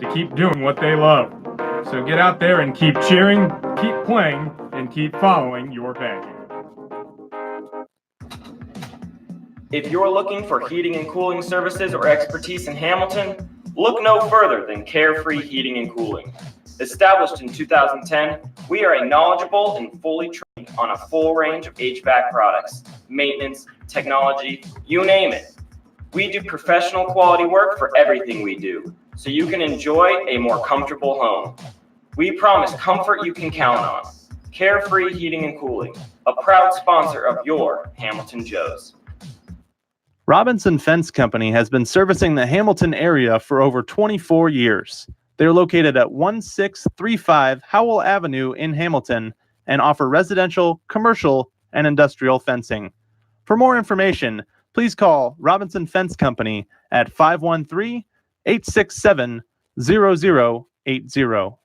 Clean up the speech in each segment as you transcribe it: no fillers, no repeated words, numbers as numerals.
to keep doing what they love. So get out there and keep cheering, keep playing, and keep following your passion. If you're looking for heating and cooling services or expertise in Hamilton, look no further than Carefree Heating and Cooling. Established in 2010, we are a knowledgeable and fully trained on a full range of HVAC products, maintenance, technology, you name it. We do professional quality work for everything we do, so you can enjoy a more comfortable home. We promise comfort you can count on. Carefree Heating and Cooling, a proud sponsor of your Hamilton Joes. Robinson Fence Company has been servicing the Hamilton area for over 24 years. They're located at 1635 Howell Avenue in Hamilton and offer residential, commercial, and industrial fencing. For more information, please call Robinson Fence Company at 513-867-0080.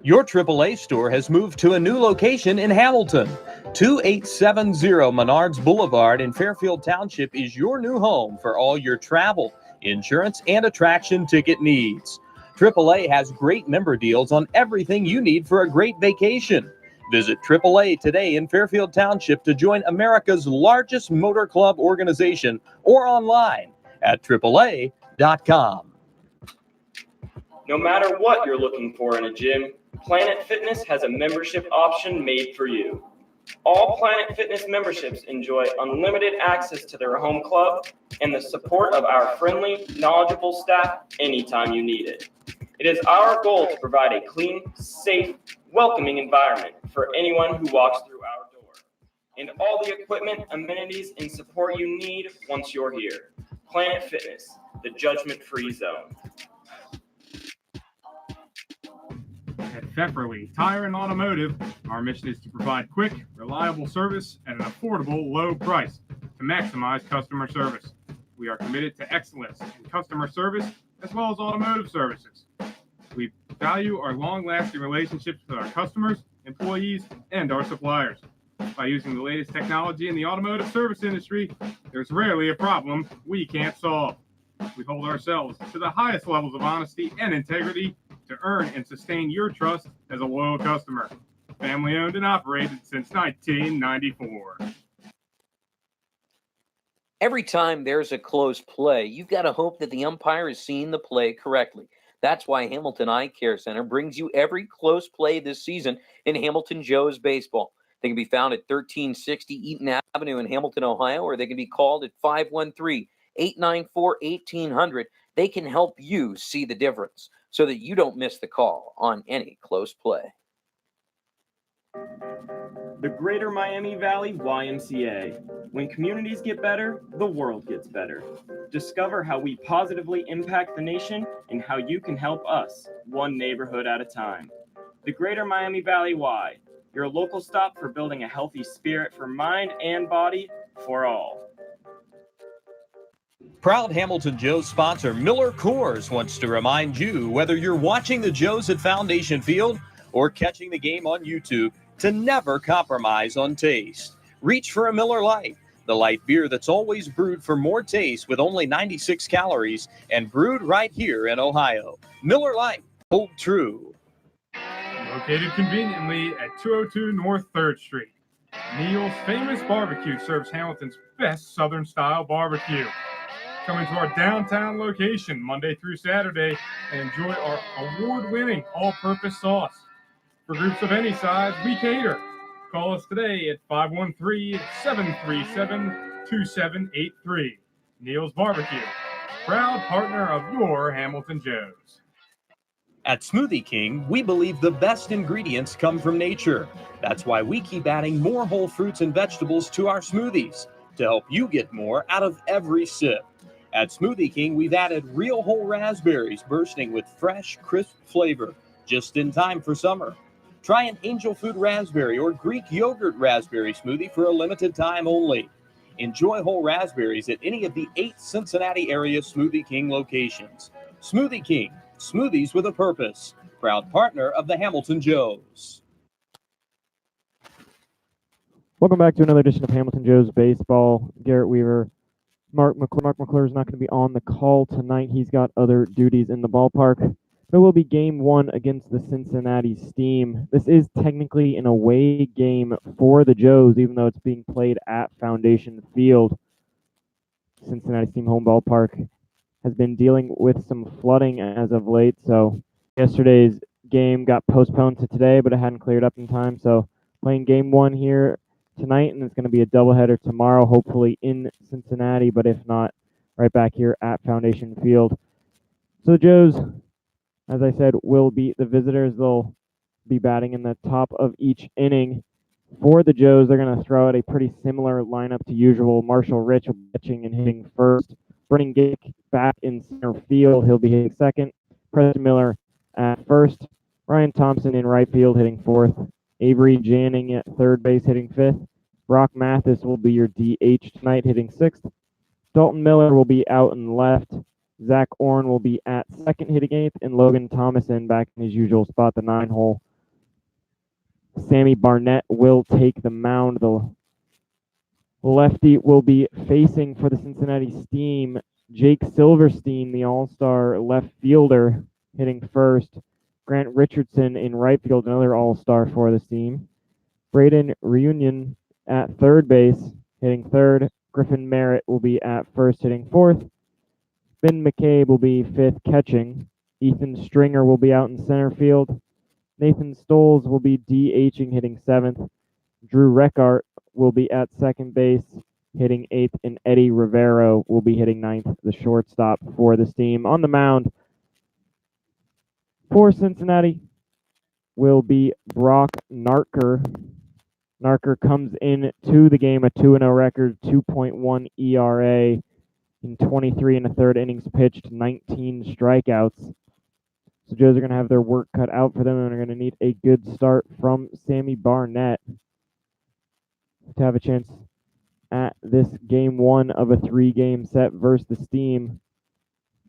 Your AAA store has moved to a new location in Hamilton. 2870 Menards Boulevard in Fairfield Township is your new home for all your travel, insurance, and attraction ticket needs. AAA has great member deals on everything you need for a great vacation. Visit AAA today in Fairfield Township to join America's largest motor club organization or online at AAA.com. No matter what you're looking for in a gym, Planet Fitness has a membership option made for you. All Planet Fitness memberships enjoy unlimited access to their home club and the support of our friendly, knowledgeable staff anytime you need it. It is our goal to provide a clean, safe, welcoming environment for anyone who walks through our door, and all the equipment, amenities, and support you need once you're here. Planet Fitness, the judgment-free zone. At Pfefferly Tire and Automotive, our mission is to provide quick, reliable service at an affordable, low price to maximize customer service. We are committed to excellence in customer service as well as automotive services. We value our long-lasting relationships with our customers, employees, and our suppliers. By using the latest technology in the automotive service industry, there's rarely a problem we can't solve. We hold ourselves to the highest levels of honesty and integrity to earn and sustain your trust as a loyal customer. Family owned and operated since 1994. Every time there's a close play, you've got to hope that the umpire is seeing the play correctly. That's why Hamilton Eye Care Center brings you every close play this season in Hamilton Joes baseball. They can be found at 1360 Eaton Avenue in Hamilton, Ohio, or they can be called at 513-894-1800. They can help you see the difference so that you don't miss the call on any close play. The Greater Miami Valley YMCA. When communities get better, the world gets better. Discover how we positively impact the nation and how you can help us, one neighborhood at a time. The Greater Miami Valley Y, your local stop for building a healthy spirit for mind and body for all. Proud Hamilton Joes sponsor Miller Coors wants to remind you, whether you're watching the Joes at Foundation Field or catching the game on YouTube, to never compromise on taste. Reach for a Miller Lite, the light beer that's always brewed for more taste with only 96 calories and brewed right here in Ohio. Miller Lite, hold true. Located conveniently at 202 North 3rd Street, Neil's Famous Barbecue serves Hamilton's best Southern-style barbecue. Come into our downtown location Monday through Saturday and enjoy our award-winning all-purpose sauce. For groups of any size, we cater. Call us today at 513-737-2783. Neil's Barbecue, proud partner of your Hamilton Joes. At Smoothie King, we believe the best ingredients come from nature. That's why we keep adding more whole fruits and vegetables to our smoothies to help you get more out of every sip. At Smoothie King, we've added real whole raspberries bursting with fresh, crisp flavor just in time for summer. Try an angel food raspberry or Greek yogurt raspberry smoothie for a limited time only. Enjoy whole raspberries at any of the 8 Cincinnati area Smoothie King locations. Smoothie King, smoothies with a purpose. Proud partner of the Hamilton Joes. Welcome back to another edition of Hamilton Joes Baseball. Garrett Weaver. Mark McClure is not going to be on the call tonight. He's got other duties in the ballpark. It will be game 1 against the Cincinnati Steam. This is technically an away game for the Joes, even though it's being played at Foundation Field. Cincinnati Steam home ballpark has been dealing with some flooding as of late, so yesterday's game got postponed to today, but it hadn't cleared up in time, so playing game 1 here tonight, and it's going to be a doubleheader tomorrow, hopefully in Cincinnati, but if not, right back here at Foundation Field. So the Joes, as I said, will be the visitors. They'll be batting in the top of each inning. For the Joes, they're going to throw out a pretty similar lineup to usual. Marshall Rich will be pitching and hitting first. Brennan Gick back in center field. He'll be hitting second. Preston Miller at first. Ryan Thompson in right field hitting fourth. Avery Janning at third base hitting fifth. Brock Mathis will be your DH tonight hitting sixth. Dalton Miller will be out in left. Zach Orn will be at second hitting eighth. And Logan Thomason back in his usual spot, the 9-hole. Sammy Barnett will take the mound. The lefty will be facing for the Cincinnati Steam. Jake Silverstein, the all-star left fielder, hitting first. Grant Richardson in right field, another all-star for the Steam. Braden Reunion at third base, hitting third. Griffin Merritt will be at first, hitting fourth. Ben McCabe will be fifth, catching. Ethan Stringer will be out in center field. Nathan Stoles will be DHing, hitting seventh. Drew Reckart will be at second base, hitting eighth. And Eddie Rivero will be hitting ninth, the shortstop for the Steam. On the mound for Cincinnati will be Brock Narker. Narker comes in to the game a 2-0 record, 2.1 ERA in 23 and a third innings pitched, 19 strikeouts. So Joes are going to have their work cut out for them, and they're going to need a good start from Sammy Barnett to have a chance at this game 1 of a 3-game set versus the Steam.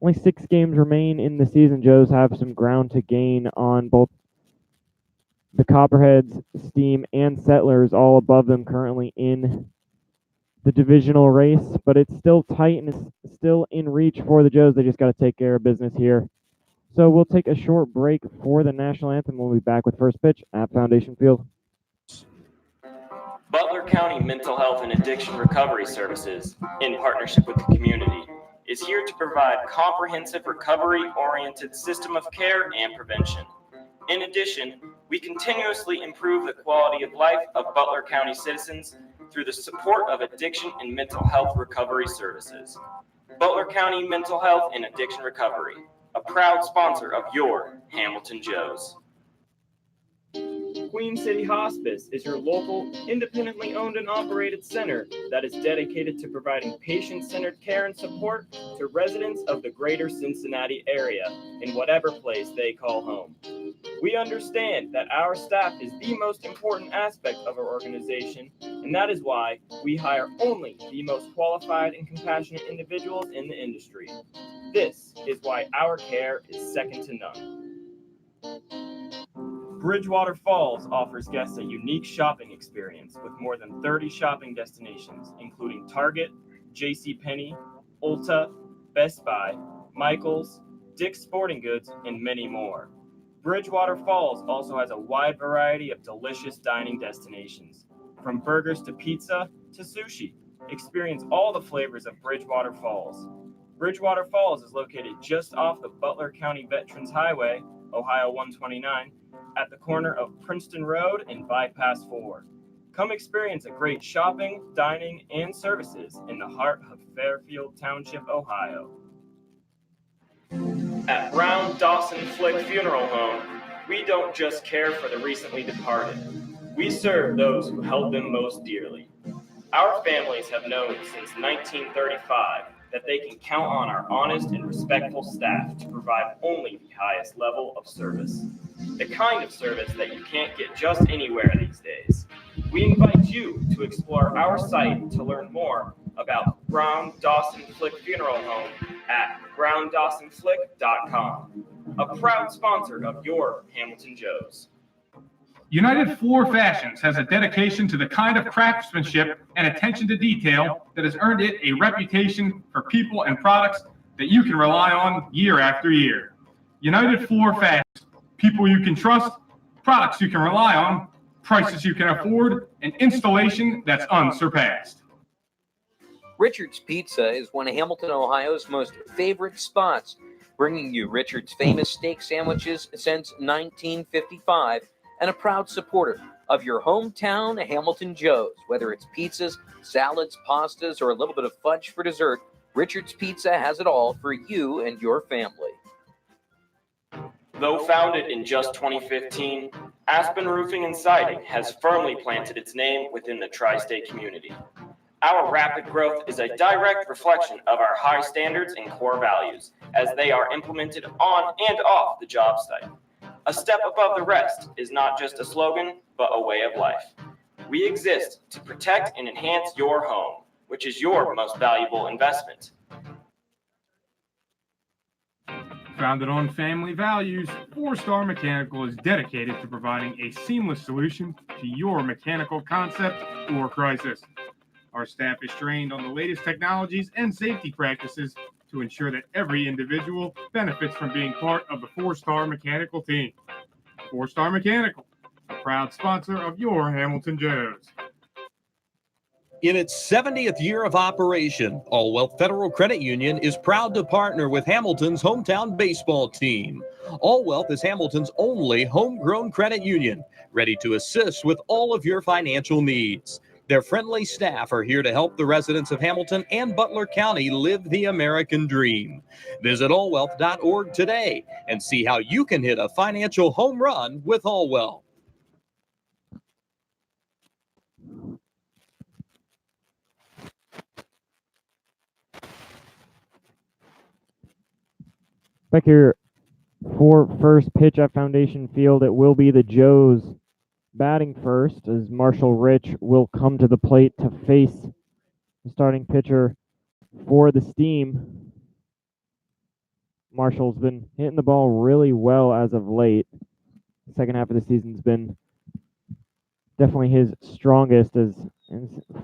Only 6 games remain in the season. Joes have some ground to gain on both the Copperheads, Steam, and Settlers, all above them currently in the divisional race, but it's still tight and it's still in reach for the Joes. They just got to take care of business here. So we'll take a short break for the national anthem. We'll be back with first pitch at Foundation Field. Butler County Mental Health and Addiction Recovery Services, in partnership with the community, is here to provide comprehensive recovery-oriented system of care and prevention. In addition, we continuously improve the quality of life of Butler County citizens through the support of addiction and mental health recovery services. Butler County Mental Health and Addiction Recovery, a proud sponsor of your Hamilton Joes. Queen City Hospice is your local, independently owned and operated center that is dedicated to providing patient-centered care and support to residents of the greater Cincinnati area in whatever place they call home. We understand that our staff is the most important aspect of our organization, and that is why we hire only the most qualified and compassionate individuals in the industry. This is why our care is second to none. Bridgewater Falls offers guests a unique shopping experience with more than 30 shopping destinations, including Target, JCPenney, Ulta, Best Buy, Michaels, Dick's Sporting Goods, and many more. Bridgewater Falls also has a wide variety of delicious dining destinations, from burgers to pizza to sushi. Experience all the flavors of Bridgewater Falls. Bridgewater Falls is located just off the Butler County Veterans Highway, Ohio 129, at the corner of Princeton Road and Bypass 4. Come experience a great shopping, dining, and services in the heart of Fairfield Township, Ohio. At Brown Dawson Flick Funeral Home, we don't just care for the recently departed. We serve those who held them most dearly. Our families have known since 1935 that they can count on our honest and respectful staff to provide only the highest level of service. The kind of service that you can't get just anywhere these days. We invite you to explore our site to learn more about Brown Dawson Flick Funeral Home at browndawsonflick.com, a proud sponsor of your Hamilton Joes. United Floor Fashions has a dedication to the kind of craftsmanship and attention to detail that has earned it a reputation for people and products that you can rely on year after year. United Floor Fast. People you can trust, products you can rely on, prices you can afford, and installation that's unsurpassed. Richard's Pizza is one of Hamilton, Ohio's most favorite spots, bringing you Richard's famous steak sandwiches since 1955 and a proud supporter of your hometown Hamilton Joe's. Whether it's pizzas, salads, pastas, or a little bit of fudge for dessert, Richard's Pizza has it all for you and your family. Though founded in just 2015, Aspen Roofing and Siding has firmly planted its name within the tri-state community. Our rapid growth is a direct reflection of our high standards and core values, as they are implemented on and off the job site. A step above the rest is not just a slogan, but a way of life. We exist to protect and enhance your home, which is your most valuable investment. Founded on family values, 4-Star Mechanical is dedicated to providing a seamless solution to your mechanical concept or crisis. Our staff is trained on the latest technologies and safety practices to ensure that every individual benefits from being part of the 4-Star Mechanical team. 4-Star Mechanical, a proud sponsor of your Hamilton Joes. In its 70th year of operation, All Wealth Federal Credit Union is proud to partner with Hamilton's hometown baseball team. All Wealth is Hamilton's only homegrown credit union, ready to assist with all of your financial needs. Their friendly staff are here to help the residents of Hamilton and Butler County live the American dream. Visit allwealth.org today and see how you can hit a financial home run with All Wealth. Back here for first pitch at Foundation Field, it will be the Joes batting first, as Marshall Rich will come to the plate to face the starting pitcher for the Steam. Marshall's been hitting the ball really well as of late. The second half of the season's been definitely his strongest, as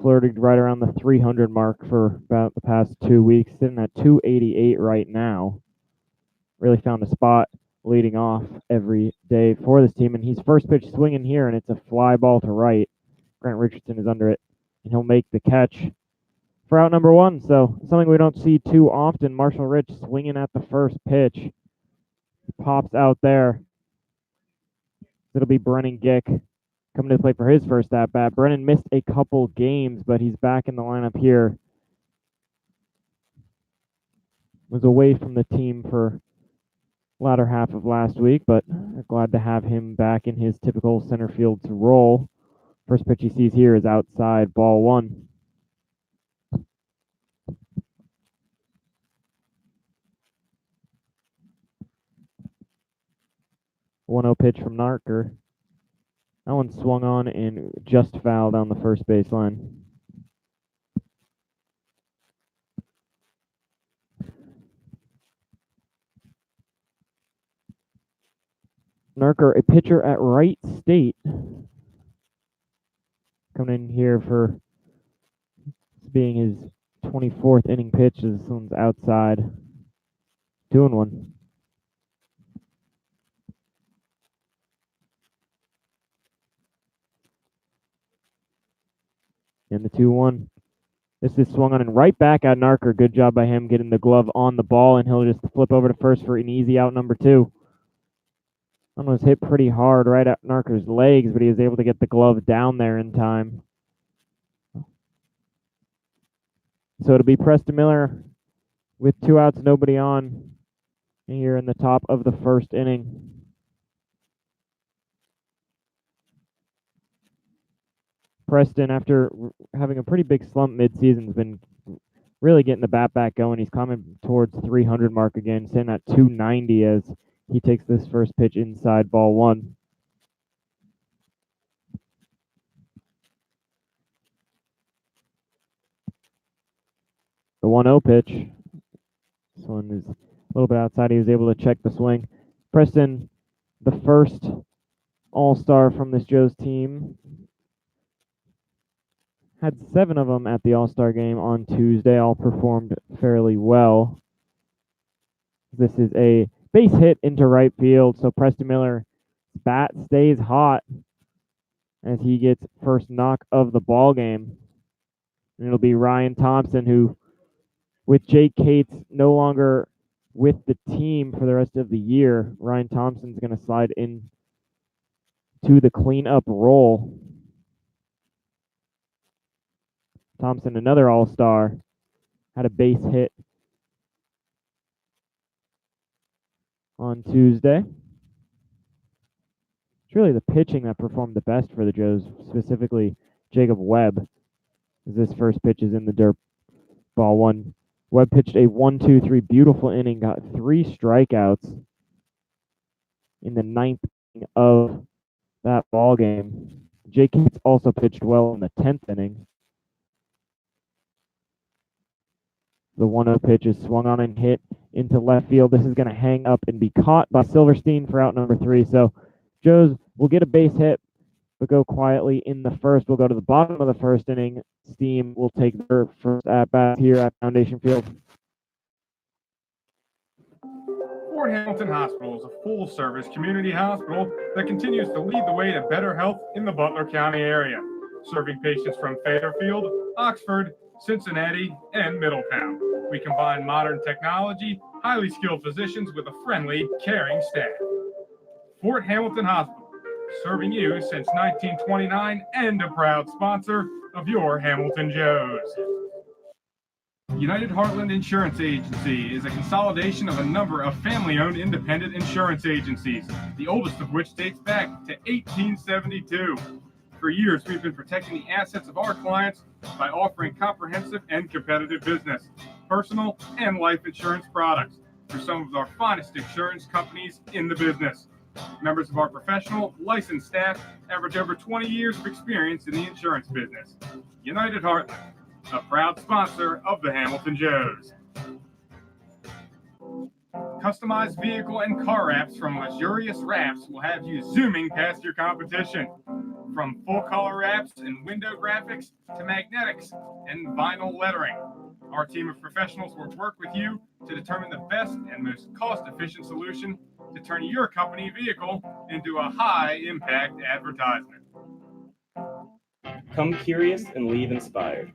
flirted right around the 300 mark for about the past 2 weeks, sitting at 288 right now. Really found a spot leading off every day for this team, and he's first pitch swinging here, and it's a fly ball to right. Grant Richardson is under it, and he'll make the catch for out number one. So something we don't see too often. Marshall Rich swinging at the first pitch. He pops out there. It'll be Brennan Gick coming to the plate for his first at bat. Brennan missed a couple games, but he's back in the lineup here. Was away from the team for latter half of last week, but glad to have him back in his typical center field role. First pitch he sees here is outside, ball one. One-zero pitch from Narker. That one swung on and just fouled on the first baseline. Narker, a pitcher at Wright State, coming in here for being his 24th inning pitch. This one's outside, 2-1. And the 2-1. This is swung on and right back at Narker. Good job by him getting the glove on the ball, and he'll just flip over to first for an easy out number two. One was hit pretty hard right at Narker's legs, but he was able to get the glove down there in time. So it'll be Preston Miller with 2 outs, nobody on here in the top of the first inning. Preston, after having a pretty big slump midseason, has been really getting the bat back going. He's coming towards 300 mark again, sitting at 290 as he takes this first pitch inside, ball one. The 1-0 pitch. This one is a little bit outside. He was able to check the swing. Preston, the first All-Star from this Joe's team, had 7 of them at the All-Star game on Tuesday. All performed fairly well. This is a Base hit into right field, so Preston Miller's bat stays hot as he gets first knock of the ball game. And it'll be Ryan Thompson, who, with Jake Cates no longer with the team for the rest of the year, Ryan Thompson's going to slide in to the cleanup role. Thompson, another all-star, had a base hit on Tuesday. It's really the pitching that performed the best for the Joes, specifically Jacob Webb, as this first pitch is in the dirt. Ball one. Webb pitched a 1-2-3 beautiful inning, got 3 strikeouts in the 9th inning of that ball game. Jake Cates also pitched well in the 10th inning. The 1-0 pitch is swung on and hit into left field. This is going to hang up and be caught by Silverstein for out number 3. So Joes will get a base hit, but go quietly in the first. We'll go to the bottom of the first inning. Steam will take their first at-bat here at Foundation Field. Fort Hamilton Hospital is a full-service community hospital that continues to lead the way to better health in the Butler County area, serving patients from Fairfield, Oxford, Cincinnati, and Middletown. We combine modern technology, highly skilled physicians with a friendly, caring staff. Fort Hamilton Hospital, serving you since 1929 and a proud sponsor of your Hamilton Joes. United Heartland Insurance Agency is a consolidation of a number of family-owned independent insurance agencies, the oldest of which dates back to 1872. For years, we've been protecting the assets of our clients by offering comprehensive and competitive business, personal and life insurance products for some of our finest insurance companies in the business. Members of our professional, licensed staff average over 20 years of experience in the insurance business. United Heartland, a proud sponsor of the Hamilton Joes. Customized vehicle and car wraps from Luxurious Wraps will have you zooming past your competition. From full color wraps and window graphics to magnetics and vinyl lettering, our team of professionals will work with you to determine the best and most cost-efficient solution to turn your company vehicle into a high-impact advertisement. Come curious and leave inspired.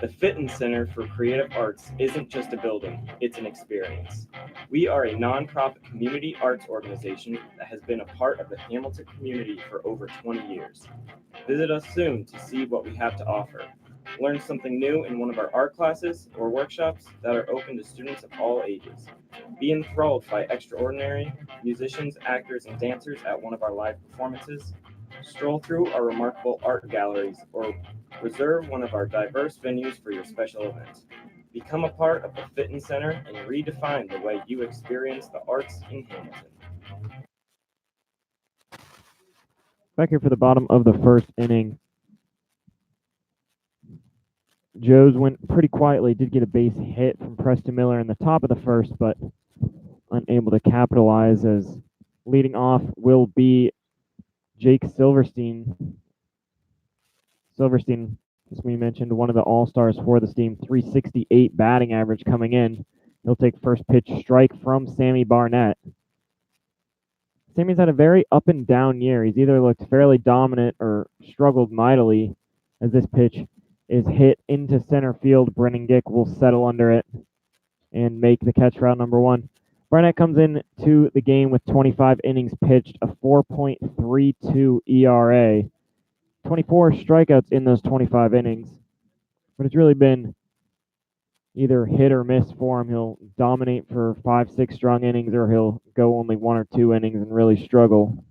The Fitton Center for Creative Arts isn't just a building, it's an experience. We are a nonprofit community arts organization that has been a part of the Hamilton community for over 20 years. Visit us soon to see what we have to offer. Learn something new in one of our art classes or workshops that are open to students of all ages. Be enthralled by extraordinary musicians, actors, and dancers at one of our live performances. Stroll through our remarkable art galleries or reserve one of our diverse venues for your special events. Become a part of the Fitton Center and redefine the way you experience the arts in Hamilton. Back here for the bottom of the first inning. Joes went pretty quietly, did get a base hit from Preston Miller in the top of the first, but unable to capitalize, as leading off will be Jake Silverstein. Silverstein, as we mentioned, one of the all-stars for the team, 368 batting average coming in. He'll take first pitch strike from Sammy Barnett. Sammy's had a very up and down year. He's either looked fairly dominant or struggled mightily, as this pitch is hit into center field. Brennan Gick will settle under it and make the catch for out number 1. Barnett comes in to the game with 25 innings pitched, a 4.32 ERA, 24 strikeouts in those 25 innings. But it's really been either hit or miss for him. He'll dominate for 5-6 strong innings, or he'll go only 1 or 2 innings and really struggle.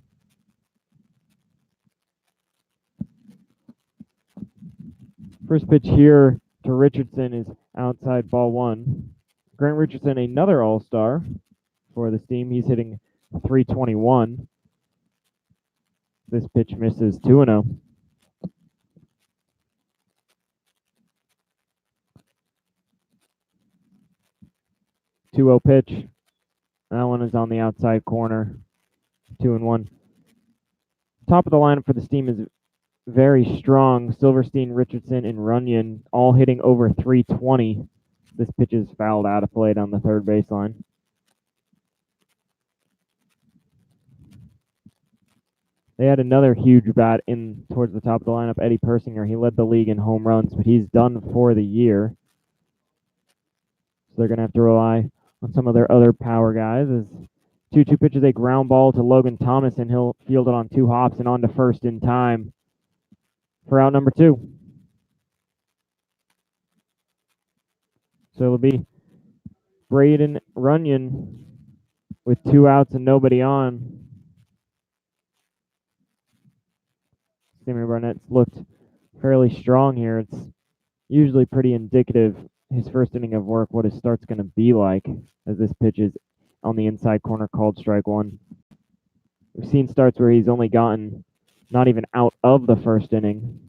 First pitch here to Richardson is outside, ball 1. Grant Richardson, another all-star for this team. He's hitting 321. This pitch misses, 2-0. Two-0 pitch. That one is on the outside corner. 2-1. Top of the lineup for this team is very strong. Silverstein, Richardson, and Runyon all hitting over 320. This pitch is fouled out of play down the third baseline. They had another huge bat in towards the top of the lineup, Eddie Persinger. He led the league in home runs, but he's done for the year. So they're going to have to rely on some of their other power guys. As 2-2 pitches a ground ball to Logan Thomas, and he'll field it on 2 hops and on to first in time for out number 2. So it'll be Braden Runyon with 2 outs and nobody on. Sammy Barnett's looked fairly strong here. It's usually pretty indicative, his first inning of work, what his start's going to be like, as this pitch is on the inside corner, called strike 1. We've seen starts where he's only gotten not even out of the first inning.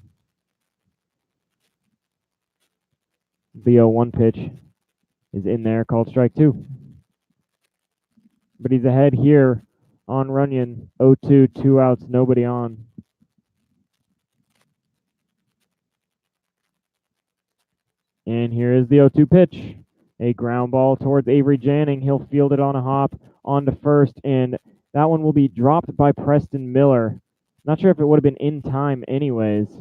The 0-1 pitch is in there, called strike 2. But he's ahead here on Runyon, 0-2, 2 outs, nobody on. And here is the 0-2 pitch. A ground ball towards Avery Janning. He'll field it on a hop on to first, and that one will be dropped by Preston Miller. Not sure if it would have been in time anyways. It's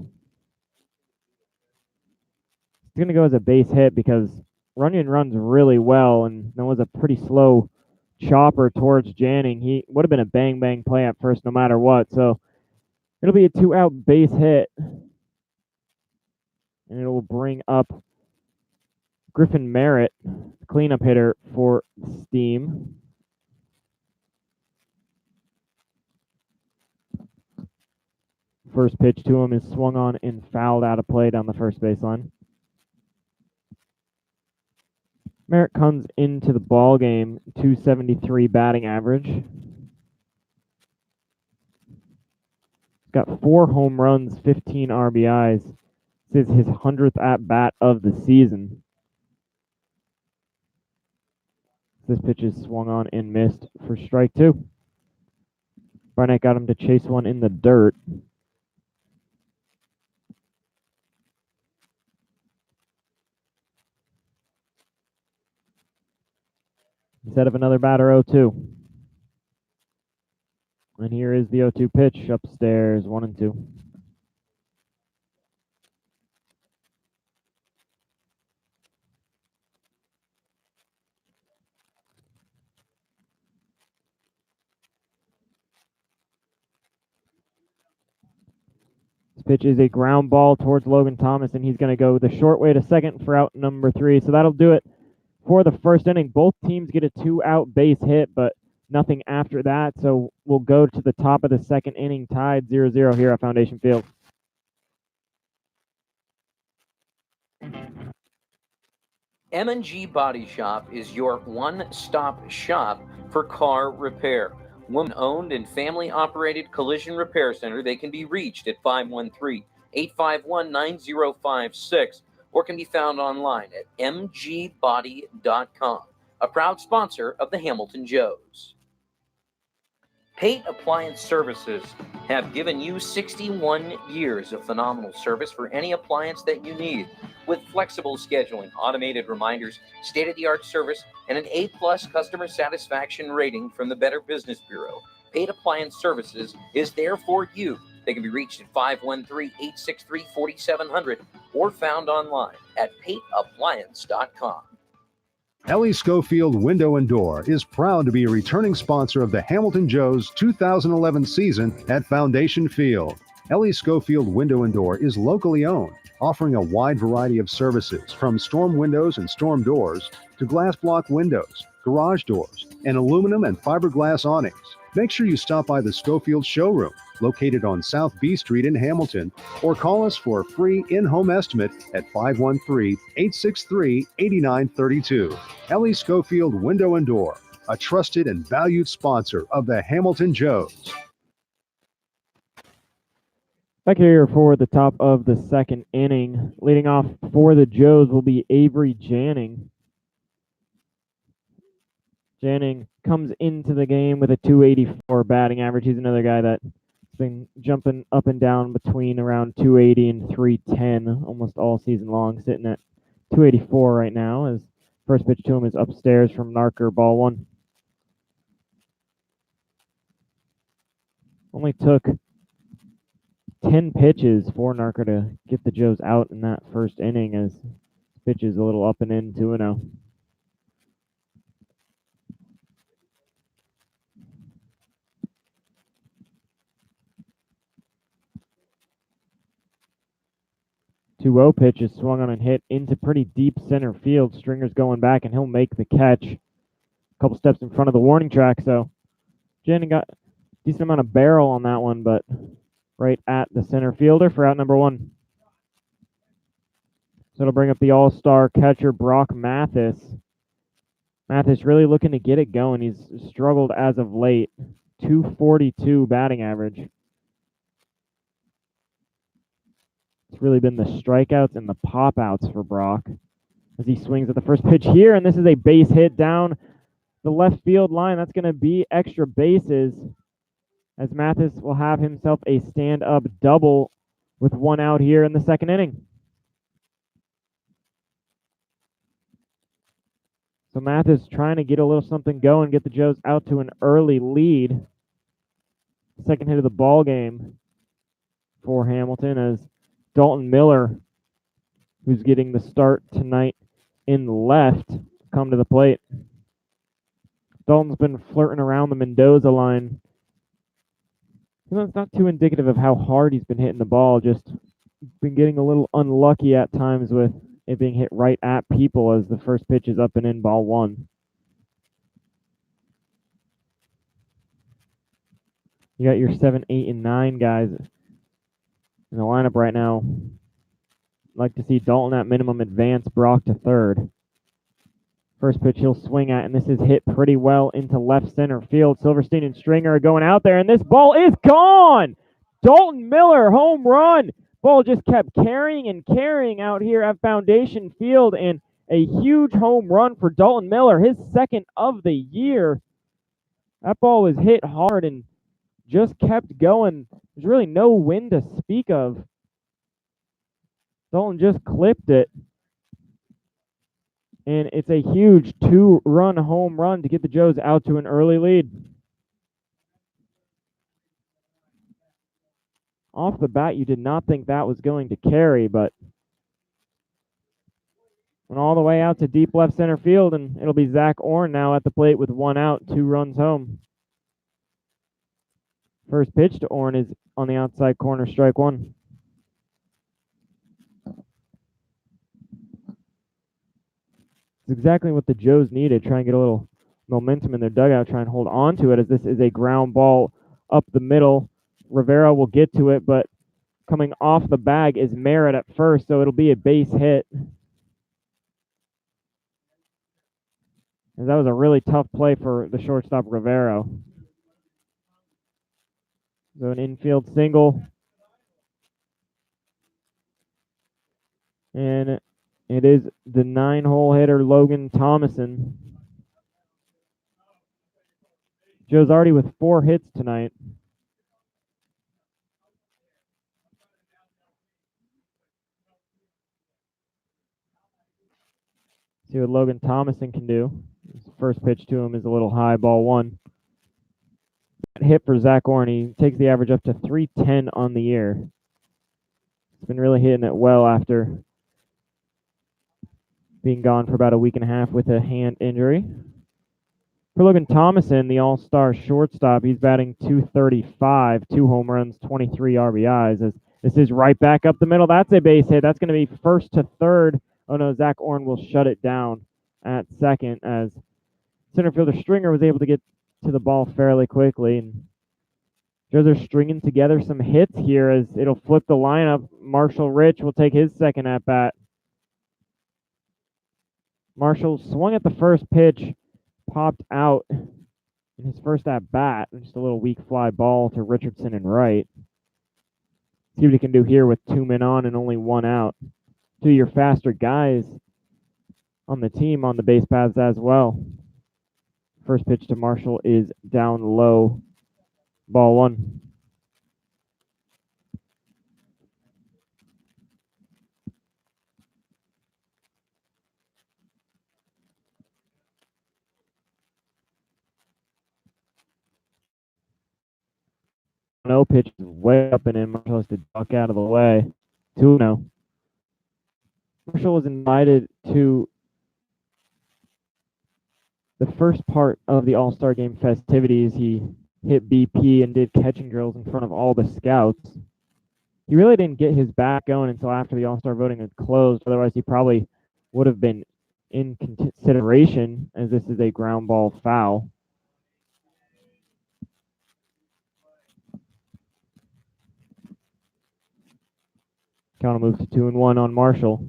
going to go as a base hit because Runyon runs really well, and that was a pretty slow chopper towards Janning. He would have been a bang-bang play at first no matter what, so it'll be a 2-out base hit. And it will bring up Griffin Merritt, cleanup hitter for Steam. First pitch to him is swung on and fouled out of play down the first baseline. Merritt comes into the ball game, 273 batting average. He's got 4 home runs, 15 RBIs. This is his 100th at-bat of the season. This pitch is swung on and missed for strike 2. Barnett got him to chase one in the dirt. Instead of another batter, 0-2. And here is the 0-2 pitch upstairs, 1-2. Pitch is a ground ball towards Logan Thomas, and he's going to go the short way to second for out number 3. So that'll do it for the first inning. Both teams get a 2-out base hit, but nothing after that. So we'll go to the top of the second inning, tied 0-0 here at Foundation Field. M&G Body Shop is your one-stop shop for car repair. Woman-owned and family-operated collision repair center. They can be reached at 513-851-9056 or can be found online at mgbody.com, a proud sponsor of the Hamilton Joes. Pate Appliance Services have given you 61 years of phenomenal service for any appliance that you need. With flexible scheduling, automated reminders, state-of-the-art service, and an A-plus customer satisfaction rating from the Better Business Bureau, Pate Appliance Services is there for you. They can be reached at 513-863-4700 or found online at pateappliance.com. Ellie Schofield Window and Door is proud to be a returning sponsor of the Hamilton Joes 2011 season at Foundation Field. Ellie Schofield Window and Door is locally owned, offering a wide variety of services from storm windows and storm doors to glass block windows, garage doors, and aluminum and fiberglass awnings. Make sure you stop by the Schofield showroom, located on South B Street in Hamilton, or call us for a free in-home estimate at 513-863-8932. Ellie Schofield Window and Door, a trusted and valued sponsor of the Hamilton Joes. Back here for the top of the second inning. Leading off for the Joes will be Avery Janning. Janning comes into the game with a 284 batting average. He's another guy that's been jumping up and down between around 280 and 310 almost all season long, sitting at 284 right now, as first pitch to him is upstairs from Narker, ball 1. Only took 10 pitches for Narco to get the Joes out in that first inning as pitch is a little up and in 2-0. Two-0 pitch is swung on and hit into pretty deep center field. Stringer's going back, and he'll make the catch. A couple steps in front of the warning track, so Jen got a decent amount of barrel on that one, but right at the center fielder for out number 1. So it'll bring up the all-star catcher, Brock Mathis. Mathis really looking to get it going. He's struggled as of late. 242 batting average. It's really been the strikeouts and the pop-outs for Brock as he swings at the first pitch here, and this is a base hit down the left field line. That's going to be extra bases as Mathis will have himself a stand-up double with 1 out here in the second inning. So Mathis trying to get a little something going, get the Joes out to an early lead. Second hit of the ball game for Hamilton as Dalton Miller, who's getting the start tonight in left, come to the plate. Dalton's been flirting around the Mendoza line. It's not too indicative of how hard he's been hitting the ball, just been getting a little unlucky at times with it being hit right at people as the first pitch is up and in, ball 1. You got your 7, 8, and 9 guys in the lineup right now. Like to see Dalton at minimum advance Brock to third. First pitch he'll swing at, and this is hit pretty well into left center field. Silverstein and Stringer are going out there, and this ball is gone! Dalton Miller, home run! Ball just kept carrying and carrying out here at Foundation Field, and a huge home run for Dalton Miller, his second of the year. That ball was hit hard and just kept going. There's really no wind to speak of. Dalton just clipped it. And it's a huge 2-run home run to get the Joes out to an early lead. Off the bat, you did not think that was going to carry, but went all the way out to deep left center field, and it'll be Zach Orn now at the plate with 1 out, 2 runs home. First pitch to Orn is on the outside corner, strike 1. It's exactly what the Joes needed, try and get a little momentum in their dugout, try and hold on to it, as this is a ground ball up the middle. Rivera will get to it, but coming off the bag is Merritt at first, so it'll be a base hit. And that was a really tough play for the shortstop Rivera. So an infield single. And it is the 9-hole hitter, Logan Thomason. Joe's already with 4 hits tonight. See what Logan Thomason can do. His first pitch to him is a little high, ball 1. Hit for Zach Orn. He takes the average up to 310 on the year. He's been really hitting it well after being gone for about a week and a half with a hand injury. For Logan Thomason, the all-star shortstop, he's batting .235, 2 home runs, 23 RBIs. As this is right back up the middle. That's a base hit. That's going to be first to third. Oh no, Zach Orn will shut it down at second as center fielder Stringer was able to get to the ball fairly quickly. And Joes are stringing together some hits here as it'll flip the lineup. Marshall Rich will take his second at bat. Marshall swung at the first pitch, popped out in his first at bat. Just a little weak fly ball to Richardson and right. See what he can do here with 2 men on and only 1 out. 2 of your faster guys on the team on the base paths as well. First pitch to Marshall is down low, ball 1. 1-0 pitch is way up and in. Marshall has to duck out of the way. 2-0. Marshall was invited to the first part of the All-Star Game festivities. He hit BP and did catching drills in front of all the scouts. He really didn't get his bat going until after the All-Star voting had closed. Otherwise, he probably would have been in consideration, as this is a ground ball foul. Count moves to 2-1 on Marshall.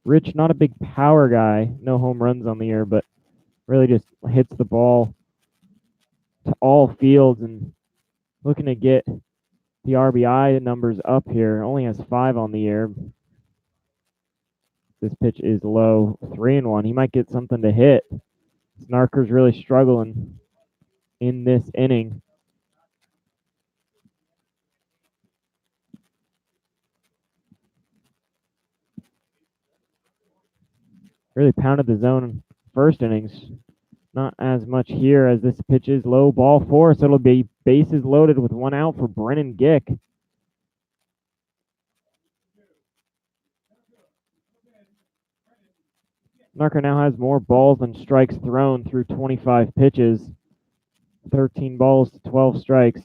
Rich, not a big power guy, no home runs on the year, but really just hits the ball to all fields and looking to get the RBI numbers up here. Only has 5 on the year. This pitch is low, 3-1. He might get something to hit. Snarker's really struggling in this inning. Really pounded the zone in first innings. Not as much here as this pitch is low, ball 4, so it'll be bases loaded with 1 out for Brennan Gick. Narker now has more balls than strikes thrown through 25 pitches. 13 balls to 12 strikes.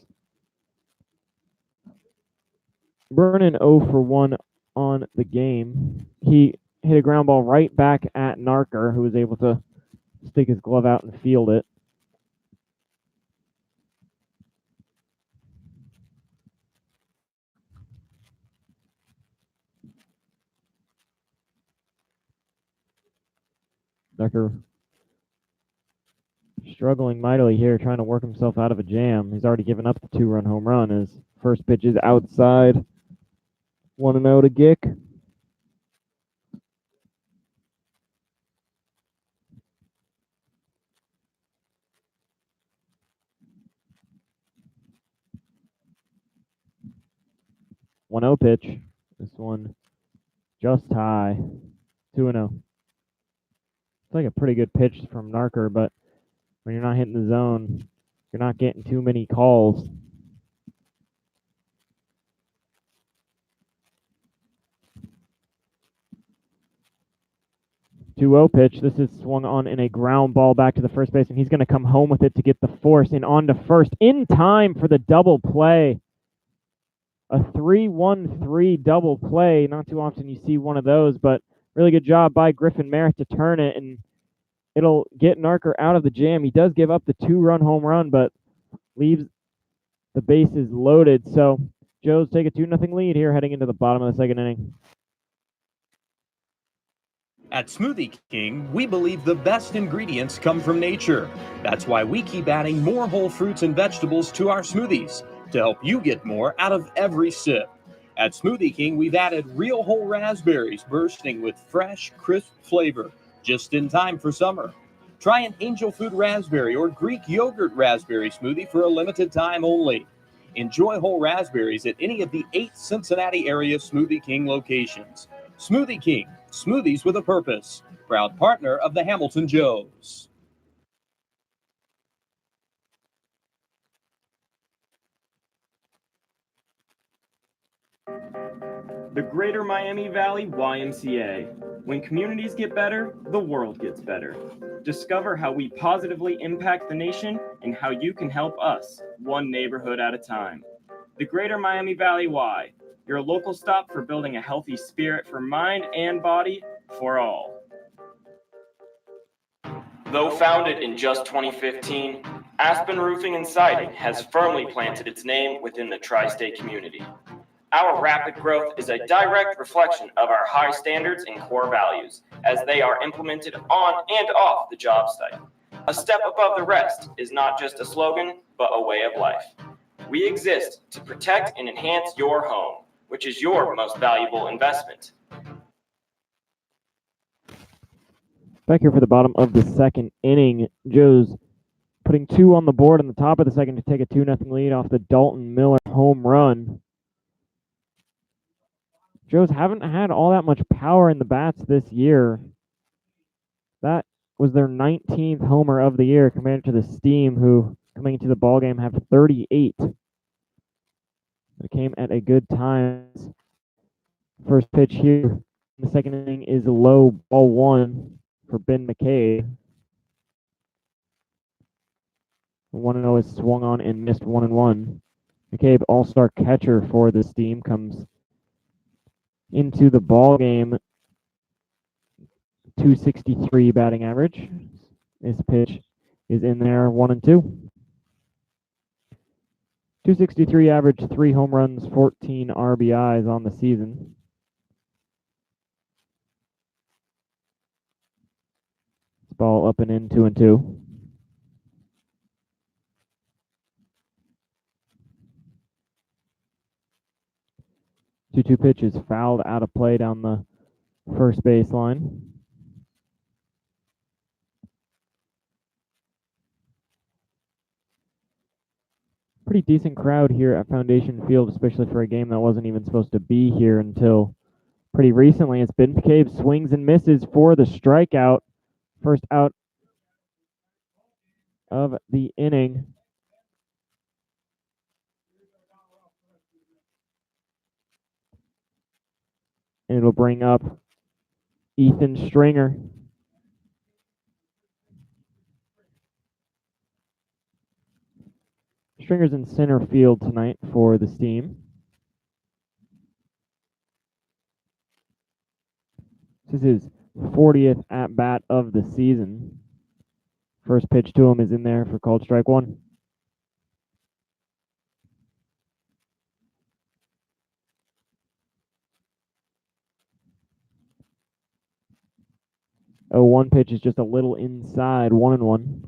Brennan 0 for 1 on the game. He hit a ground ball right back at Narker, who was able to stick his glove out and field it. Narker struggling mightily here, trying to work himself out of a jam. He's already given up the 2-run home run. His first pitch is outside. 1-0 to Gick. One-0 pitch. This one just high. 2-0. It's like a pretty good pitch from Narker, but when you're not hitting the zone, you're not getting too many calls. Two-0 pitch. This is swung on in a ground ball back to the first base, and he's going to come home with it to get the force and on to first in time for the double play. A 3-1-3 double play. Not too often you see one of those, but really good job by Griffin Merritt to turn it, and it'll get Narker out of the jam. He does give up the 2-run home run, but leaves the bases loaded. So Joes take a 2-0 lead here heading into the bottom of the second inning. At Smoothie King, we believe the best ingredients come from nature. That's why we keep adding more whole fruits and vegetables to our smoothies to help you get more out of every sip. At Smoothie King, we've added real whole raspberries bursting with fresh, crisp flavor just in time for summer. Try an angel food raspberry or Greek yogurt raspberry smoothie for a limited time only. Enjoy whole raspberries at any of the 8 Cincinnati area Smoothie King locations. Smoothie King, smoothies with a purpose. Proud partner of the Hamilton Joes. The Greater Miami Valley YMCA. When communities get better, the world gets better. Discover how we positively impact the nation and how you can help us, one neighborhood at a time. The Greater Miami Valley Y, your local stop for building a healthy spirit for mind and body for all. Though founded in just 2015, Aspen Roofing and Siding has firmly planted its name within the tri-state community. Our rapid growth is a direct reflection of our high standards and core values, as they are implemented on and off the job site. A step above the rest is not just a slogan, but a way of life. We exist to protect and enhance your home, which is your most valuable investment. Back here for the bottom of the second inning, Joe's putting 2 on the board in the top of the second to take a 2-0 lead off the Dalton Miller home run. Joes haven't had all that much power in the bats this year. That was their 19th homer of the year compared to the Steam, who coming into the ballgame have 38. It came at a good time. First pitch here in the second inning is low, ball one for Ben McCabe. 1-0 is swung on and missed 1-1. McCabe, all-star catcher for this team, comes into the ball game. 263 batting average. This pitch is in there, 1-2. 263 average, 3 home runs, 14 RBIs on the season. Ball up and in, 2-2. Two pitch is fouled out of play down the first baseline. Pretty decent crowd here at Foundation Field, especially for a game that wasn't even supposed to be here until pretty recently. It's Ben McCabe swings and misses for the strikeout. First out of the inning. And it'll bring up Ethan Stringer. Stringer's in center field tonight for the Steam. This is his 40th at-bat of the season. First pitch to him is in there for called strike one. Oh, one pitch is just a little inside, 1-1.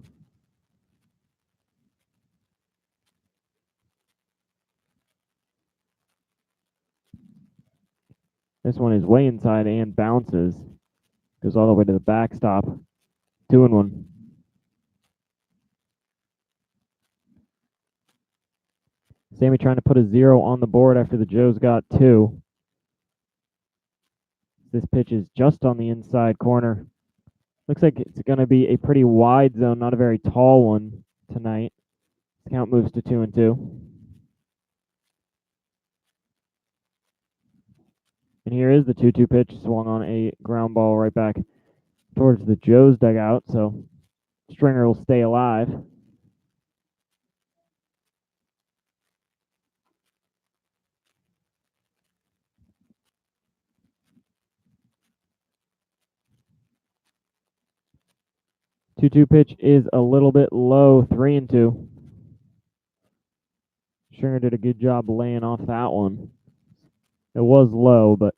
This one is way inside and bounces. Goes all the way to the backstop. 2-1. Sammy trying to put a 0 on the board after the Joes got 2. This pitch is just on the inside corner. Looks like it's going to be a pretty wide zone, not a very tall one tonight. Count moves to 2-2. And here is the 2-2 pitch, swung on a ground ball right back towards the Joes dugout, so Stringer will stay alive. Two-two pitch is a little bit low, 3-2. Stringer did a good job laying off that one. It was low, but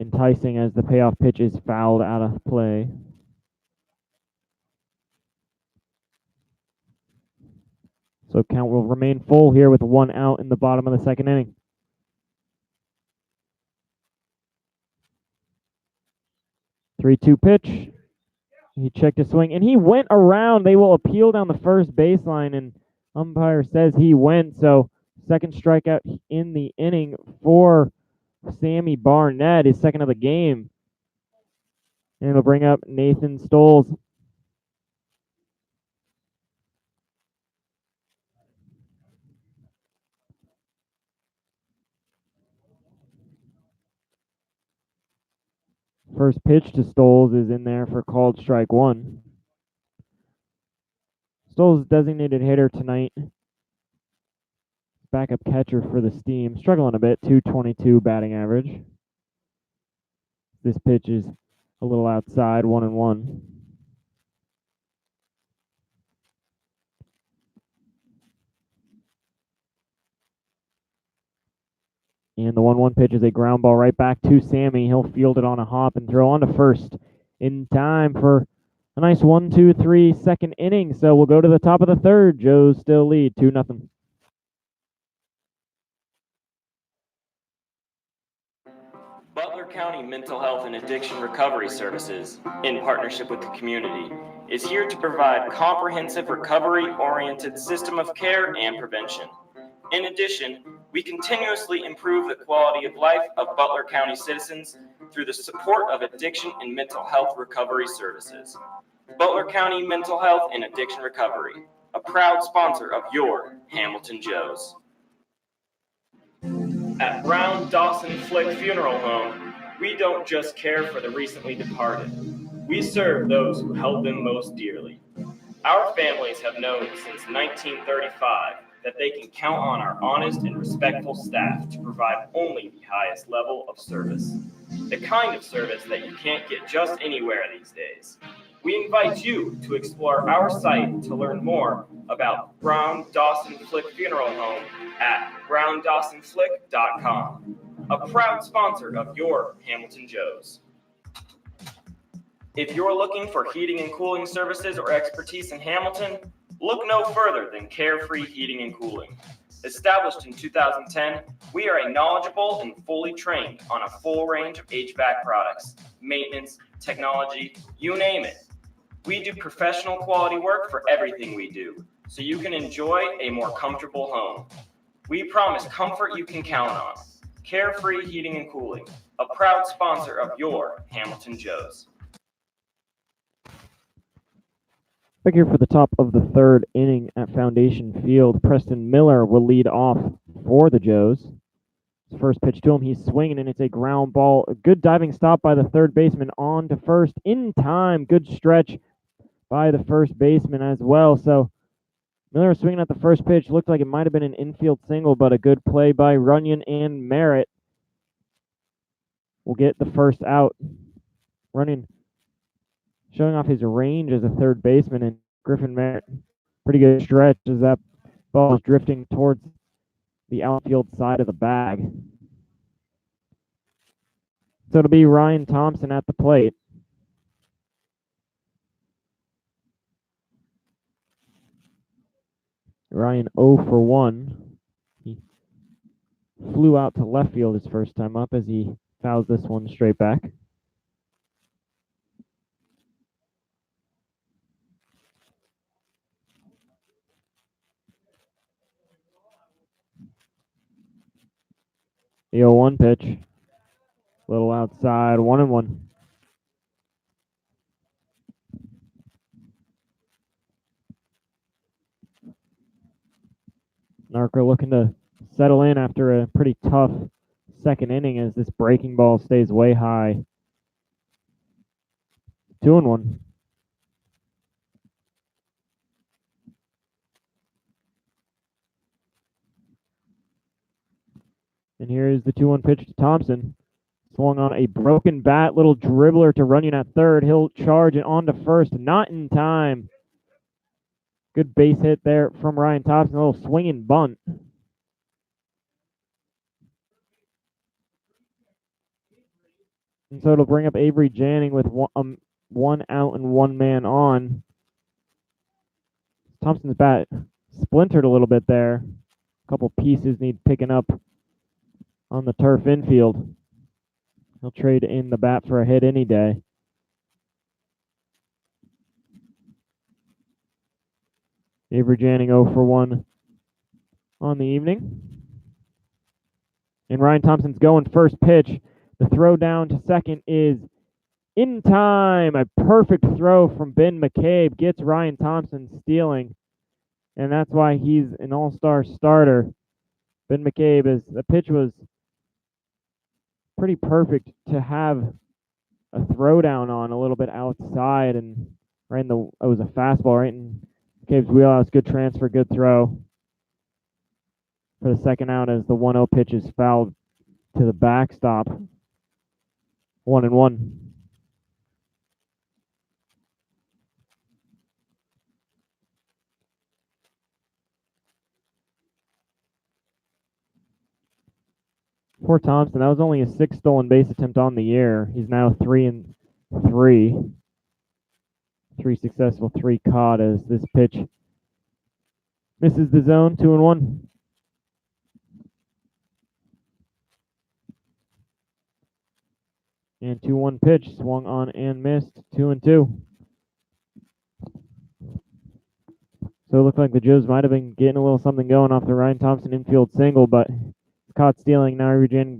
enticing as the payoff pitch is fouled out of play. So count will remain full here with 1 out in the bottom of the second inning. Three-two pitch. He checked his swing, and he went around. They will appeal down the first baseline, and umpire says he went. So second strikeout in the inning for Sammy Barnett, his second of the game. And it'll bring up Nathan Stoles. First pitch to Stoles is in there for called strike one. Stoles designated hitter tonight. Backup catcher for the Steam. Struggling a bit, 222 batting average. This pitch is a little outside, 1-1. And the 1-1 pitch is a ground ball right back to Sammy. He'll field it on a hop and throw on to first in time for a nice 1-2-3 second inning. So we'll go to the top of the third. Joes still lead 2-0. Butler County Mental Health and Addiction Recovery Services, in partnership with the community, is here to provide comprehensive recovery-oriented system of care and prevention. In addition, we continuously improve the quality of life of Butler County citizens through the support of addiction and mental health recovery services. Butler County Mental Health and Addiction Recovery, a proud sponsor of your Hamilton Joes. At Brown Dawson Flick Funeral Home, we don't just care for the recently departed. We serve those who held them most dearly. Our families have known since 1935 that they can count on our honest and respectful staff to provide only the highest level of service. The kind of service that you can't get just anywhere these days. We invite you to explore our site to learn more about Brown Dawson Flick Funeral Home at browndawsonflick.com, a proud sponsor of your Hamilton Joes. If you're looking for heating and cooling services or expertise in Hamilton, look no further than Carefree Heating and Cooling. Established in 2010, we are a knowledgeable and fully trained on a full range of HVAC products, maintenance, technology, you name it. We do professional quality work for everything we do, so you can enjoy a more comfortable home. We promise comfort you can count on. Carefree Heating and Cooling, a proud sponsor of your Hamilton Joes. Back here for the top of the third inning at Foundation Field, Preston Miller will lead off for the Joes. His first pitch to him, he's swinging, and it's a ground ball. A good diving stop by the third baseman on to first in time. Good stretch by the first baseman as well. So Miller swinging at the first pitch. Looked like it might have been an infield single, but a good play by Runyon and Merritt will get the first out. Runyon showing off his range as a third baseman, and Griffin Merritt, pretty good stretch as that ball is drifting towards the outfield side of the bag. So it'll be Ryan Thompson at the plate. Ryan 0 for 1. He flew out to left field his first time up as he fouls this one straight back. The 0-1 pitch. Little outside, 1-1. Narco looking to settle in after a pretty tough second inning as this breaking ball stays way high. 2-1. And here is the 2-1 pitch to Thompson. Swung on a broken bat, little dribbler to Runyon at third. He'll charge it on to first, not in time. Good base hit there from Ryan Thompson, a little swinging bunt. And so it'll bring up Avery Janning with one out and one man on. Thompson's bat splintered a little bit there. A couple pieces need picking up on the turf infield. He'll trade in the bat for a hit any day. Avery Janning 0 for 1 on the evening. And Ryan Thompson's going first pitch. The throw down to second is in time. A perfect throw from Ben McCabe gets Ryan Thompson stealing. And that's why he's an all-star starter. Ben McCabe, is the pitch was pretty perfect to have a throwdown on a little bit outside, and right in it was a fastball right in McCabe's wheelhouse. Good transfer, good throw for the second out as the 1-0 pitch is fouled to the backstop. 1-1. For Thompson, that was only his 6th stolen base attempt on the year. He's now 3-3. 3 successful, 3 caught as this pitch misses the zone. 2-1. And 2-1 pitch swung on and missed. 2-2. So it looked like the Joes might have been getting a little something going off the Ryan Thompson infield single, but caught stealing. Now Avery Janning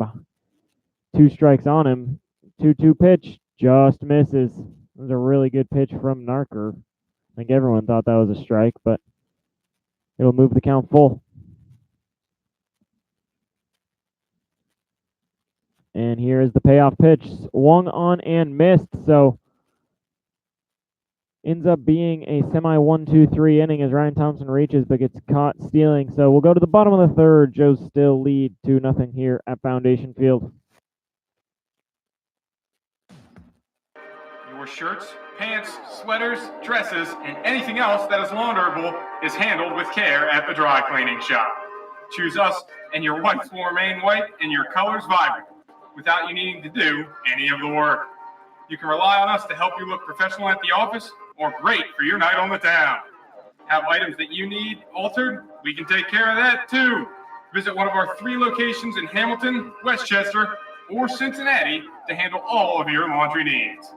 2 strikes on him. 2-2 pitch just misses. It was a really good pitch from Narker. I think everyone thought that was a strike, but it'll move the count full. And here is the payoff pitch. Swung on and missed, so ends up being a semi 1-2-3 inning as Ryan Thompson reaches but gets caught stealing. So we'll go to the bottom of the third. Joe's still lead 2-0 here at Foundation Field. Your shirts, pants, sweaters, dresses, and anything else that is launderable is handled with care at the dry cleaning shop. Choose us and your whites will remain white and your colors vibrant without you needing to do any of the work. You can rely on us to help you look professional at the office or great for your night on the town. Have items that you need altered? We can take care of that too. Visit one of our 3 locations in Hamilton, Westchester, or Cincinnati to handle all of your laundry needs.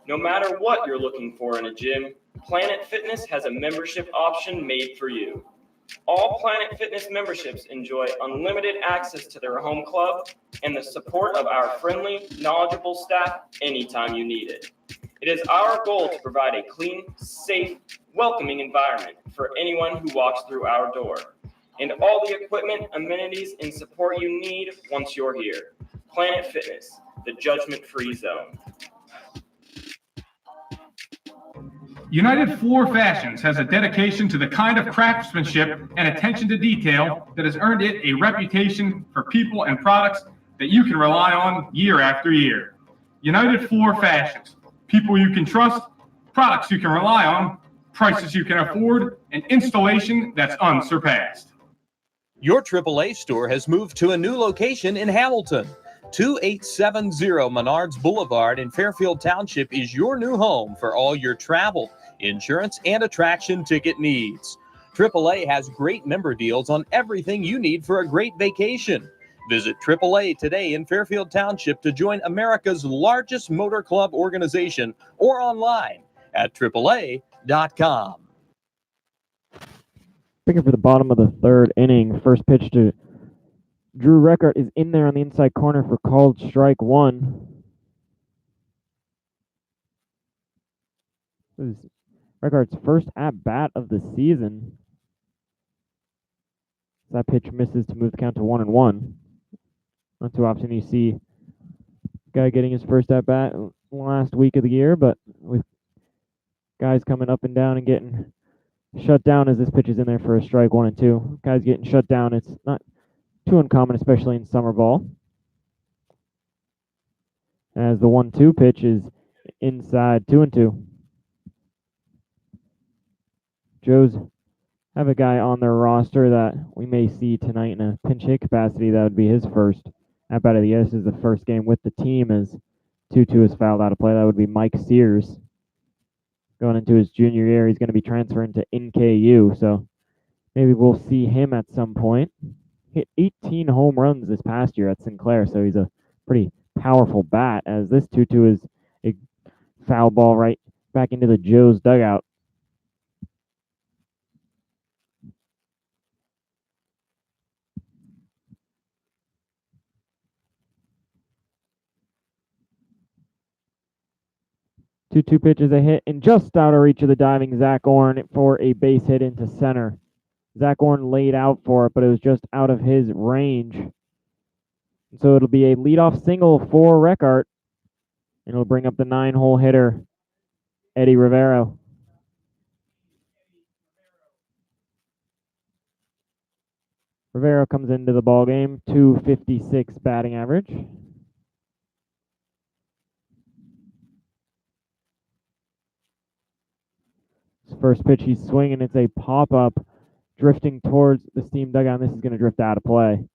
No matter what you're looking for in a gym, Planet Fitness has a membership option made for you. All Planet Fitness memberships enjoy unlimited access to their home club and the support of our friendly, knowledgeable staff anytime you need it. It is our goal to provide a clean, safe, welcoming environment for anyone who walks through our door, and all the equipment, amenities, and support you need once you're here. Planet Fitness, the judgment-free zone. United Floor Fashions has a dedication to the kind of craftsmanship and attention to detail that has earned it a reputation for people and products that you can rely on year after year. United Floor Fashions, people you can trust, products you can rely on, prices you can afford, and installation that's unsurpassed. Your AAA store has moved to a new location in Hamilton. 2870 Menards Boulevard in Fairfield Township is your new home for all your travel, insurance, and attraction ticket needs. AAA has great member deals on everything you need for a great vacation. Visit AAA today in Fairfield Township to join America's largest motor club organization or online at AAA.com. Picking for the bottom of the third inning. First pitch to Drew Reckart is in there on the inside corner for called strike 1. This is Reckart's first at-bat of the season. That pitch misses to move the count to 1-1. Not too often you see a guy getting his first at-bat last week of the year, but with guys coming up and down and getting shut down as this pitch is in there for a strike 1 and 2. Guys getting shut down, it's not too uncommon, especially in summer ball. As the 1-2 pitch is inside 2-2. Joes have a guy on their roster that we may see tonight in a pinch hit capacity. That would be his first at bat of the year. This is the first game with the team as 2-2 is fouled out of play. That would be Mike Sears. Going into his junior year, he's going to be transferring to NKU, so maybe we'll see him at some point. Hit 18 home runs this past year at Sinclair, so he's a pretty powerful bat, as this 2-2 is a foul ball right back into the Joes dugout. Two pitches a hit and just out of reach of the diving Zach Orn for a base hit into center. Zach Orn laid out for it, but it was just out of his range. So it'll be a leadoff single for Reckart, and it'll bring up the 9-hole hitter, Eddie Rivero. Rivero comes into the ballgame, .256 batting average. His first pitch, he's swinging. It's a pop-up drifting towards the steam dugout. This is going to drift out of play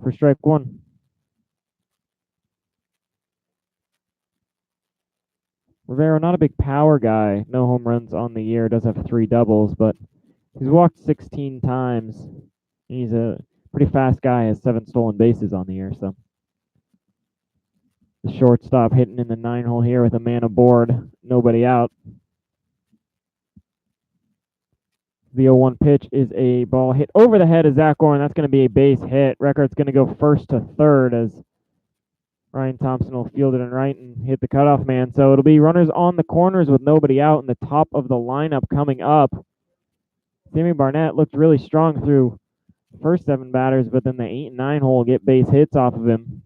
for strike 1. Rivero, not a big power guy. No home runs on the year. Does have 3 doubles, but he's walked 16 times. He's a pretty fast guy. Has 7 stolen bases on the year. So the shortstop hitting in the 9-hole here with a man aboard, nobody out. The 0-1 pitch is a ball hit over the head of Zach Orn. That's going to be a base hit. Reckart's going to go first to third as Ryan Thompson will field it in right and hit the cutoff man. So it'll be runners on the corners with nobody out, and the top of the lineup coming up. Sammy Barnett looked really strong through the first 7 batters, but then the 8 and 9 hole get base hits off of him.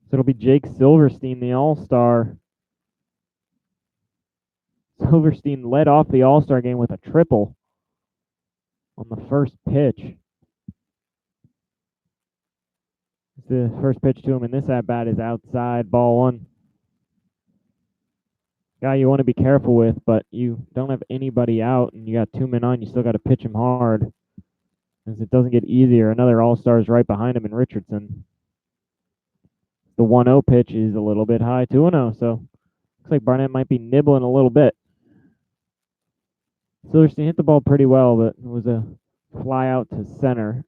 So it'll be Jake Silverstein, the All-Star. Silverstein led off the All-Star game with a triple on the first pitch. The first pitch to him in this at-bat is outside, ball 1. Guy you want to be careful with, but you don't have anybody out and you got 2 men on, you still got to pitch him hard as it doesn't get easier. Another All-Star is right behind him in Richardson. The 1-0 pitch is a little bit high, 2-0, so looks like Barnett might be nibbling a little bit. Silverstein hit the ball pretty well, but it was a fly out to center.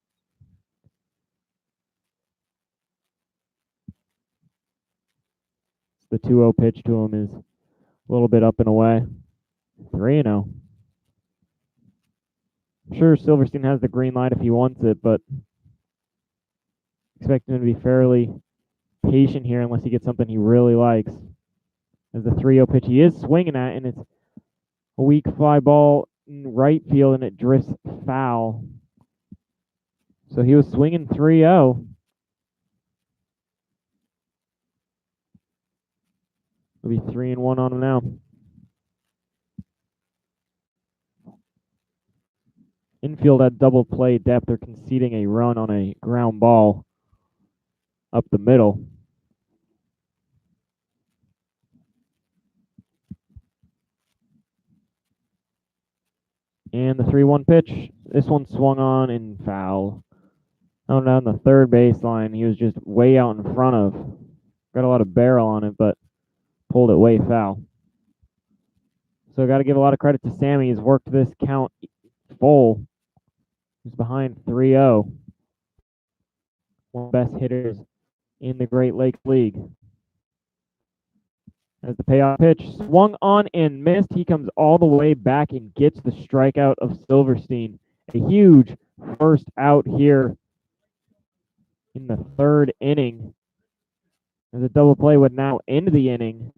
The 2-0 pitch to him is a little bit up and away. 3-0. I'm sure Silverstein has the green light if he wants it, but expect him to be fairly patient here unless he gets something he really likes. As the 3-0 pitch he is swinging at, and it's a weak fly ball in right field, and it drifts foul. So he was swinging 3-0. It'll be 3-1 on him now. Infield at double play depth. They're conceding a run on a ground ball up the middle. And the 3-1 pitch. This one swung on and foul. Oh, down the third baseline. He was just way out in front of. Got a lot of barrel on it, but pulled it way foul. So got to give a lot of credit to Sammy. He's worked this count full. He's behind 3-0. One of the best hitters in the Great Lakes League. As the payoff pitch swung on and missed, he comes all the way back and gets the strikeout of Silverstein. A huge first out here in the 3rd inning. As a double play would now end the inning.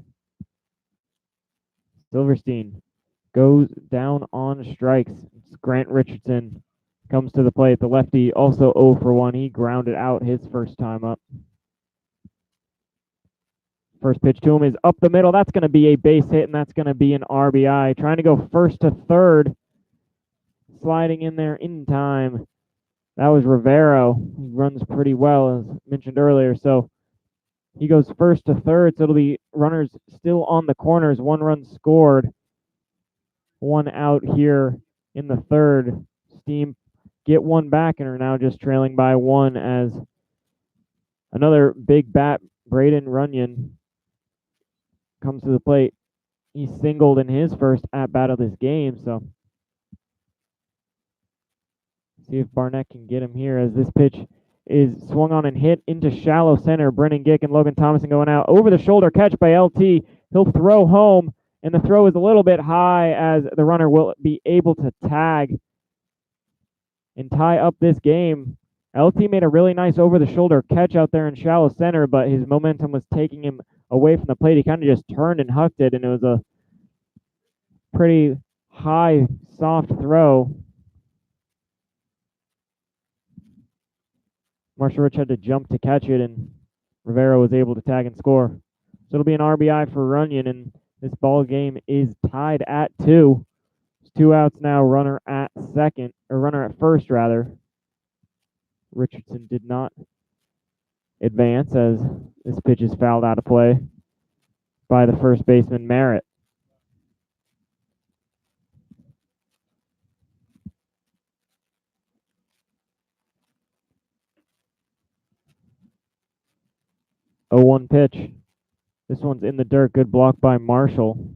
Silverstein goes down on strikes. It's Grant Richardson comes to the plate. The lefty also 0 for 1. He grounded out his first time up. First pitch to him is up the middle. That's going to be a base hit, and that's going to be an RBI. Trying to go first to third. Sliding in there in time. That was Rivero. He runs pretty well, as mentioned earlier. So he goes first to third. So it'll be runners still on the corners. 1 run scored. 1 out here in the 3rd. Steam get 1 back and are now just trailing by 1 as another big bat, Braden Runyon, comes to the plate. He singled in his first at-bat of this game, so see if Barnett can get him here as this pitch is swung on and hit into shallow center. Brennan Gick and Logan Thomason going out. Over the shoulder catch by LT. He'll throw home, and the throw is a little bit high as the runner will be able to tag and tie up this game. LT made a really nice over-the-shoulder catch out there in shallow center, but his momentum was taking him away from the plate. He kind of just turned and hucked it, and it was a pretty high, soft throw. Marshall Rich had to jump to catch it, and Rivera was able to tag and score. So it'll be an RBI for Runyon, and this ball game is tied at 2. It's 2 outs now, runner at first rather. Richardson did not advance as this pitch is fouled out of play by the first baseman, Merritt. A 0-1 pitch. This one's in the dirt. Good block by Marshall.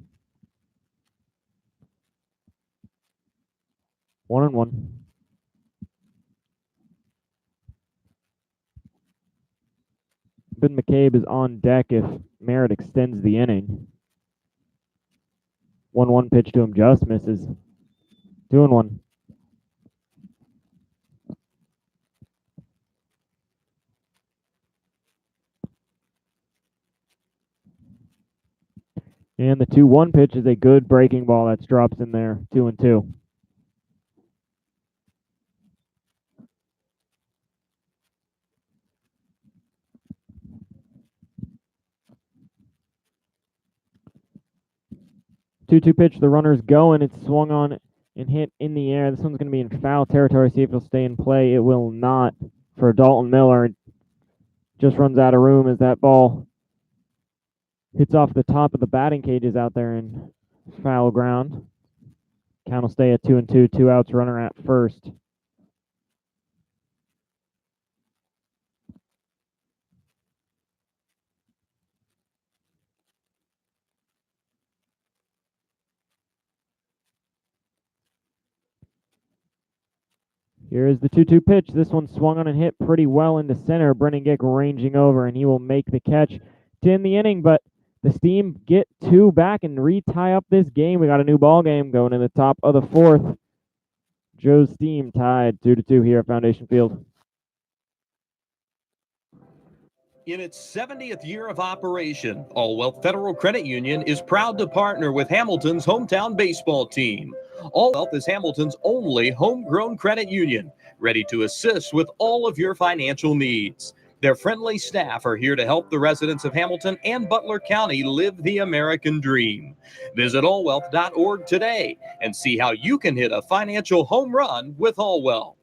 1-1. Ben McCabe is on deck if Merritt extends the inning. 1-1 pitch to him just misses. 2-1. And the 2-1 pitch is a good breaking ball that drops in there. 2-2. Two pitch. The runner's going. It's swung on and hit in the air. This one's going to be in foul territory. See if it'll stay in play. It will not for Dalton Miller. Just runs out of room as that ball hits off the top of the batting cages out there in foul ground. Count will stay at 2-2. 2 outs. Runner at first. Here is the 2-2 pitch. This one swung on and hit pretty well into center. Brennan Gick ranging over, and he will make the catch to end the inning. But the Steam get 2 back and retie up this game. We got a new ball game going in the top of the 4th. Joe's Steam tied 2-2 here at Foundation Field. In its 70th year of operation, All Wealth Federal Credit Union is proud to partner with Hamilton's hometown baseball team. All Wealth is Hamilton's only homegrown credit union, ready to assist with all of your financial needs. Their friendly staff are here to help the residents of Hamilton and Butler County live the American dream. Visit allwealth.org today and see how you can hit a financial home run with All Wealth.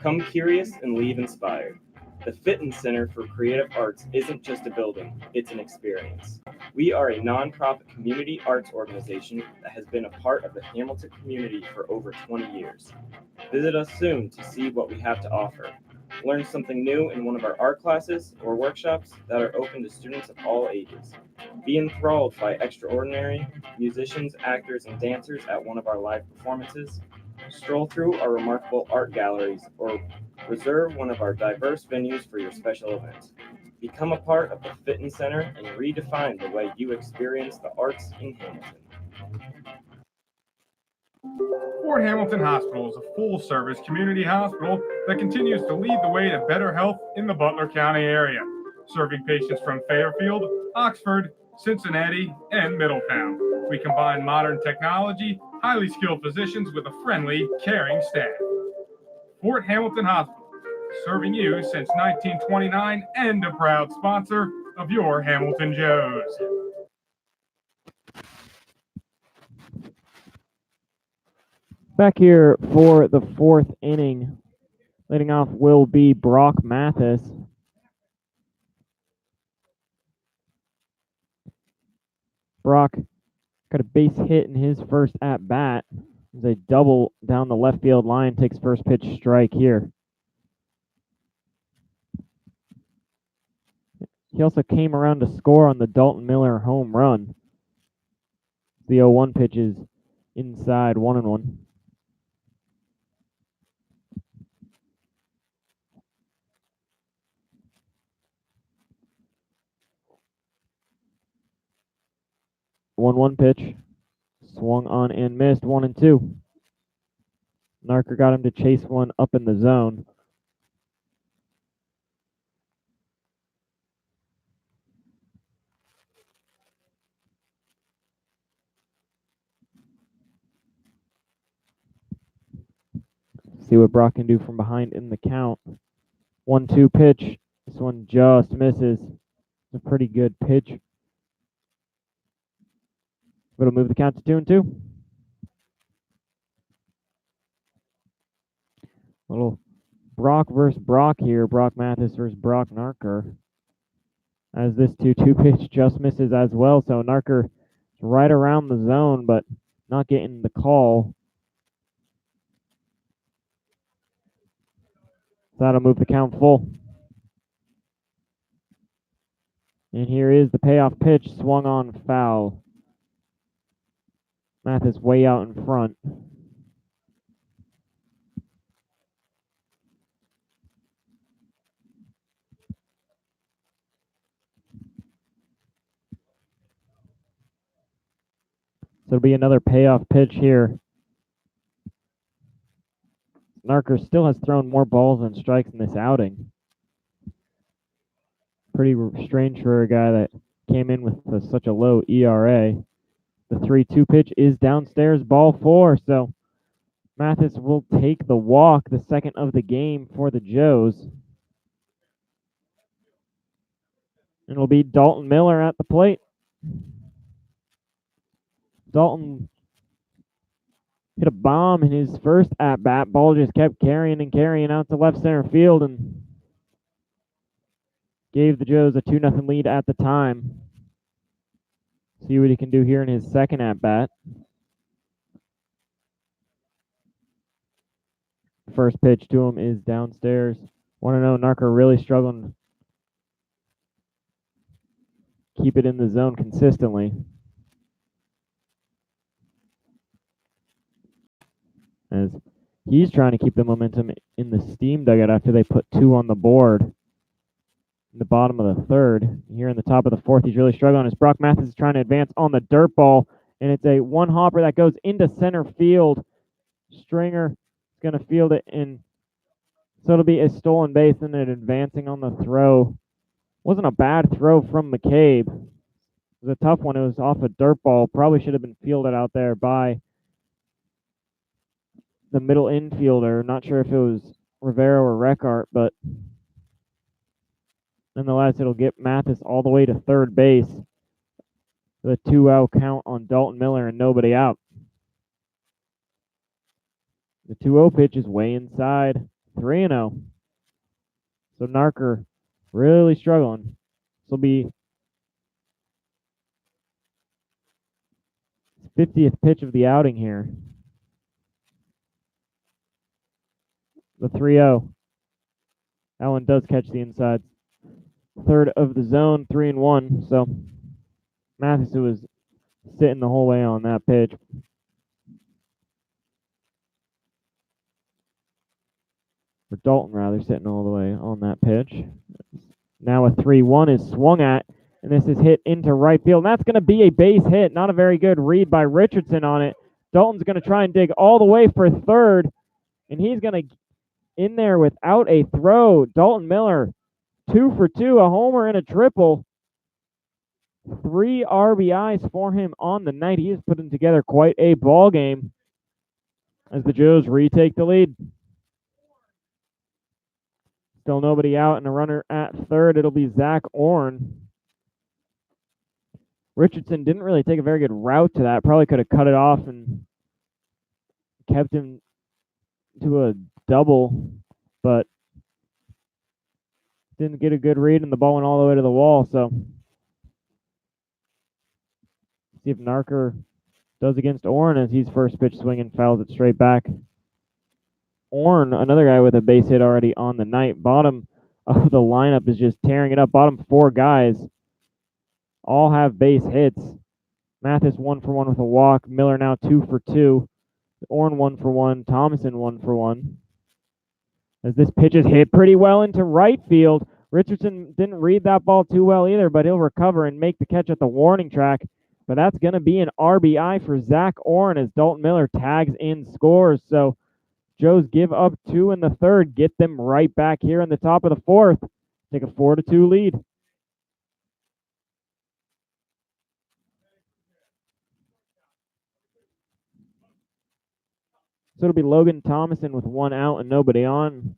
Come curious and leave inspired. The Fitton Center for Creative Arts isn't just a building, it's an experience. We are a nonprofit community arts organization that has been a part of the Hamilton community for over 20 years. Visit us soon to see what we have to offer. Learn something new in one of our art classes or workshops that are open to students of all ages. Be enthralled by extraordinary musicians, actors, and dancers at one of our live performances. Stroll through our remarkable art galleries or reserve one of our diverse venues for your special event. Become a part of the Fitton Center and redefine the way you experience the arts in Hamilton. Fort Hamilton Hospital is a full-service community hospital that continues to lead the way to better health in the Butler County area, serving patients from Fairfield, Oxford, Cincinnati, and Middletown. We combine modern technology, highly skilled physicians with a friendly, caring staff. Fort Hamilton Hospital, serving you since 1929 and a proud sponsor of your Hamilton Joes. Back here for the 4th inning. Leading off will be Brock Mathis. Brock got a base hit in his first at-bat. It's a double down the left field line. Takes first pitch strike here. He also came around to score on the Dalton Miller home run. The 0-1 pitch is inside, 1-1. One pitch, swung on and missed. 1-2. Narker got him to chase one up in the zone. See what Brock can do from behind in the count. 1-2 pitch. This one just misses. It's a pretty good pitch. It'll move the count to 2-2. Little Brock versus Brock here. Brock Mathis versus Brock Narker. As this 2-2 pitch just misses as well. So Narker is right around the zone, but not getting the call. That'll move the count full. And here is the payoff pitch, swung on foul. Mathis way out in front. So it'll be another payoff pitch here. Narker still has thrown more balls than strikes in this outing. Pretty strange for a guy that came in with such a low ERA. The 3-2 pitch is downstairs, ball 4. So Mathis will take the walk, the second of the game for the Joes. And it'll be Dalton Miller at the plate. Dalton hit a bomb in his first at-bat. Ball just kept carrying and carrying out to left center field and gave the Joes a 2-0 lead at the time. See what he can do here in his second at-bat. First pitch to him is downstairs. 1-0. Narker really struggling to keep it in the zone consistently. As he's trying to keep the momentum in the steam dugout after they put 2 on the board in the bottom of the third. Here in the top of the fourth, he's really struggling as Brock Mathis is trying to advance on the dirt ball, and it's a one-hopper that goes into center field. Stringer is going to field it in, so it'll be a stolen base and then advancing on the throw. Wasn't a bad throw from McCabe. It was a tough one. It was off a dirt ball. Probably should have been fielded out there by the middle infielder. Not sure if it was Rivera or Reckart, but nonetheless, it'll get Mathis all the way to third base. The 2-out count on Dalton Miller and nobody out. The 2-0 pitch is way inside. 3-0. So Narker really struggling. This will be his 50th pitch of the outing here. The 3-0. That one does catch the inside. Third of the zone, 3-1. So Mathis was sitting the whole way on that pitch. Or Dalton, rather, sitting all the way on that pitch. Now a 3-1 is swung at, and this is hit into right field. And that's going to be a base hit. Not a very good read by Richardson on it. Dalton's going to try and dig all the way for third, and he's going to in there without a throw. Dalton Miller, 2 for 2, a homer and a triple. 3 RBIs for him on the night. He is putting together quite a ball game as the Joes retake the lead. Still nobody out and a runner at third. It'll be Zach Orn. Richardson didn't really take a very good route to that. Probably could have cut it off and kept him to a double, but didn't get a good read and the ball went all the way to the wall. So see if Narker does against Orn as he's first pitch swinging, fouls it straight back. Orn, another guy with a base hit already on the night. Bottom of the lineup is just tearing it up. Bottom 4 guys all have base hits. Mathis 1 for 1 with a walk. Miller now 2 for 2. Orn 1 for 1. Thomason 1 for 1. As this pitch is hit pretty well into right field. Richardson didn't read that ball too well either, but he'll recover and make the catch at the warning track. But that's going to be an RBI for Zach Orn as Dalton Miller tags in scores. So Joes give up 2 in the third, get them right back here in the top of the fourth. Take a 4-2 lead. So it'll be Logan Thomason with 1 out and nobody on.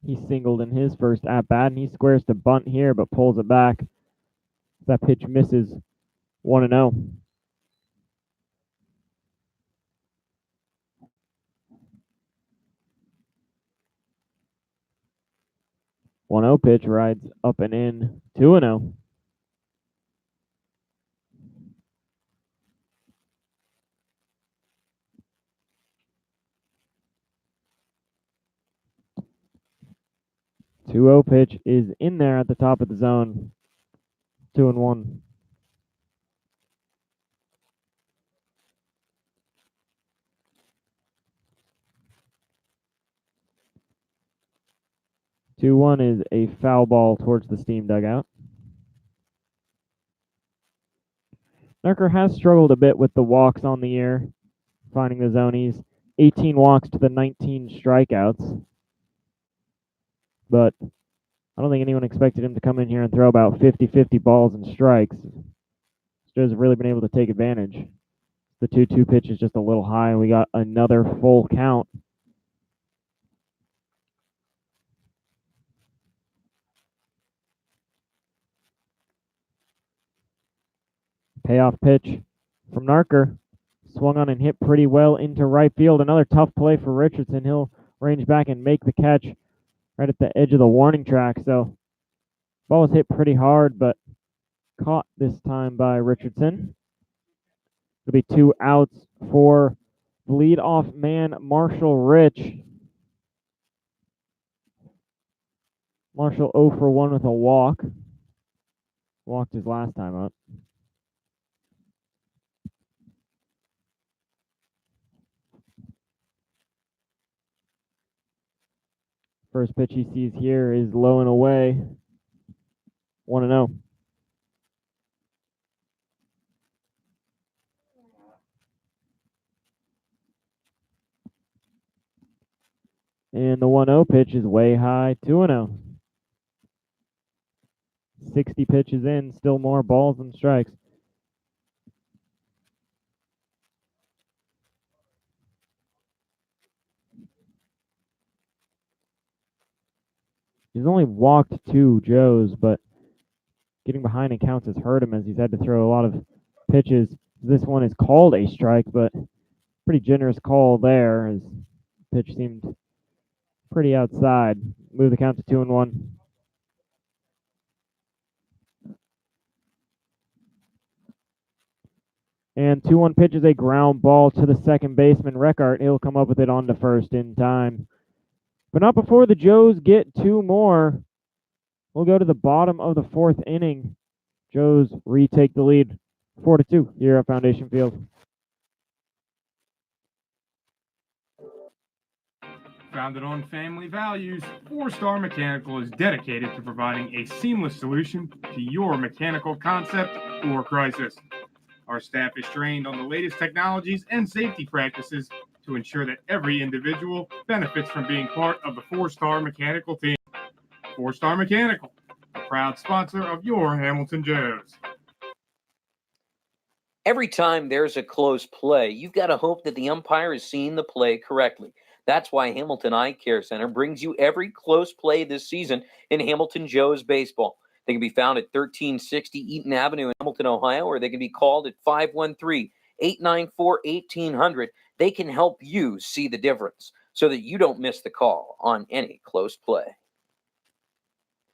He singled in his first at-bat, and he squares to bunt here, but pulls it back. That pitch misses. 1-0. Pitch rides up and in. 2-0. Pitch is in there at the top of the zone. 2-1. Is a foul ball towards the steam dugout. Narker has struggled a bit with the walks on the year, finding the zone. He's 18 walks to the 19 strikeouts. But I don't think anyone expected him to come in here and throw about 50-50 balls and strikes. Joe's really been able to take advantage. The 2-2 pitch is just a little high, and we got another full count. Payoff pitch from Narker. Swung on and hit pretty well into right field. Another tough play for Richardson. He'll range back and make the catch right at the edge of the warning track. So ball was hit pretty hard, but caught this time by Richardson. It'll be 2 outs for the leadoff man, Marshall Rich. Marshall 0 for 1 with a walk. Walked his last time up. First pitch he sees here is low and away. 1-0. And the 1-0 pitch is way high. 2-0. 60 pitches in, still more balls than strikes. He's only walked 2 Joes, but getting behind in counts has hurt him as he's had to throw a lot of pitches. This one is called a strike, but pretty generous call there as pitch seemed pretty outside. Move the count to 2-1. And 2-1 pitch is a ground ball to the second baseman, Reckart. He'll come up with it onto first in time. But not before the Joes get 2 more. We'll go to the bottom of the 4th inning. Joes retake the lead 4-2 here at Foundation Field. Founded on family values, 4-Star Mechanical is dedicated to providing a seamless solution to your mechanical concept or crisis. Our staff is trained on the latest technologies and safety practices to ensure that every individual benefits from being part of the 4-Star Mechanical team. 4-Star Mechanical, a proud sponsor of your Hamilton Joes. Every time there's a close play, you've got to hope that the umpire is seeing the play correctly. That's why Hamilton Eye Care Center brings you every close play this season in Hamilton Joes baseball. They can be found at 1360 Eaton Avenue in Hamilton, Ohio, or they can be called at 513-894-1800. They can help you see the difference so that you don't miss the call on any close play.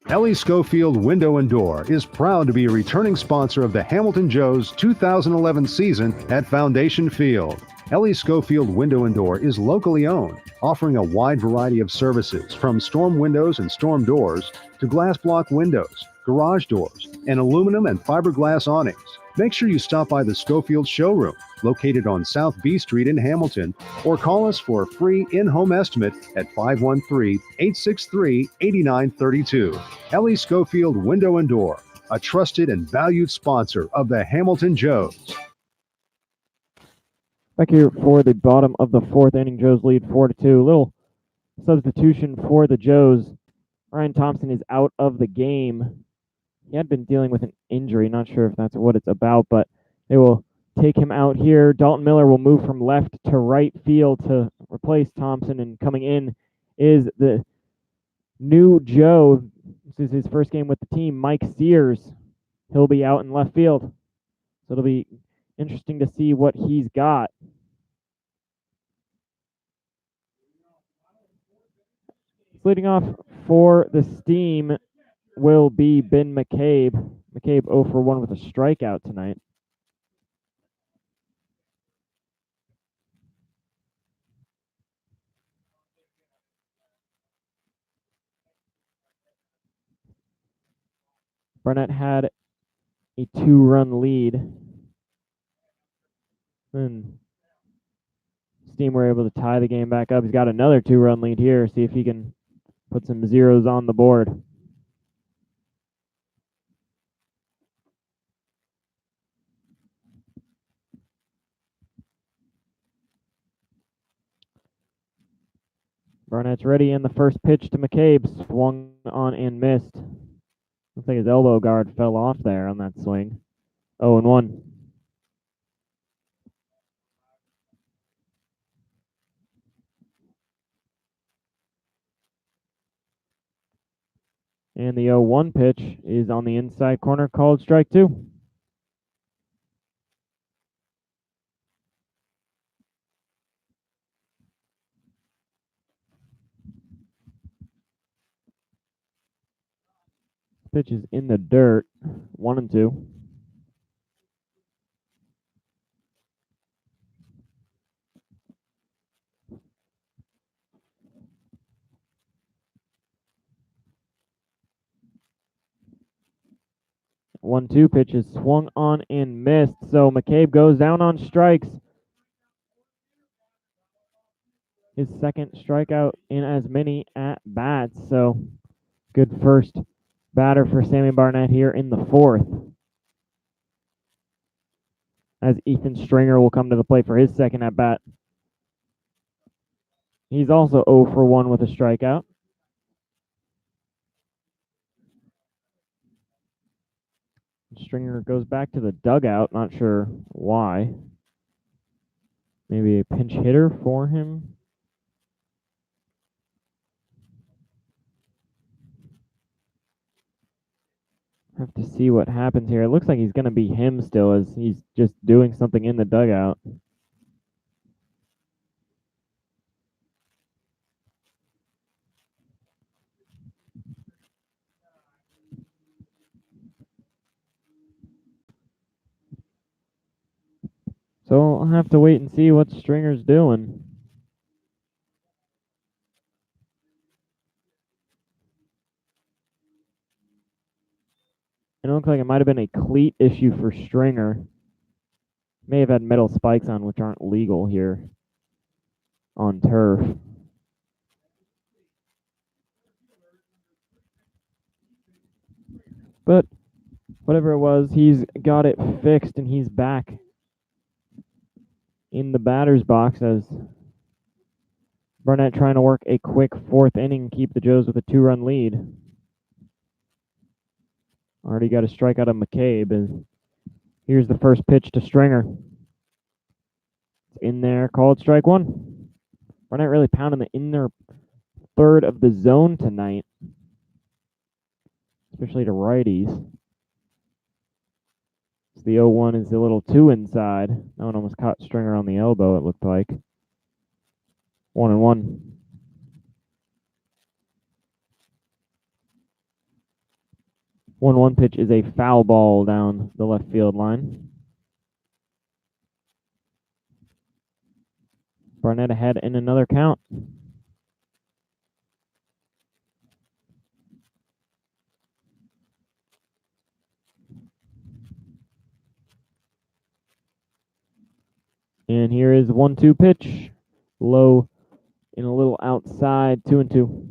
Ellie Schofield Window and Door is proud to be a returning sponsor of the Hamilton Joes 2011 season at Foundation Field. Ellie Schofield Window and Door is locally owned, offering a wide variety of services from storm windows and storm doors to glass block windows, garage doors, and aluminum and fiberglass awnings. Make sure you stop by the Schofield showroom, located on South B Street in Hamilton, or call us for a free in-home estimate at 513-863-8932. Ellie Schofield Window and Door, a trusted and valued sponsor of the Hamilton Joes. Back here for the bottom of the 4th inning, Joes lead 4-2. Little substitution for the Joes. Ryan Thompson is out of the game. He had been dealing with an injury. Not sure if that's what it's about, but they will take him out here. Dalton Miller will move from left to right field to replace Thompson, and coming in is the new Joe. This is his first game with the team, Mike Sears. He'll be out in left field. So it'll be interesting to see what he's got. Leading off for the Steam will be Ben McCabe. McCabe 0 for 1 with a strikeout tonight. Barnett had a 2-run lead. And Steam were able to tie the game back up. He's got another 2-run lead here. See if he can put some zeros on the board. Barnett's ready, and the first pitch to McCabe swung on and missed. Looks like his elbow guard fell off there on that swing. 0-1. And the 0-1 pitch is on the inside corner, called strike 2. Pitch is in the dirt. 1-2. One-two pitch is swung on and missed. So McCabe goes down on strikes. His second strikeout in as many at bats. So good first batter for Sammy Barnett here in the 4th. As Ethan Stringer will come to the plate for his second at bat. He's also 0 for 1 with a strikeout. Stringer goes back to the dugout, not sure why. Maybe a pinch hitter for him. Have to see what happens here. It looks like he's going to be him still, as he's just doing something in the dugout. So I'll have to wait and see what Stringer's doing. It looks like it might have been a cleat issue for Stringer. May have had metal spikes on, which aren't legal here on turf. But whatever it was, he's got it fixed, and he's back in the batter's box as Barnett trying to work a quick 4th inning, keep the Joes with a 2-run lead. Already got a strikeout of McCabe. And here's the first pitch to Stringer. It's in there, called strike 1. Barnett really pounding the inner third of the zone tonight, especially to righties. So the 0-1 is a little too inside. That one almost caught Stringer on the elbow, it looked like. 1-1. One pitch is a foul ball down the left field line. Barnett ahead in another count. And here is 1-2 pitch. Low and a little outside, 2-2.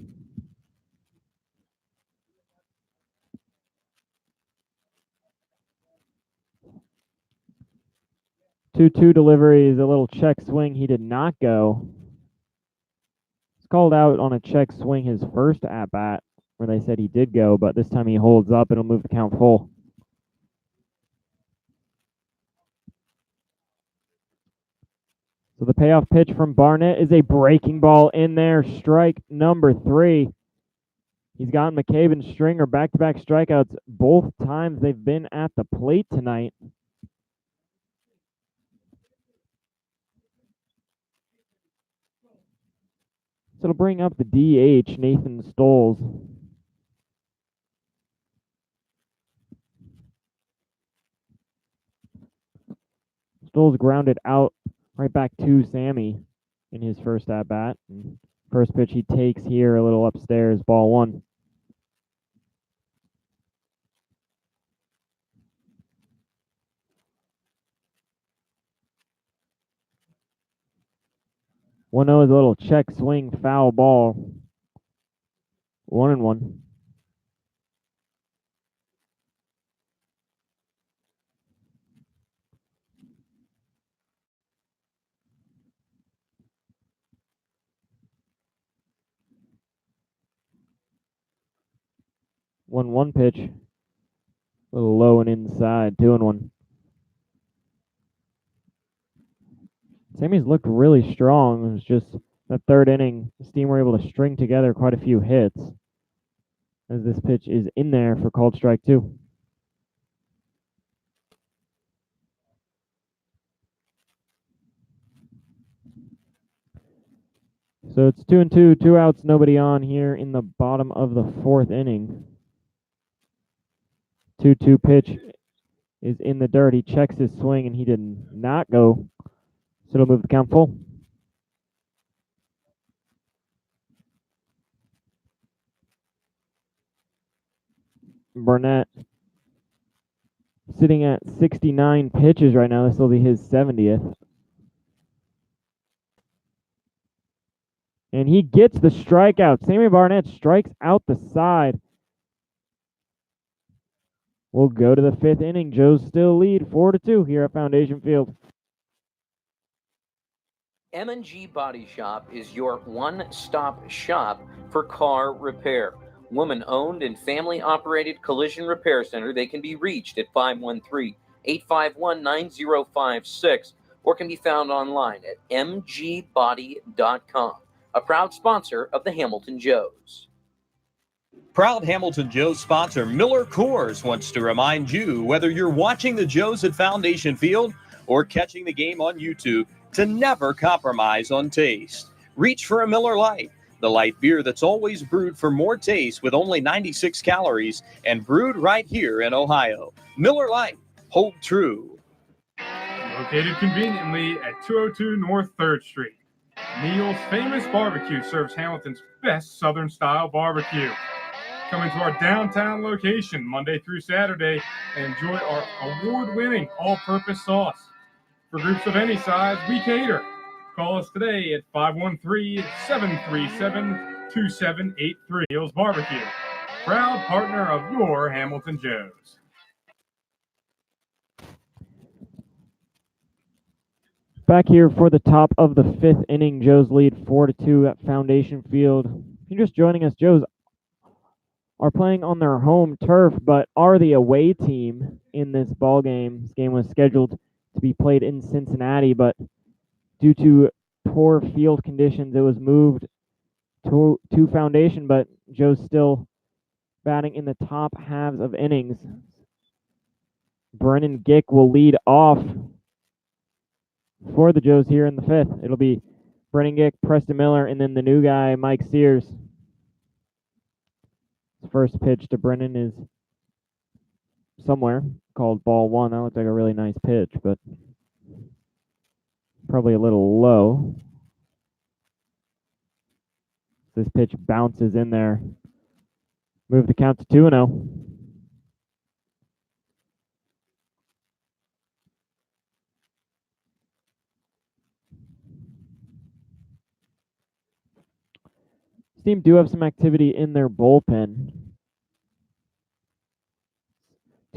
2-2 delivery is a little check swing. He did not go. He's called out on a check swing his first at bat, where they said he did go, but this time he holds up. It'll move the count full. So the payoff pitch from Barnett is a breaking ball in there. Strike number 3. He's gotten McCabe and Stringer back-to-back strikeouts both times they've been at the plate tonight. So it'll bring up the DH, Nathan Stoles. Stoles grounded out right back to Sammy in his first at-bat. First pitch he takes here, a little upstairs, ball 1. One zero is a little check swing foul ball. 1-1. 1-1 pitch. A little low and inside. 2-1. Sammy's looked really strong. It was just that third inning, the Steam were able to string together quite a few hits. As this pitch is in there for called strike 2. So it's 2-2, 2 outs, nobody on here in the bottom of the 4th inning. 2-2 pitch is in the dirt. He checks his swing and he did not go. So it'll move the count full. Burnett sitting at 69 pitches right now. This will be his 70th. And he gets the strikeout. Sammy Barnett strikes out the side. We'll go to the 5th inning. Joe's still lead 4-2 here at Foundation Field. M&G Body Shop is your one-stop shop for car repair. Woman-owned and family-operated collision repair center. They can be reached at 513-851-9056 or can be found online at mgbody.com. A proud sponsor of the Hamilton Joes. Proud Hamilton Joes sponsor Miller Coors wants to remind you, whether you're watching the Joes at Foundation Field or catching the game on YouTube, to never compromise on taste. Reach for a Miller Lite, the light beer that's always brewed for more taste with only 96 calories and brewed right here in Ohio. Miller Lite, hold true. Located conveniently at 202 North 3rd Street, Neil's Famous Barbecue serves Hamilton's best Southern-style barbecue. Come into our downtown location Monday through Saturday and enjoy our award-winning all-purpose sauce. For groups of any size, we cater. Call us today at 513-737-2783. Neil's Barbecue, proud partner of your Hamilton Joes. Back here for the top of the 5th inning, Joe's lead 4-2 at Foundation Field. If you're just joining us, Joe's are playing on their home turf, but are the away team in this ball game. This game was scheduled to be played in Cincinnati, but due to poor field conditions, it was moved to Foundation, but Joe's still batting in the top halves of innings. Brennan Gick will lead off for the Joes here in the 5th. It'll be Brennan Gick, Preston Miller, and then the new guy, Mike Sears. First pitch to Brennan is somewhere called ball 1. That looks like a really nice pitch, but probably a little low. This pitch bounces in there. Move the count to 2-0. Steam do have some activity in their bullpen.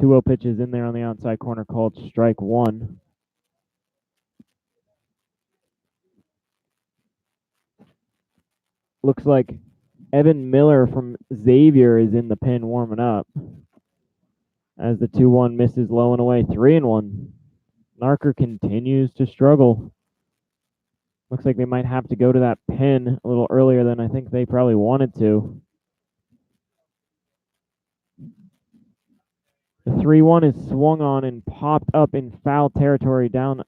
2-0 pitches in there on the outside corner called strike 1. Looks like Evan Miller from Xavier is in the pen warming up. As the 2-1 misses low and away, 3-1. Narker continues to struggle. Looks like they might have to go to that pen a little earlier than I think they probably wanted to. The 3-1 is swung on and popped up in foul territory down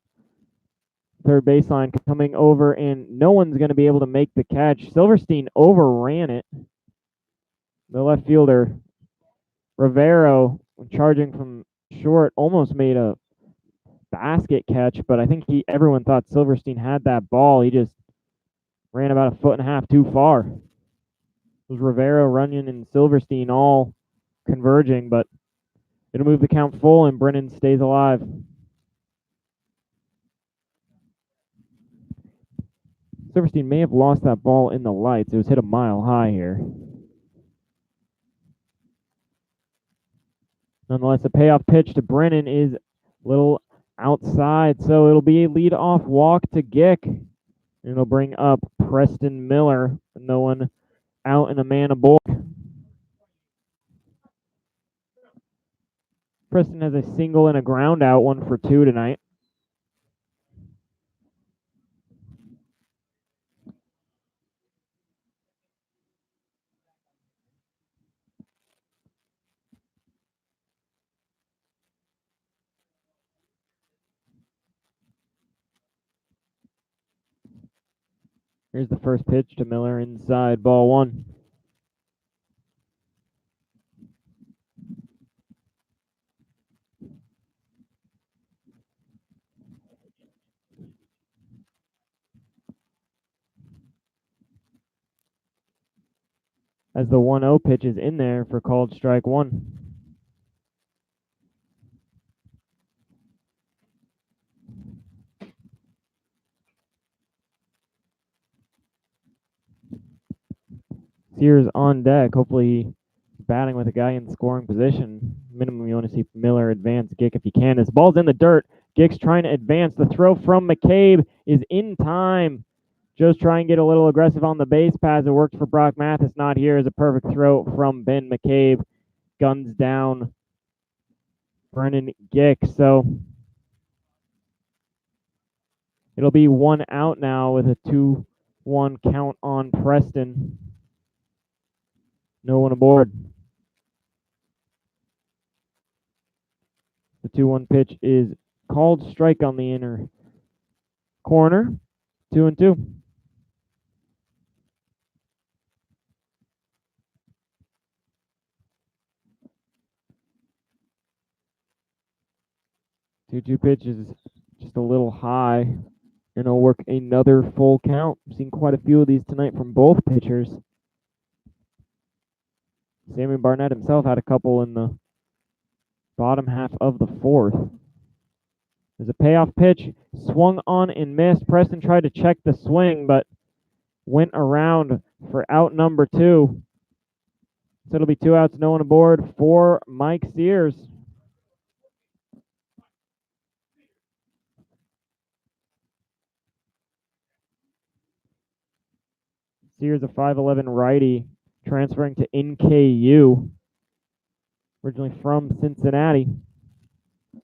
third baseline, coming over, and no one's going to be able to make the catch. Silverstein overran it. The left fielder, Rivero, charging from short, almost made a basket catch, but I think everyone thought Silverstein had that ball. He just ran about 1.5 feet too far. It was Rivero, Runyon, and Silverstein all converging, but it'll move the count full, and Brennan stays alive. Silverstein may have lost that ball in the lights. It was hit a mile high here. Nonetheless, a payoff pitch to Brennan is a little outside, so it'll be a lead-off walk to Gick. And it'll bring up Preston Miller. No one out and a man aboard. Preston has a single and a ground out, 1 for 2 tonight. Here's the first pitch to Miller inside, ball 1. As the 1-0 pitch is in there for called strike 1. Sears on deck. Hopefully batting with a guy in scoring position. Minimum you want to see Miller advance Gick if he can. As ball's in the dirt. Gick's trying to advance. The throw from McCabe is in time. Joe's trying to get a little aggressive on the base pass. It worked for Brock Mathis. Not here is a perfect throw from Ben McCabe. Guns down Brennan Gick. So it'll be 1 out now with a 2-1 count on Preston. No one aboard. The 2-1 pitch is called strike on the inner corner. 2-2. Two pitch is just a little high, and it'll work another full count. I've seen quite a few of these tonight from both pitchers. Sammy Barnett himself had a couple in the bottom half of the 4th. There's a payoff pitch, swung on and missed. Preston tried to check the swing, but went around for out number 2. So it'll be 2 outs, no one aboard for Mike Sears. Sears, a 5'11 righty, transferring to NKU, originally from Cincinnati.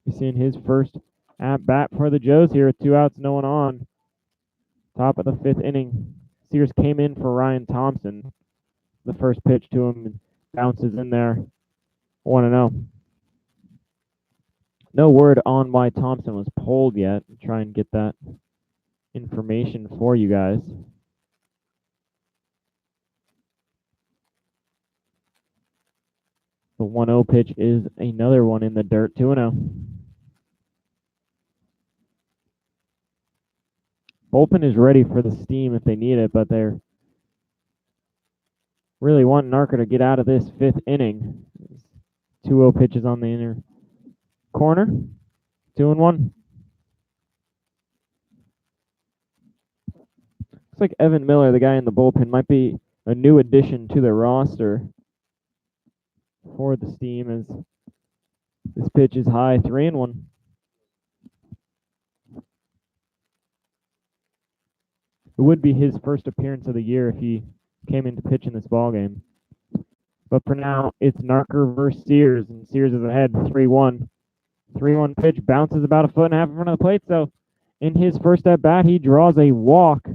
You're seeing his first at bat for the Joes here with 2 outs, no one on. Top of the 5th inning. Sears came in for Ryan Thompson. The first pitch to him and bounces in there. 1-0. No word on why Thompson was pulled yet. I'll try and get that information for you guys. The 1-0 pitch is another one in the dirt, 2-0. Bullpen is ready for the steam if they need it, but they're really wanting Narker to get out of this 5th inning. 2-0 pitches on the inner corner, 2-1. Looks like Evan Miller, the guy in the bullpen, might be a new addition to the roster for the Steam as this pitch is high, 3-1. It would be his first appearance of the year if he came in to pitch in this ball game. But for now, it's Narker versus Sears, and Sears is ahead 3-1. 3-1 pitch, bounces about 1.5 feet in front of the plate, so in his first at bat, he draws a walk. I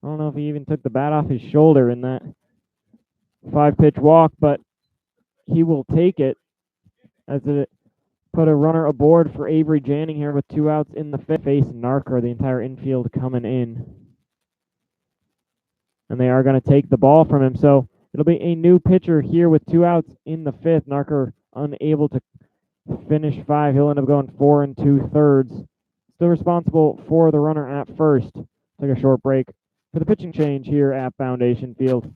don't know if he even took the bat off his shoulder in that 5-pitch walk, but he will take it as it put a runner aboard for Avery Janning here with 2 outs in the 5th. Face Narker, the entire infield coming in. And they are going to take the ball from him. So it'll be a new pitcher here with 2 outs in the 5th. Narker unable to finish 5. He'll end up going 4 2/3. Still responsible for the runner at first. Take a short break for the pitching change here at Foundation Field.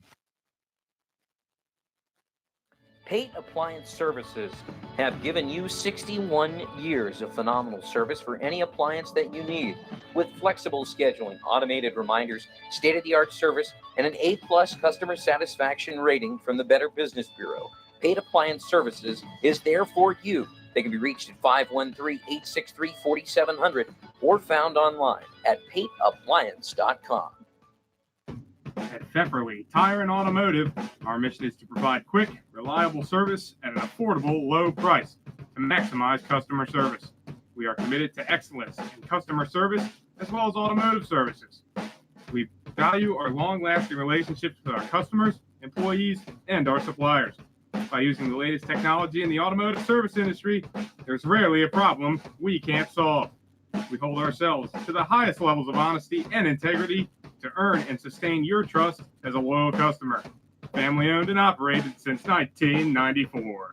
Pate Appliance Services have given you 61 years of phenomenal service for any appliance that you need. With flexible scheduling, automated reminders, state-of-the-art service, and an A+ customer satisfaction rating from the Better Business Bureau, Pate Appliance Services is there for you. They can be reached at 513-863-4700 or found online at pateappliance.com. At Pfefferly Tire and Automotive, our mission is to provide quick, reliable service at an affordable, low price to maximize customer service. We are committed to excellence in customer service as well as automotive services. We value our long-lasting relationships with our customers, employees, and our suppliers. By using the latest technology in the automotive service industry, there's rarely a problem we can't solve. We hold ourselves to the highest levels of honesty and integrity to earn and sustain your trust as a loyal customer. Family owned and operated since 1994.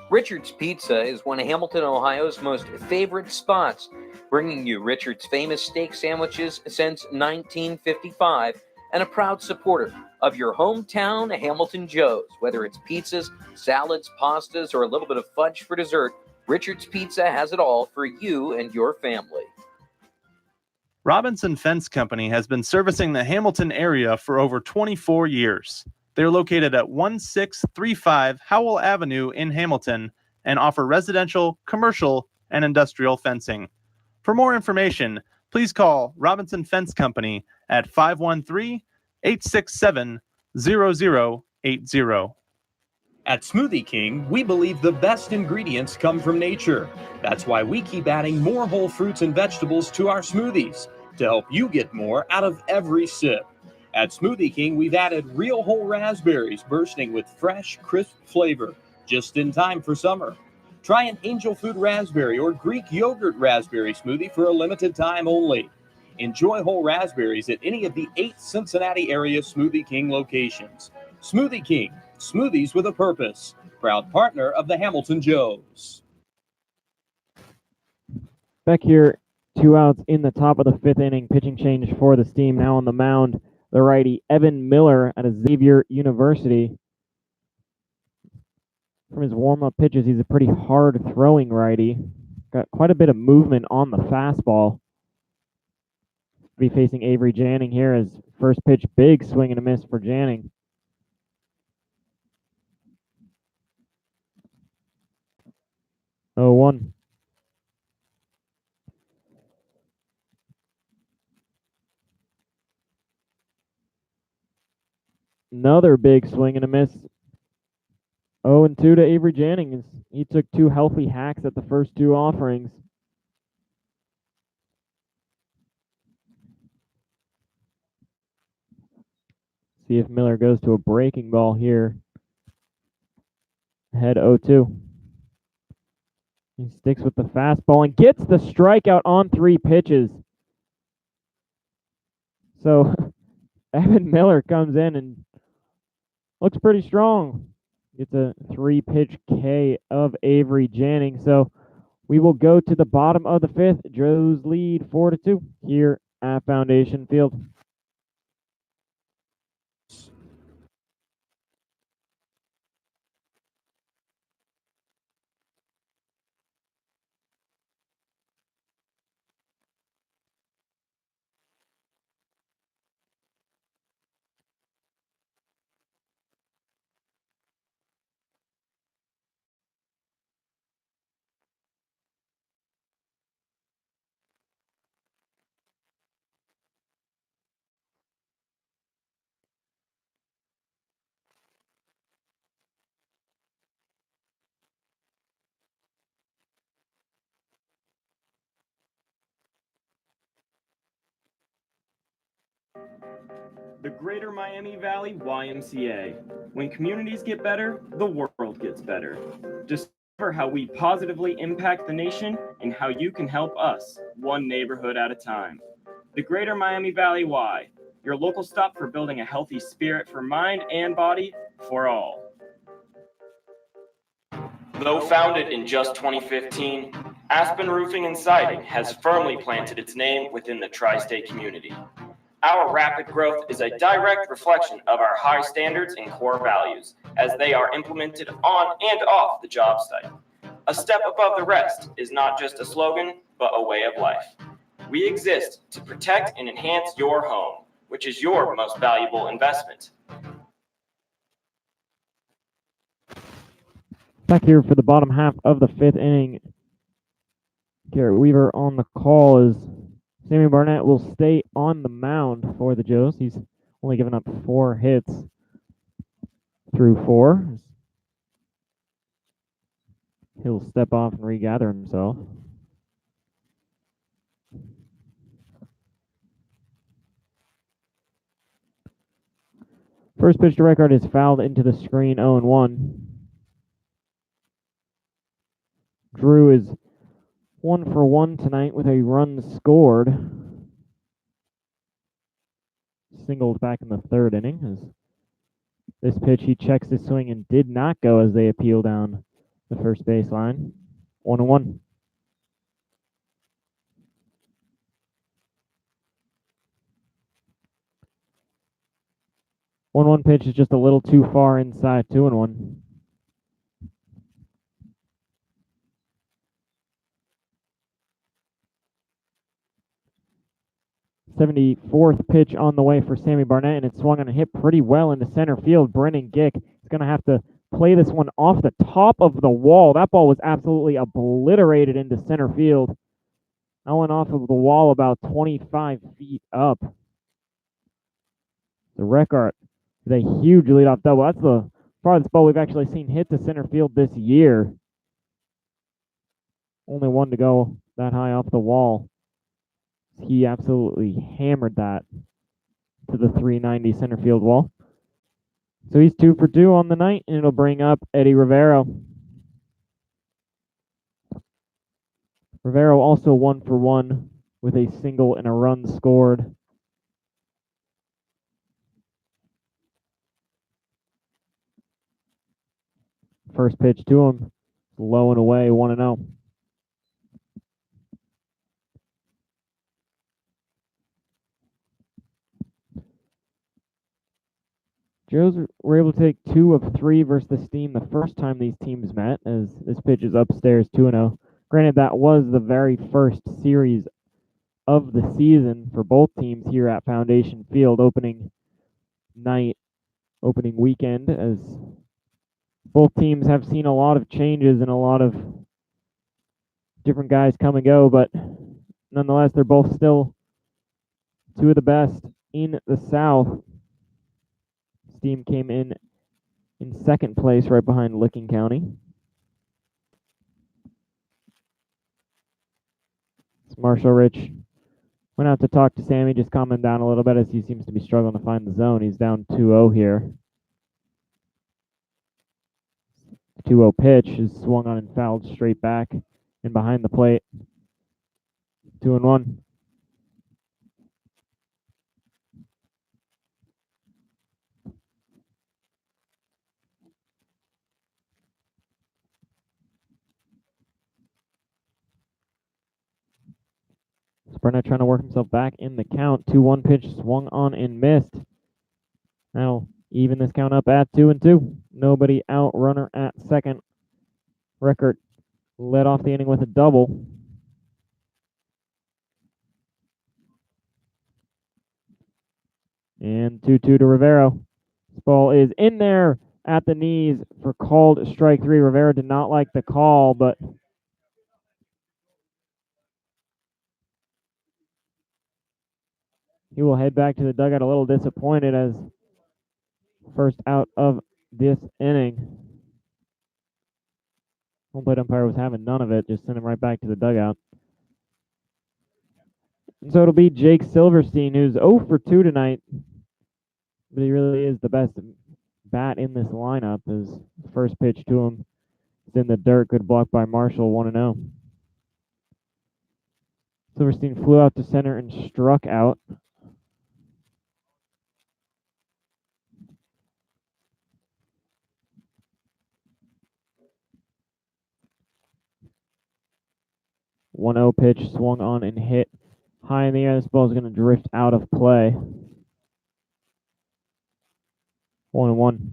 Richard's Pizza is one of Hamilton, Ohio's most favorite spots, bringing you Richard's famous steak sandwiches since 1955 and a proud supporter of your hometown Hamilton Joe's. Whether it's pizzas, salads, pastas, or a little bit of fudge for dessert, Richard's Pizza has it all for you and your family. Robinson Fence Company has been servicing the Hamilton area for over 24 years. They're located at 1635 Howell Avenue in Hamilton and offer residential, commercial, and industrial fencing. For more information, please call Robinson Fence Company at 513-867-0080. At Smoothie King, we believe the best ingredients come from nature. That's why we keep adding more whole fruits and vegetables to our smoothies to help you get more out of every sip. At Smoothie King, we've added real whole raspberries bursting with fresh, crisp flavor just in time for summer. Try an angel food raspberry or Greek yogurt raspberry smoothie for a limited time only. Enjoy whole raspberries at any of the 8 Cincinnati area Smoothie King locations. Smoothie King, smoothies with a purpose. Proud partner of the Hamilton Joes. Back here, 2 outs in the top of the 5th inning. Pitching change for the Steam. Now on the mound, the righty Evan Miller at Xavier University. From his warm-up pitches, he's a pretty hard-throwing righty. Got quite a bit of movement on the fastball. Be facing Avery Janning here as first pitch, big swing and a miss for Janning. Oh, 1. Another big swing and a miss. 0-2 to Avery Jannings. He took 2 healthy hacks at the first 2 offerings. See if Miller goes to a breaking ball here. Head 0-2. He sticks with the fastball and gets the strikeout on 3 pitches. So Evan Miller comes in and looks pretty strong. Gets a 3-pitch K of Avery Janning. So we will go to the bottom of the 5th. Joe's lead 4-2 here at Foundation Field. The Greater Miami Valley YMCA. When communities get better, the world gets better. Discover how we positively impact the nation and how you can help us, one neighborhood at a time. The Greater Miami Valley Y, your local stop for building a healthy spirit for mind and body for all. Though founded in just 2015, Aspen Roofing and Siding has firmly planted its name within the tri-state community. Our rapid growth is a direct reflection of our high standards and core values as they are implemented on and off the job site. A step above the rest is not just a slogan, but a way of life. We exist to protect and enhance your home, which is your most valuable investment. Back here for the bottom half of the 5th inning. Garrett Weaver on the call as Sammy Barnett will stay on the mound for the Joes. He's only given up 4 hits through 4. He'll step off and regather himself. First pitch to record is fouled into the screen, 0-1. Drew is 1 for 1 tonight with a run scored. Singled back in the 3rd inning. As this pitch, he checks his swing and did not go as they appeal down the first baseline. 1-1. 1-1 pitch is just a little too far inside. 2-1. 74th pitch on the way for Sammy Barnett, and it swung on a hit pretty well into center field. Brennan Gick is going to have to play this one off the top of the wall. That ball was absolutely obliterated into center field. That went off of the wall about 25 feet up. The record is a huge leadoff double. That's the farthest ball we've actually seen hit to center field this year. Only one to go that high off the wall. He absolutely hammered that to the 390 center field wall. So he's 2 for 2 on the night, and it'll bring up Eddie Rivero. Rivero also 1 for 1 with a single and a run scored. First pitch to him, low and away, 1-0. Joes were able to take 2 of 3 versus the Steam the first time these teams met, as this pitch is upstairs 2-0. Granted, that was the very first series of the season for both teams here at Foundation Field, opening weekend, as both teams have seen a lot of changes and a lot of different guys come and go, but nonetheless, they're both still 2 of the best in the South. Steam came in 2nd place, right behind Licking County. Marshall Rich went out to talk to Sammy, just calm him down a little bit as he seems to be struggling to find the zone. He's down 2-0 here. 2-0 pitch is swung on and fouled straight back and behind the plate. 2-1. Burnett trying to work himself back in the count. 2-1 pitch swung on and missed. Now even this count up at 2-2. Nobody out. Runner at second. Record led off the inning with a double. And 2-2 to Rivero. This ball is in there at the knees for called strike 3. Rivero did not like the call, but he will head back to the dugout a little disappointed as first out of this inning. Home plate umpire was having none of it, just sent him right back to the dugout. And so it'll be Jake Silverstein, who's 0 for 2 tonight, but he really is the best bat in this lineup. His first pitch to him is in the dirt, good block by Marshall, 1-0. Silverstein flew out to center and struck out. One 0 pitch swung on and hit high in the air. This ball is going to drift out of play. 1-1.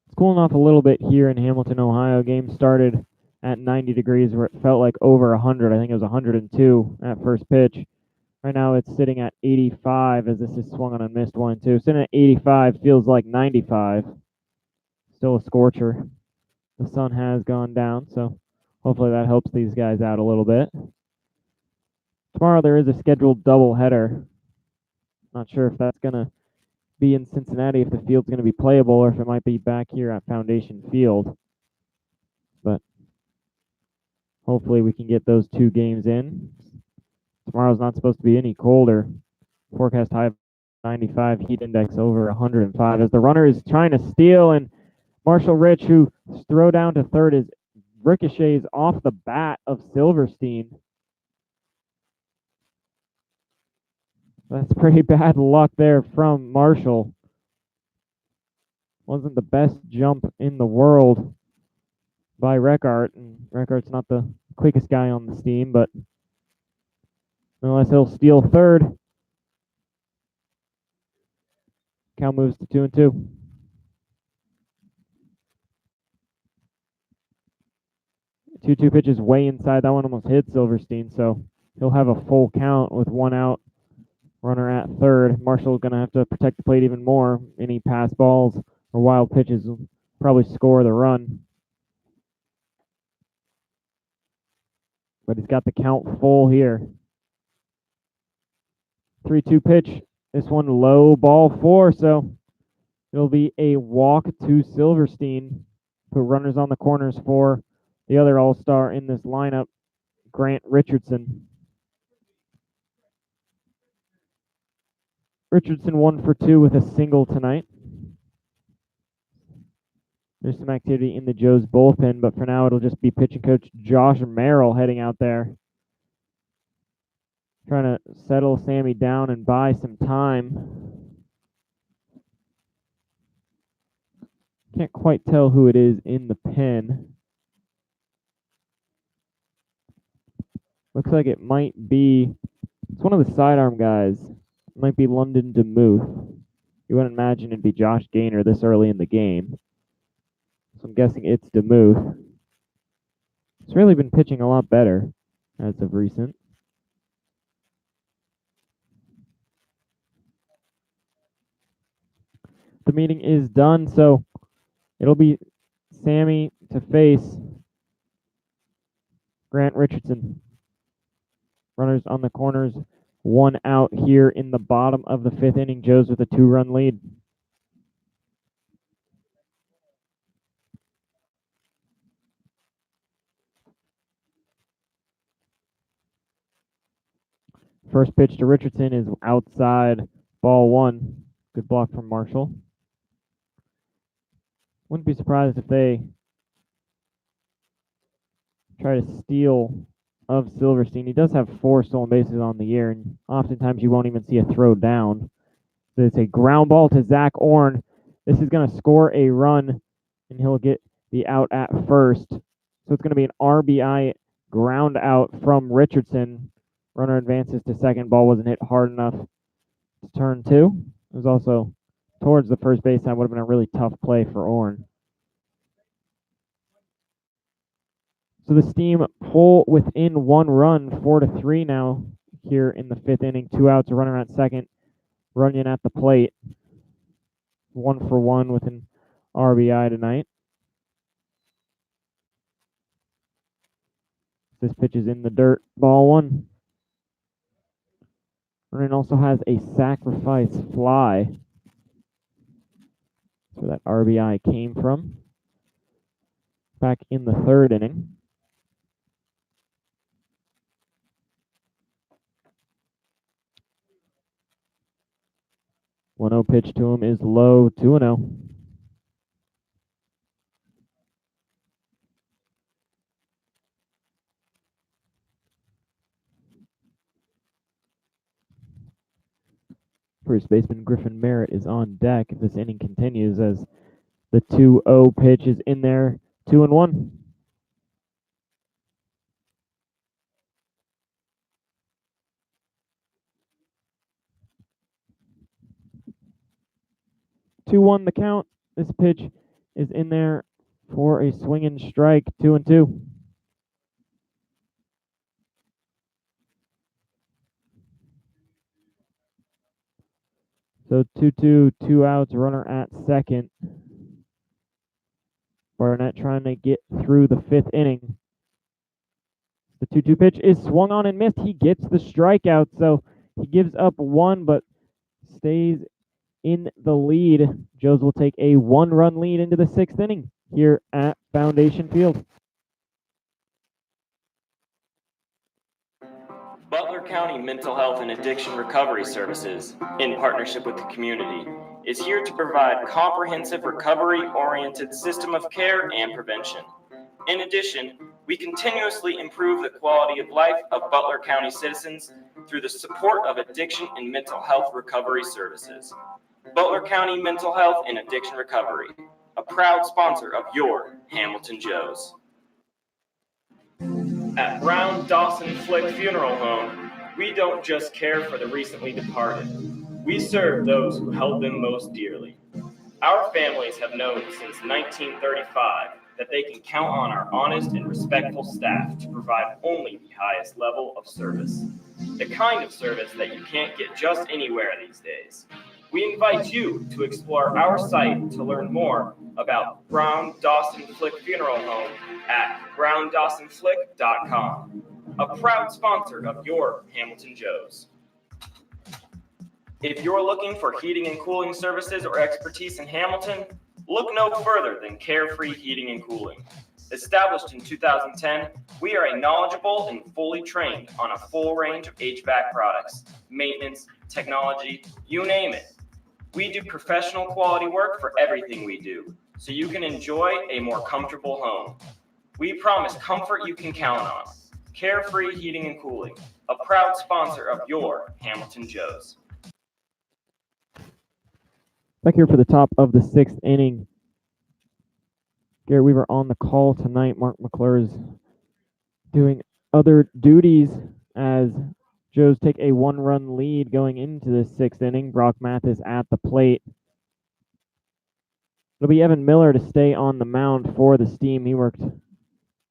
It's cooling off a little bit here in Hamilton, Ohio. Game started at 90 degrees where it felt like over 100. I think it was 102 at first pitch. Right now it's sitting at 85 as this is swung on and missed 1-2. Sitting at 85 feels like 95. still a scorcher. The sun has gone down, so hopefully that helps these guys out a little bit. Tomorrow there is a scheduled doubleheader. Not sure if that's going to be in Cincinnati, if the field's going to be playable, or if it might be back here at Foundation Field. But hopefully we can get those 2 games in. Tomorrow's not supposed to be any colder. Forecast high of 95, heat index over 105. As the runner is trying to steal, and Marshall Rich, who throw down to third, is ricochets off the bat of Silverstein. That's pretty bad luck there from Marshall. Wasn't the best jump in the world by Reckart, and Reckart's not the quickest guy on the team, but nonetheless he'll steal third. Count moves to 2-2. 2-2 pitch is way inside. That one almost hit Silverstein, so he'll have a full count with 1 out. Runner at third. Marshall's going to have to protect the plate even more. Any pass balls or wild pitches will probably score the run. But he's got the count full here. 3-2 pitch. This one low, ball 4, so it'll be a walk to Silverstein. Put runners on the corners for the other all-star in this lineup, Grant Richardson. Richardson 1 for 2 with a single tonight. There's some activity in the Joe's bullpen, but for now it'll just be pitching coach Josh Merrill heading out there, trying to settle Sammy down and buy some time. Can't quite tell who it is in the pen. Looks like it might be, it's one of the sidearm guys. It might be London DeMuth. You wouldn't imagine it'd be Josh Gaynor this early in the game. So I'm guessing it's DeMuth. He's really been pitching a lot better as of recent. The meeting is done, so it'll be Sammy to face Grant Richardson. Runners on the corners, 1 out here in the bottom of the 5th inning. Joe's with a 2-run lead. First pitch to Richardson is outside, ball 1. Good block from Marshall. Wouldn't be surprised if they try to steal of Silverstein. He does have 4 stolen bases on the year, and oftentimes you won't even see a throw down. So it's a ground ball to Zach Orn. This is going to score a run, and he'll get the out at first. So it's going to be an RBI ground out from Richardson. Runner advances to second. Ball wasn't hit hard enough to turn 2. It was also towards the first baseline. Would have been a really tough play for Orn. So the Steam pull within 1 run, 4-3 now here in the 5th inning. 2 outs, a runner at second. Runyon at the plate. 1 for 1 with an RBI tonight. This pitch is in the dirt. Ball 1. Runyon also has a sacrifice fly. That's where that RBI came from. Back in the 3rd inning. 1-0 pitch to him is low, 2-0. First baseman Griffin Merritt is on deck if this inning continues, as the 2-0 pitch is in there, 2-1. The count. This pitch is in there for a swinging strike, 2-2. So 2-2, 2 outs, runner at second. Barnett trying to get through the 5th inning. The 2-2 pitch is swung on and missed. He gets the strikeout, so he gives up 1, but stays in the lead. Joes will take a 1-run lead into the 6th inning here at Foundation Field. Butler County Mental Health and Addiction Recovery Services, in partnership with the community, is here to provide comprehensive recovery-oriented system of care and prevention. In addition, we continuously improve the quality of life of Butler County citizens through the support of addiction and mental health recovery services. Butler County Mental Health and Addiction Recovery, a proud sponsor of your Hamilton Joes. At Brown Dawson Flick Funeral Home, we don't just care for the recently departed. We serve those who held them most dearly. Our families have known since 1935 that they can count on our honest and respectful staff to provide only the highest level of service. The kind of service that you can't get just anywhere these days. We invite you to explore our site to learn more about Brown Dawson Flick Funeral Home at browndawsonflick.com, a proud sponsor of your Hamilton Joes. If you're looking for heating and cooling services or expertise in Hamilton, look no further than Carefree Heating and Cooling. Established in 2010, we are a knowledgeable and fully trained on a full range of HVAC products, maintenance, technology, you name it. We do professional quality work for everything we do, so you can enjoy a more comfortable home. We promise comfort you can count on. Carefree Heating and Cooling, a proud sponsor of your Hamilton Joes. Back here for the top of the 6th inning. Garrett Weaver on the call tonight. Mark McClure is doing other duties as Joes take a 1-run lead going into the 6th inning. Brock Mathis at the plate. It'll be Evan Miller to stay on the mound for the Steam. He worked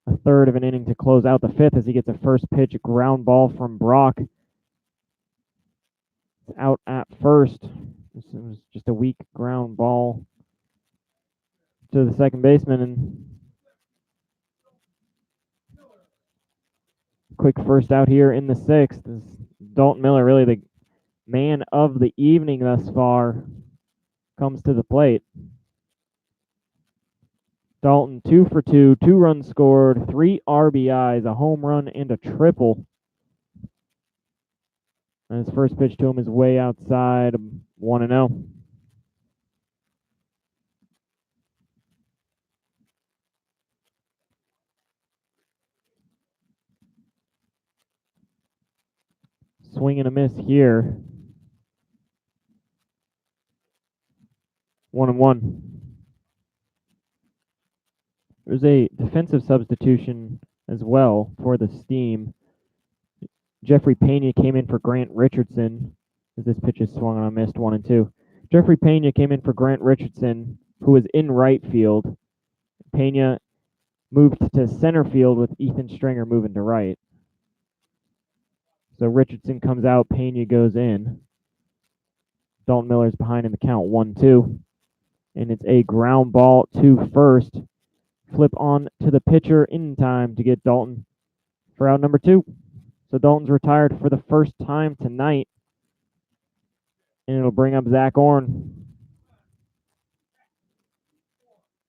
a third of an inning to close out the 5th as he gets a first pitch ground ball from Brock. It's out at first. It was just a weak ground ball to the second baseman, and quick first out here in the 6th is Dalton Miller, really the man of the evening thus far, comes to the plate. Dalton 2 for 2, 2 runs scored, 3 RBIs, a home run, and a triple. And his first pitch to him is way outside, 1-0. Swing and a miss here. 1-1. There's a defensive substitution as well for the Steam. Jeffrey Pena came in for Grant Richardson as this pitch is swung on and missed, 1-2. Jeffrey Pena came in for Grant Richardson, who was in right field. Pena moved to center field with Ethan Stringer moving to right. So Richardson comes out, Pena goes in. Dalton Miller's behind in the count, 1-2. And it's a ground ball to first. Flip on to the pitcher in time to get Dalton for out number 2. So Dalton's retired for the first time tonight. And it'll bring up Zach Orn.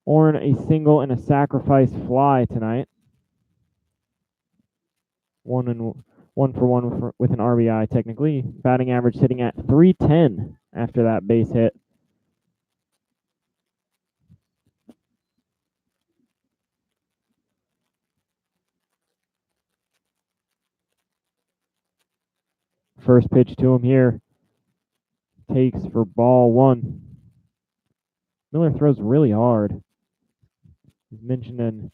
Orn a single and a sacrifice fly tonight. 1 for 1 with an RBI technically. Batting average sitting at .310 after that base hit. First pitch to him here. Takes for ball 1. Miller throws really hard. As mentioned in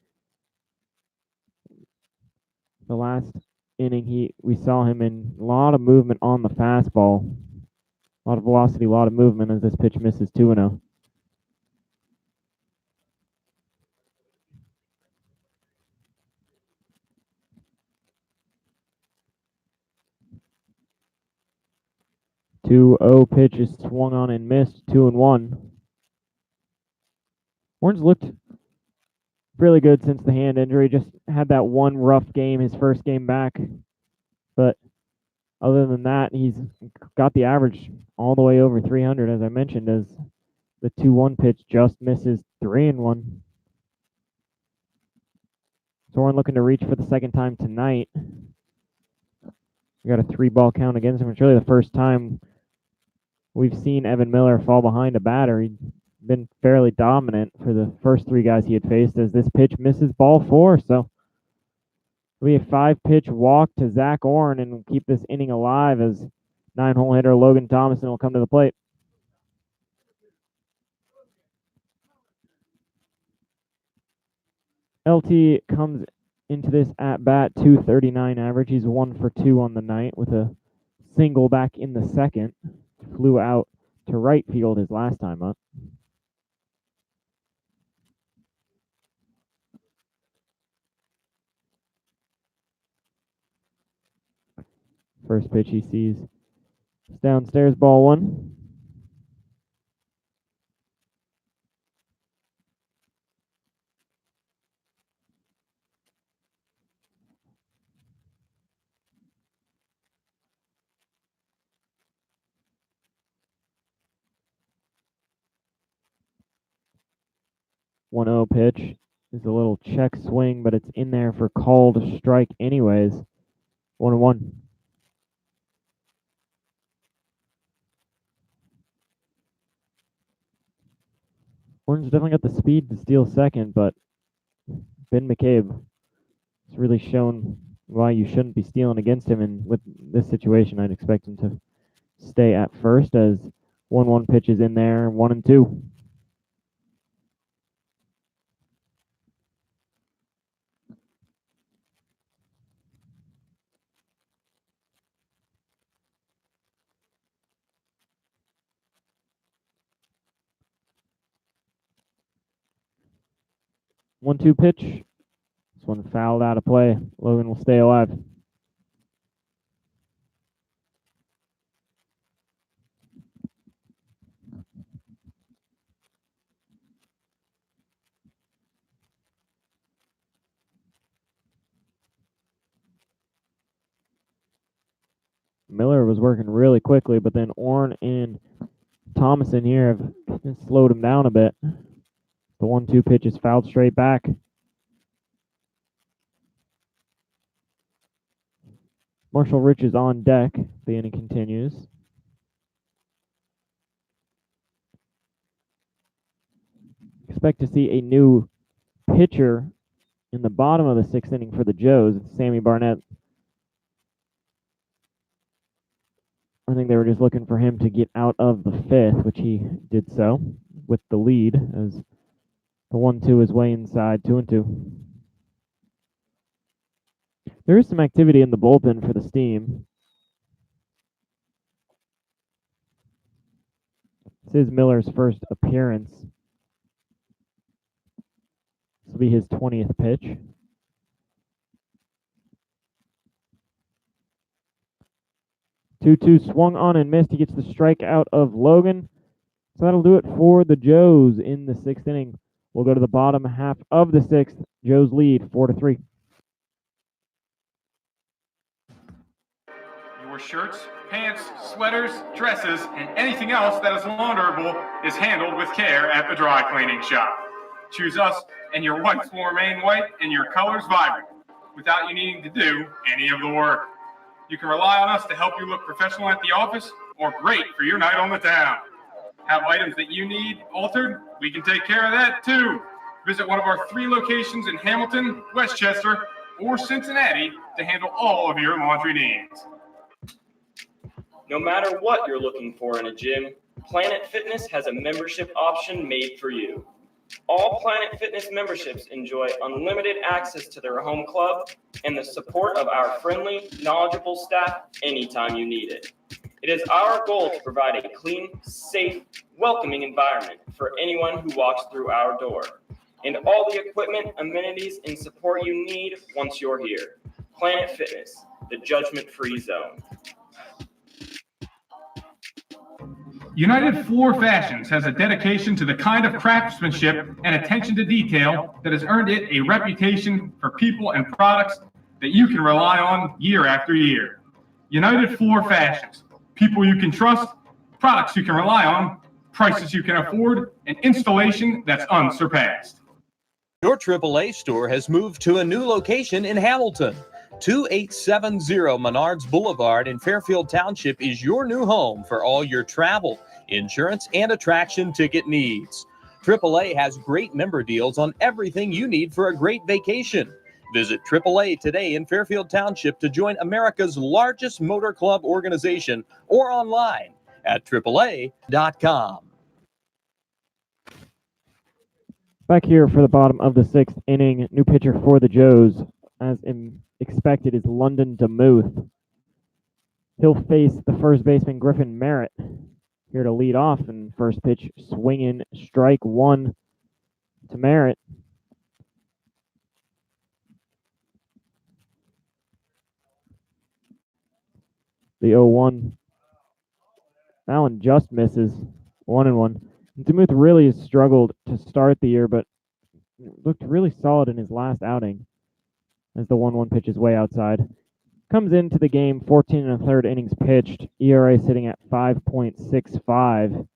the last inning, we saw him in a lot of movement on the fastball. A lot of velocity, a lot of movement as this pitch misses 2-0. Two-0 pitch is swung on and missed, 2-1. Horns looked really good since the hand injury. Just had that one rough game, his first game back. But other than that, he's got the average all the way over 300, as I mentioned, as the 2-1 pitch just misses 3-1. Soren looking to reach for the second time tonight. We got a 3-ball count against him. It's really the first time we've seen Evan Miller fall behind a batter. He'd been fairly dominant for the first 3 guys he had faced, as this pitch misses ball 4. So it'll be a 5-pitch walk to Zach Orn and keep this inning alive as 9-hole hitter Logan Thomason will come to the plate. LT comes into this at bat 239 average. He's 1 for 2 on the night with a single back in the second. Flew out to right field his last time up. First pitch he sees is downstairs, ball 1. One 0 pitch is a little check swing, but it's in there for called strike anyways. 1-1. Orange definitely got the speed to steal second, but Ben McCabe has really shown why you shouldn't be stealing against him. And with this situation, I'd expect him to stay at first, as 1-1 pitch is in there, 1-2. One-two pitch. This one fouled out of play. Logan will stay alive. Miller was working really quickly, but then Orn and Thomason here have slowed him down a bit. The 1-2 pitch is fouled straight back. Marshall Rich is on deck. The inning continues. Expect to see a new pitcher in the bottom of the 6th inning for the Joes. It's Sammy Barnett. I think they were just looking for him to get out of the 5th, which he did so with the lead, as the 1-2 is way inside, 2-2. There is some activity in the bullpen for the Steam. This is Miller's first appearance. This will be his 20th pitch. Two swung on and missed. He gets the strikeout of Logan. So that'll do it for the Joes in the 6th inning. We'll go to the bottom half of the 6th. Joes lead 4-3. Your shirts, pants, sweaters, dresses, and anything else that is launderable is handled with care at the dry cleaning shop. Choose us, and your whites will remain white and your colors vibrant, without you needing to do any of the work. You can rely on us to help you look professional at the office or great for your night on the town. Have items that you need altered? We can take care of that too. Visit one of our 3 locations in Hamilton, Westchester, or Cincinnati to handle all of your laundry needs. No matter what you're looking for in a gym, Planet Fitness has a membership option made for you. All Planet Fitness memberships enjoy unlimited access to their home club and the support of our friendly, knowledgeable staff anytime you need it. It is our goal to provide a clean, safe, welcoming environment for anyone who walks through our door, and all the equipment, amenities, and support you need once you're here. Planet Fitness, the judgment-free zone. United Floor Fashions has a dedication to the kind of craftsmanship and attention to detail that has earned it a reputation for people and products that you can rely on year after year. United Floor Fashions, people you can trust, products you can rely on, prices you can afford, and installation that's unsurpassed. Your AAA store has moved to a new location in Hamilton. 2870 Menards Boulevard in Fairfield Township is your new home for all your travel, insurance, and attraction ticket needs. AAA has great member deals on everything you need for a great vacation. Visit AAA today in Fairfield Township to join America's largest motor club organization or online at AAA.com. Back here for the bottom of the 6th inning, new pitcher for the Joes, as expected, is London DeMuth. He'll face the first baseman Griffin Merritt here to lead off, and first pitch swinging, strike one to Merritt. The 0-1. That one just misses. 1-1. DeMuth really has struggled to start the year, but looked really solid in his last outing as the 1-1 pitch is way outside. Comes into the game 14 1/3 innings pitched. ERA sitting at 5.65.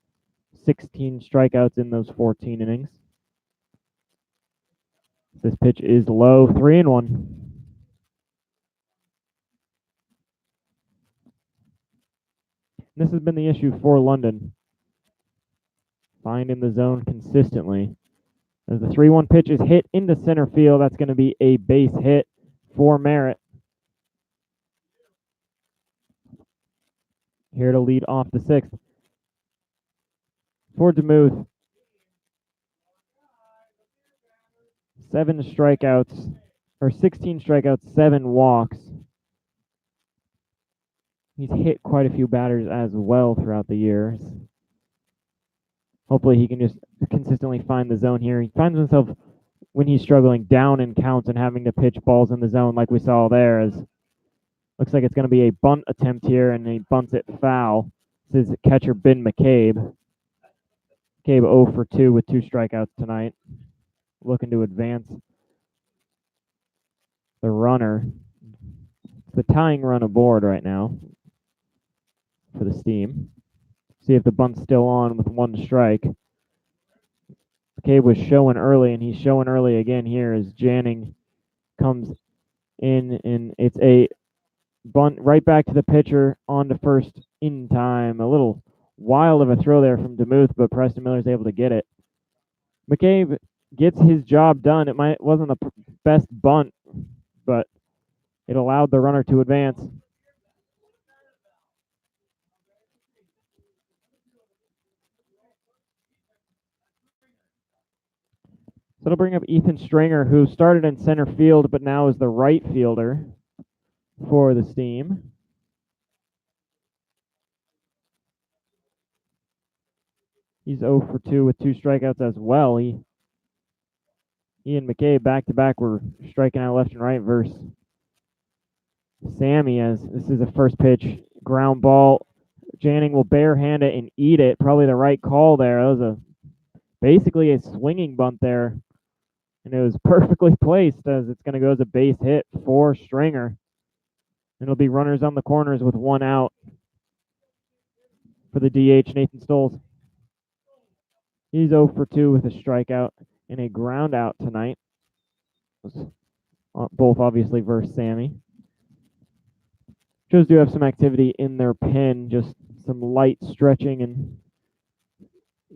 16 strikeouts in those 14 innings. This pitch is low. 3-1. This has been the issue for London. Finding the zone consistently. As the 3-1 pitch is hit into center field, that's going to be a base hit for Merritt. Here to lead off the 6th. For DeMuth, 16 strikeouts, 7 walks. He's hit quite a few batters as well throughout the years. Hopefully he can just consistently find the zone here. He finds himself, when he's struggling, down in counts and having to pitch balls in the zone like we saw there. As looks like it's going to be a bunt attempt here, and he bunts it foul. This is catcher Ben McCabe. McCabe 0 for 2 with 2 strikeouts tonight. Looking to advance the runner. It's the tying run aboard right now for the Steam. See if the bunt's still on with 1 strike. McCabe was showing early, and he's showing early again here as Janning comes in, and it's a bunt right back to the pitcher on to first in time. A little wild of a throw there from DeMuth, but Preston Miller's able to get it. McCabe gets his job done. It wasn't the best bunt, but it allowed the runner to advance. So it'll bring up Ethan Stringer, who started in center field, but now is the right fielder for the Steam. He's 0 for 2 with 2 strikeouts as well. He and McCabe back-to-back were striking out left and right versus Sammy, as this is a first pitch ground ball. Janning will barehand it and eat it. Probably the right call there. That was basically a swinging bunt there. And it was perfectly placed, as it's going to go as a base hit for Stringer. It'll be runners on the corners with 1 out for the DH, Nathan Stoles. He's 0 for 2 with a strikeout and a ground out tonight. Both obviously versus Sammy. Joes do have some activity in their pen, just some light stretching and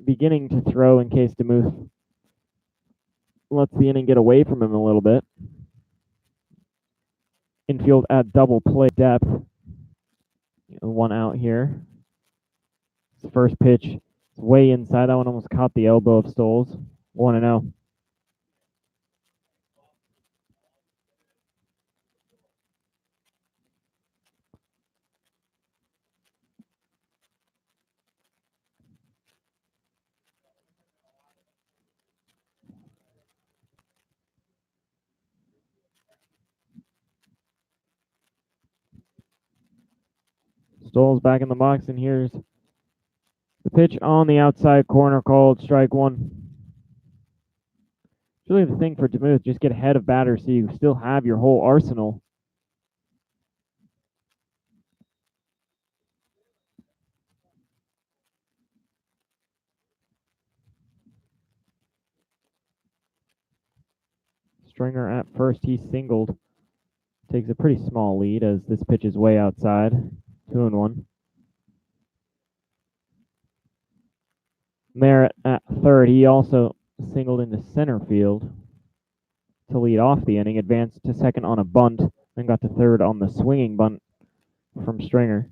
beginning to throw in case DeMuth lets the inning get away from him a little bit. Infield at double play depth. 1 out here. First pitch is way inside. That one almost caught the elbow of Stoles. 1-0. Stoles back in the box, and here's the Pitch on the outside corner called strike one. It's really the thing for DeMuth, just get ahead of batters so you still have your whole arsenal. Stringer at first, he singled. Takes a pretty small lead as this pitch is way outside. 2-1. Merritt at third, he also singled into center field to lead off the inning, advanced to second on a bunt, then got to third on the swinging bunt from Stringer.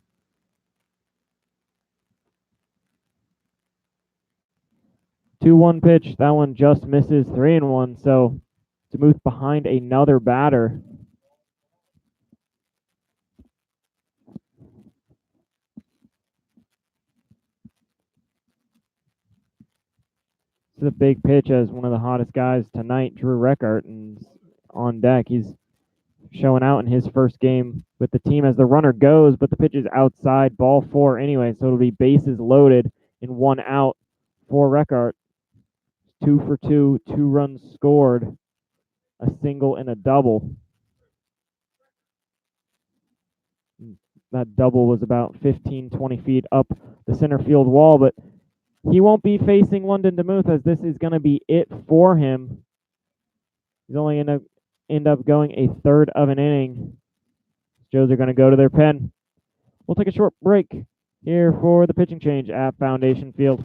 2-1 pitch, that one just misses. 3-1, so DeMuth behind another batter. This is a big pitch as one of the hottest guys tonight, Drew Reckart, is on deck. He's showing out in his first game with the team as the runner goes, but the pitch is outside, ball four anyway, so it'll be bases loaded and 1 out for Reckart. 2 for 2, 2 runs scored, a single and a double. That double was about 15, 20 feet up the center field wall, but he won't be facing London DeMuth as this is going to be it for him. He's only going to end up going a third of an inning. Joes are going to go to their pen. We'll take a short break here for the pitching change at Foundation Field.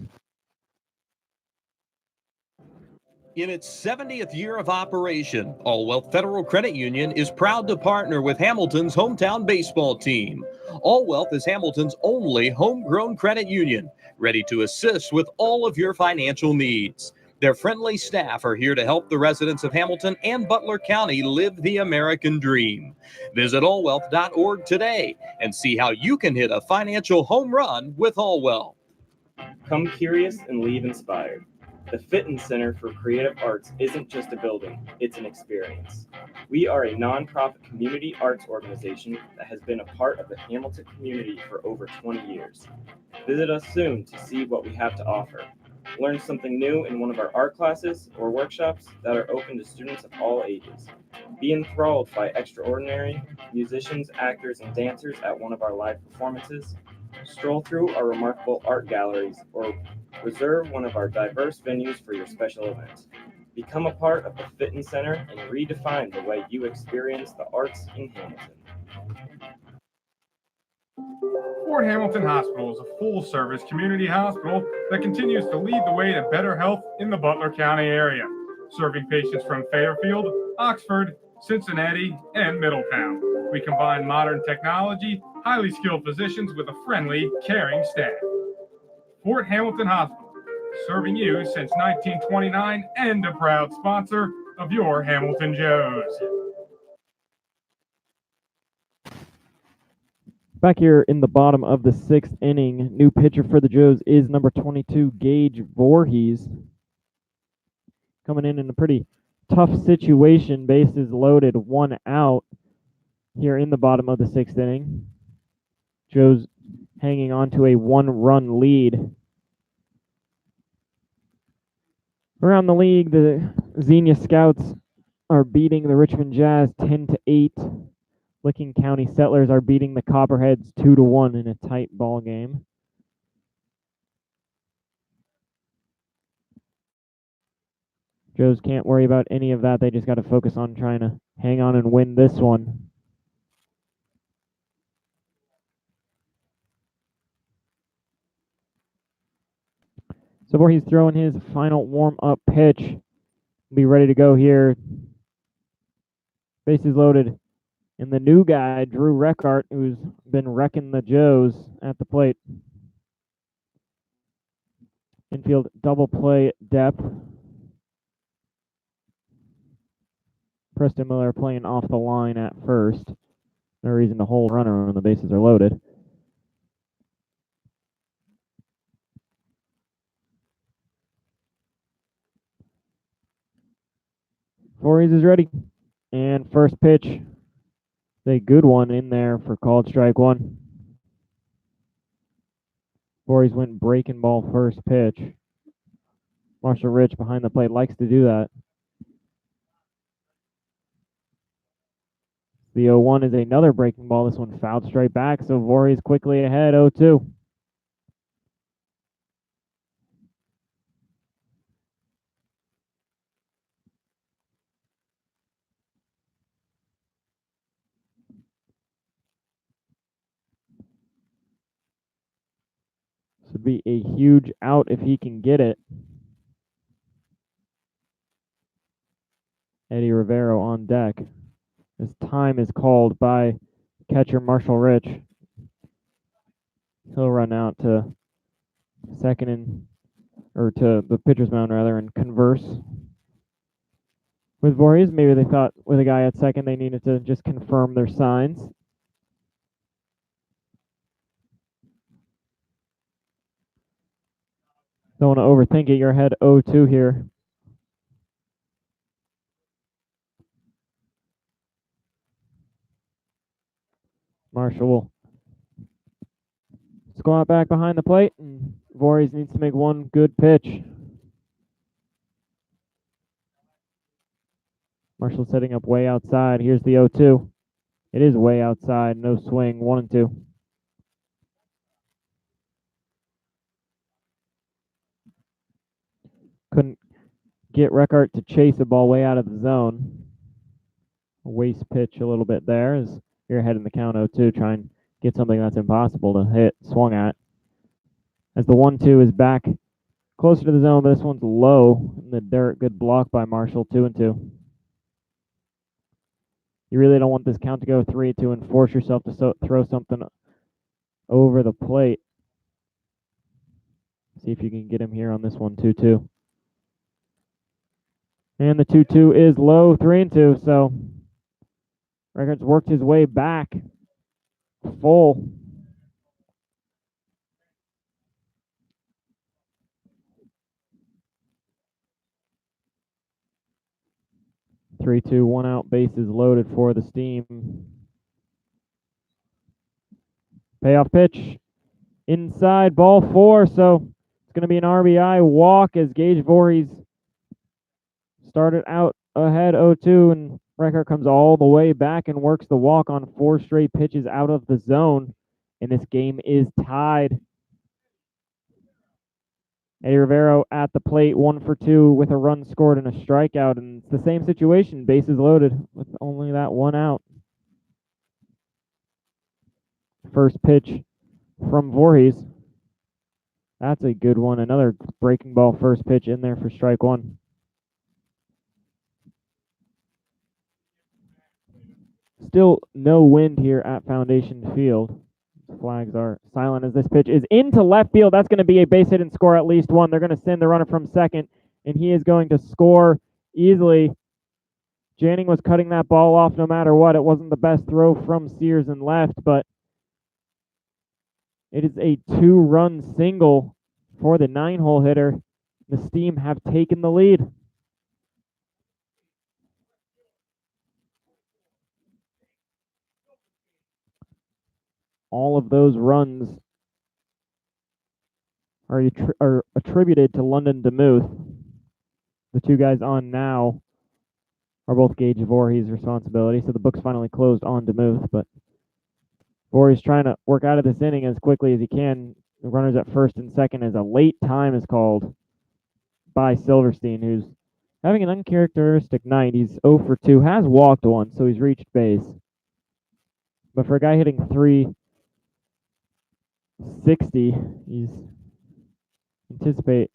In its 70th year of operation, All Wealth Federal Credit Union is proud to partner with Hamilton's hometown baseball team. All Wealth is Hamilton's only homegrown credit union, ready to assist with all of your financial needs. Their friendly staff are here to help the residents of Hamilton and Butler County live the American dream. Visit allwealth.org today and see how you can hit a financial home run with All Wealth. Come curious and leave inspired. The Fitton Center for Creative Arts isn't just a building, it's an experience. We are a nonprofit community arts organization that has been a part of the Hamilton community for over 20 years. Visit us soon to see what we have to offer. Learn something new in one of our art classes or workshops that are open to students of all ages. Be enthralled by extraordinary musicians, actors, and dancers at one of our live performances. Stroll through our remarkable art galleries or reserve one of our diverse venues for your special events. Become a part of the Fitton Center and redefine the way you experience the arts in Hamilton. Fort Hamilton Hospital is a full-service community hospital that continues to lead the way to better health in the Butler County area, serving patients from Fairfield, Oxford, Cincinnati, and Middletown. We combine modern technology, highly skilled physicians with a friendly, caring staff. Fort Hamilton Hospital, serving you since 1929 and a proud sponsor of your Hamilton Joes. Back here in the bottom of the 6th inning, new pitcher for the Joes is number 22, Gage Voorhees. Coming in a pretty tough situation, bases loaded, 1 out here in the bottom of the 6th inning. Joes hanging on to a 1-run lead. Around the league, the Xenia Scouts are beating the Richmond Jazz 10-8. Licking County Settlers are beating the Copperheads 2-1 in a tight ball game. Joes can't worry about any of that. They just got to focus on trying to hang on and win this one. So Voorhees throwing his final warm-up pitch. Be ready to go here. Bases loaded. And the new guy, Drew Reckart, who's been wrecking the Joes at the plate. Infield double play depth. Preston Miller playing off the line at first. No reason to hold runner when the bases are loaded. Voorhees is ready. And first pitch. A good one in there for called strike one. Voorhees went breaking ball first pitch. Marshall Rich behind the plate likes to do that. The 0-1 is another breaking ball. This one fouled straight back, so Voorhees quickly ahead, 0-2. This would be a huge out if he can get it. Eddie Rivero on deck. This time is called by catcher Marshall Rich. He'll run out to second or to the pitcher's mound rather, and converse with Voorhees. Maybe they thought with a guy at second they needed to just confirm their signs. Don't want to overthink it. You're ahead 0-2 here. Marshall will squat back behind the plate, and Voorhees needs to make one good pitch. Marshall setting up way outside. Here's the 0-2. It is way outside. No swing. 1-2. Couldn't get Reckart to chase a ball way out of the zone. A waste pitch a little bit there as you're ahead in the count 0-2. Try and get something that's impossible to hit, swung at. As the 1-2 is back closer to the zone, but this one's low in the dirt. Good block by Marshall, 2-2. You really don't want this count to go 3-2 and force yourself to throw something over the plate. See if you can get him here on this one, 2-2. And the 2-2 is low, 3-2. So Reckart's worked his way back full. Three, two, one out, bases loaded for the Steam. Payoff pitch. Inside, ball 4, so it's going to be an RBI walk as Gage Voorhees started out ahead 0-2, and Reckart comes all the way back and works the walk on 4 straight pitches out of the zone, and this game is tied. Eddie Rivero at the plate, 1 for 2 with a run scored and a strikeout, and it's the same situation, bases loaded with only that 1 out. First pitch from Voorhees. That's a good one. Another breaking ball first pitch in there for strike 1. Still no wind here at Foundation Field. Flags are silent as this pitch is into left field. That's going to be a base hit and score at least 1. They're going to send the runner from second, and he is going to score easily. Janning was cutting that ball off no matter what. It wasn't the best throw from Sears and left, but it is a 2-run single for the 9-hole hitter. The Steam have taken the lead. All of those runs are attributed to London DeMuth. The 2 guys on now are both Gage Voorhees' responsibility, so the book's finally closed on DeMuth, but Voorhees trying to work out of this inning as quickly as he can. The runners at first and second as a late time is called by Silverstein, who's having an uncharacteristic night. He's 0 for 2, has walked 1, so he's reached base. But for a guy hitting .360, he's anticipate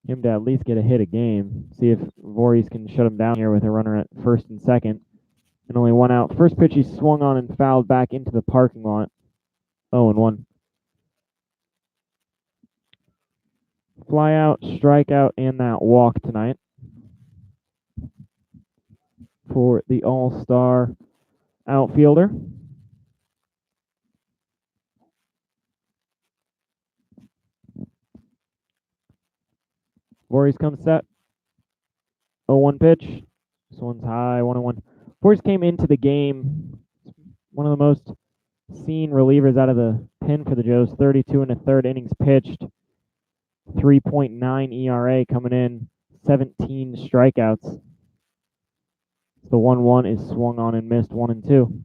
him to at least get a hit a game. See if Voorhees can shut him down here with a runner at first and second. And only 1 out. First pitch he swung on and fouled back into the parking lot. 0-1. Fly out, strikeout, and that walk tonight for the all-star outfielder. Voorhees comes set. 0-1 pitch. This one's high, 1-1. Voorhees came into the game one of the most seen relievers out of the pen for the Joes. 32 and a third innings pitched. 3.9 ERA coming in. 17 strikeouts. The 1-1 is swung on and missed. 1-2.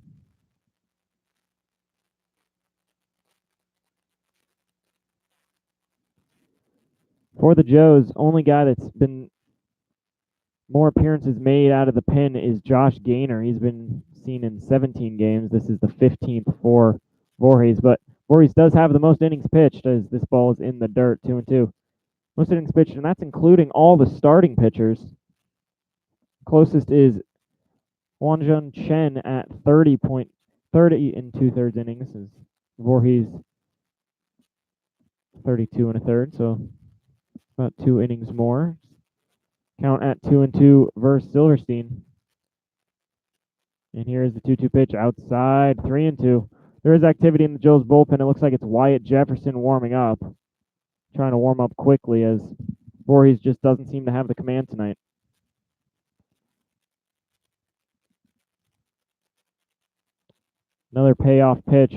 For the Joes, only guy that's been more appearances made out of the pen is Josh Gaynor. He's been seen in 17 games. This is the 15th for Voorhees, but Voorhees does have the most innings pitched as this ball is in the dirt, 2-2. Most innings pitched, and that's including all the starting pitchers. Closest is Wanjun Chen at 30 and 2/3 innings. Is Voorhees 32 and a third, so about 2 innings more. Count at 2-2 versus Silverstein. And here is the 2-2 pitch outside, 3-2. There is activity in the Joes bullpen. It looks like it's Wyatt Jefferson warming up. Trying to warm up quickly as Voorhees just doesn't seem to have the command tonight. Another payoff pitch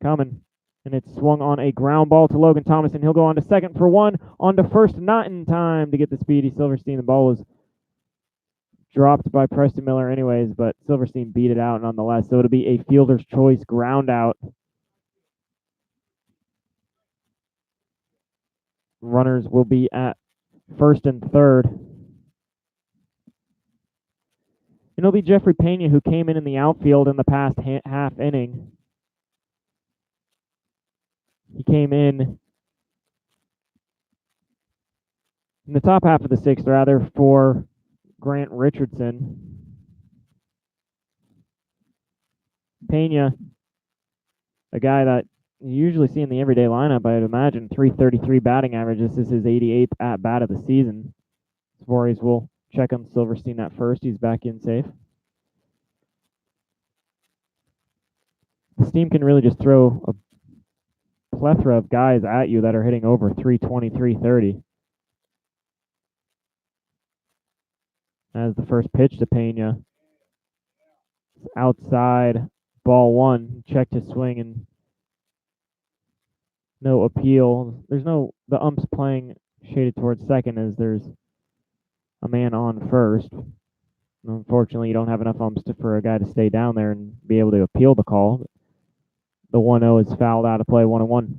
coming. And it's swung on a ground ball to Logan Thomas, and he'll go on to second for 1. On to first, not in time to get the speedy Silverstein. The ball was dropped by Preston Miller anyways, but Silverstein beat it out nonetheless. So it'll be a fielder's choice ground out. Runners will be at first and third. And it'll be Jeffrey Pena, who came in the outfield in the past half inning. He came in the top half of the sixth, rather, for Grant Richardson. Pena, a guy that you usually see in the everyday lineup, I'd imagine. 333 batting average. This is his 88th at-bat of the season. Voorhees will check on Silverstein at first. He's back in safe. This team can really just throw a plethora of guys at you that are hitting over 320, 330. As the first pitch to Pena. Outside, ball 1. Checked his swing and no appeal. There's no, the ump's playing shaded towards second as there's a man on first. Unfortunately, you don't have enough umps for a guy to stay down there and be able to appeal the call. The 1-0 is fouled out of play, 1-1.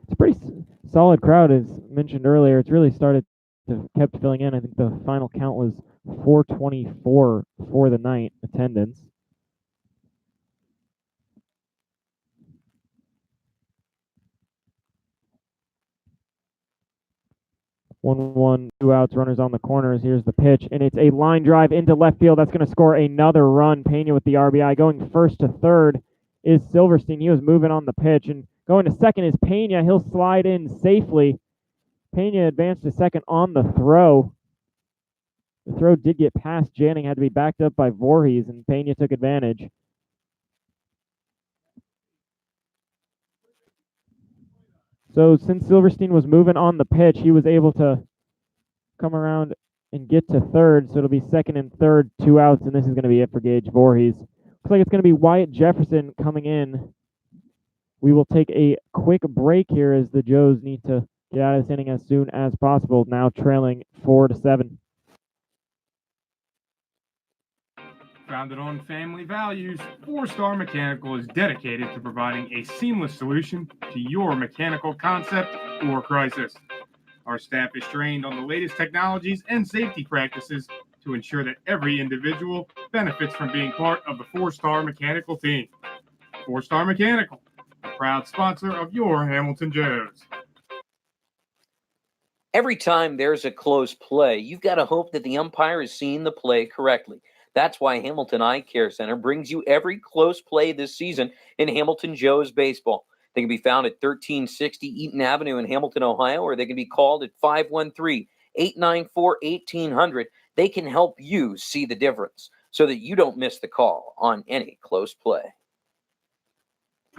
It's a pretty solid crowd, as mentioned earlier. It's really started to kept filling in. I think the final count was 424 for the night attendance. One, 2 outs, runners on the corners. Here's the pitch, and it's a line drive into left field. That's going to score another run. Pena with the RBI. Going first to third is Silverstein. He was moving on the pitch, and going to second is Pena. He'll slide in safely. Pena advanced to second on the throw. The throw did get past Janning, had to be backed up by Voorhees, and Pena took advantage. So since Silverstein was moving on the pitch, he was able to come around and get to third. So it'll be second and third, 2 outs, and this is going to be it for Gage Voorhees. Looks like it's going to be Wyatt Jefferson coming in. We will take a quick break here as the Joes need to get out of this inning as soon as possible. Now trailing 4-7. Founded on family values, 4-Star Mechanical is dedicated to providing a seamless solution to your mechanical concept or crisis. Our staff is trained on the latest technologies and safety practices to ensure that every individual benefits from being part of the 4-Star Mechanical team. 4-Star Mechanical, a proud sponsor of your Hamilton Joes. Every time there's a close play, you've got to hope that the umpire is seeing the play correctly. That's why Hamilton Eye Care Center brings you every close play this season in Hamilton Joes baseball. They can be found at 1360 Eaton Avenue in Hamilton, Ohio, or they can be called at 513-894-1800. They can help you see the difference so that you don't miss the call on any close play.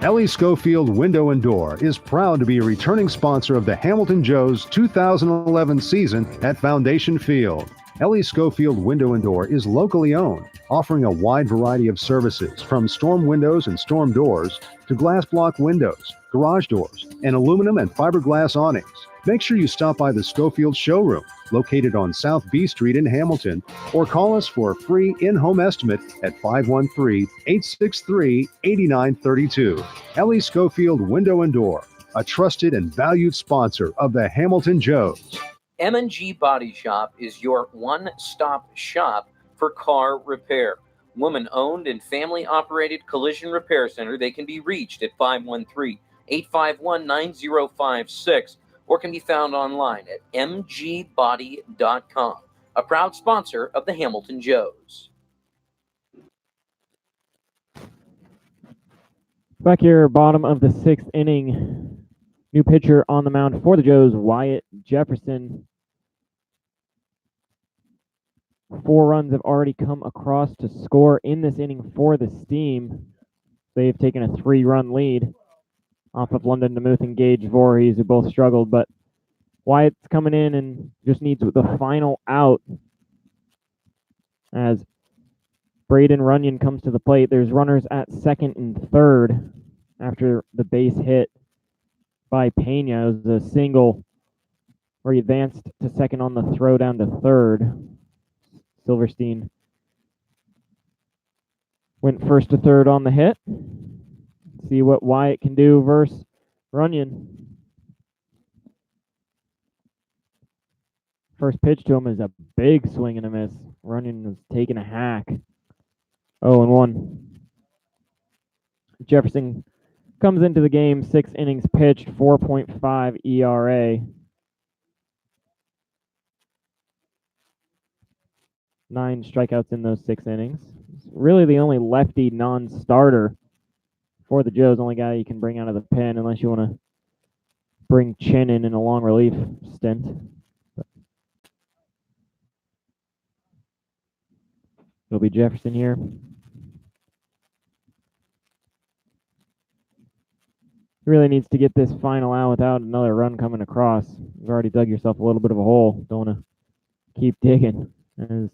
Ellie Schofield Window and Door is proud to be a returning sponsor of the Hamilton Joes 2011 season at Foundation Field. Ellie Schofield Window and Door is locally owned, offering a wide variety of services from storm windows and storm doors to glass block windows, garage doors, and aluminum and fiberglass awnings. Make sure you stop by the Schofield showroom, located on South B Street in Hamilton, or call us for a free in-home estimate at 513-863-8932. Ellie Schofield Window and Door, a trusted and valued sponsor of the Hamilton Joes. M&G Body Shop is your one-stop shop for car repair. Woman-owned and family-operated collision repair center. They can be reached at 513-851-9056 or can be found online at mgbody.com. A proud sponsor of the Hamilton Joes. Back here, bottom of the 6th inning. New pitcher on the mound for the Joes, Wyatt Jefferson. 4 runs have already come across to score in this inning for the Steam. They've taken a 3-run lead off of London DeMuth and Gage Voorhees, who both struggled, but Wyatt's coming in and just needs the final out as Braden Runyon comes to the plate. There's runners at second and third after the base hit by Pena. It was a single where he advanced to second on the throw down to third. Silverstein went first to third on the hit. See what Wyatt can do versus Runyon. First pitch to him is a big swing and a miss. Runyon was taking a hack. 0-1. Jefferson comes into the game, 6 innings pitched, 4.5 ERA. 9 strikeouts in those 6 innings. It's really the only lefty non-starter for the Joes. Only guy you can bring out of the pen unless you want to bring Chin in a long relief stint. It'll be Jefferson here. He really needs to get this final out without another run coming across. You've already dug yourself a little bit of a hole. Don't want to keep digging. As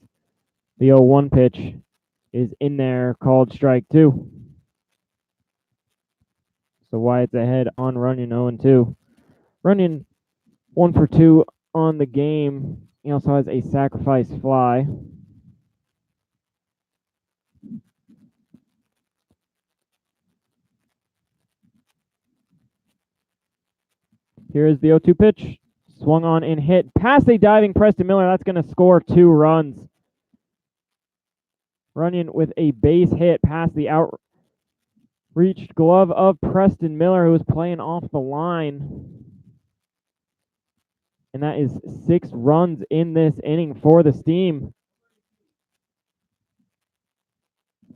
the 0-1 pitch is in there, called strike 2. So Wyatt's ahead on Runyon, 0-2. Runyon 1 for 2 on the game. He also has a sacrifice fly. Here is the 0-2 pitch. Swung on and hit. Past a diving Preston Miller. That's going to score 2 runs. Runyon with a base hit past the outreached glove of Preston Miller, who was playing off the line. And that is 6 runs in this inning for the Steam.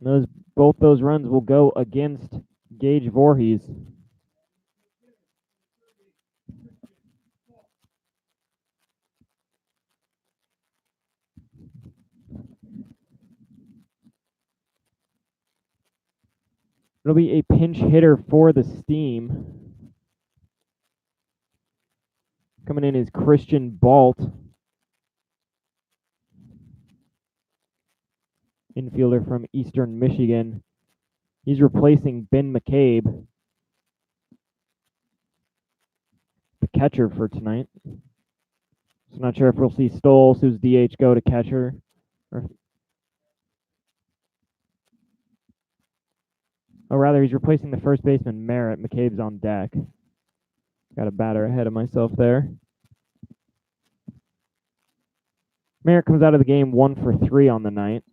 Both those runs will go against Gage Voorhees. It'll be a pinch hitter for the Steam. Coming in is Christian Balt, infielder from Eastern Michigan. He's replacing Ben McCabe, the catcher for tonight. So not sure if we'll see Stoles, who's DH, go to catcher. Or rather, he's replacing the first baseman, Merritt. McCabe's on deck. Got a batter ahead of myself there. Merritt comes out of the game 1 for 3 on the night.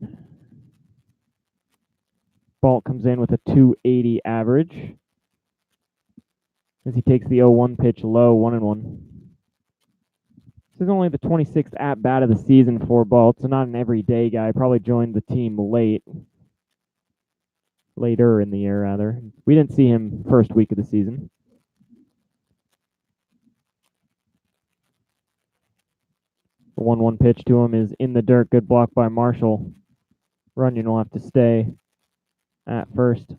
Balt comes in with a .280 average as he takes the 0-1 pitch low, 1-1. This is only the 26th at-bat of the season for Balt, so not an everyday guy. Probably joined the team later in the year, rather. We didn't see him first week of the season. The 1-1 pitch to him is in the dirt. Good block by Marshall. Runyon will have to stay at first.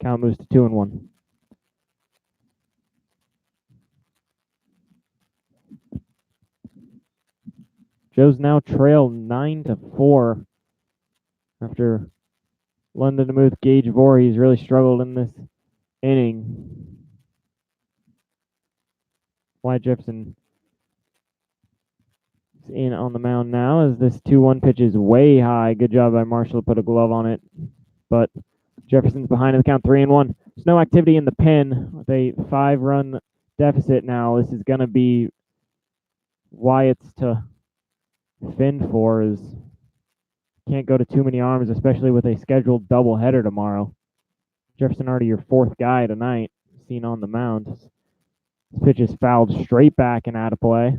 Count moves to 2-1. Joes now trail 9-4 after London DeMuth Gage Voorhees really struggled in this inning. Wyatt Jefferson is in on the mound now as this 2-1 pitch is way high. Good job by Marshall to put a glove on it. But Jefferson's behind in the count, 3-1. There's no activity in the pen with a 5-run deficit now. This is going to be Wyatt's to fend for, as can't go to too many arms, especially with a scheduled doubleheader tomorrow. Jefferson already your 4th guy tonight, seen on the mound. This pitch is fouled straight back and out of play.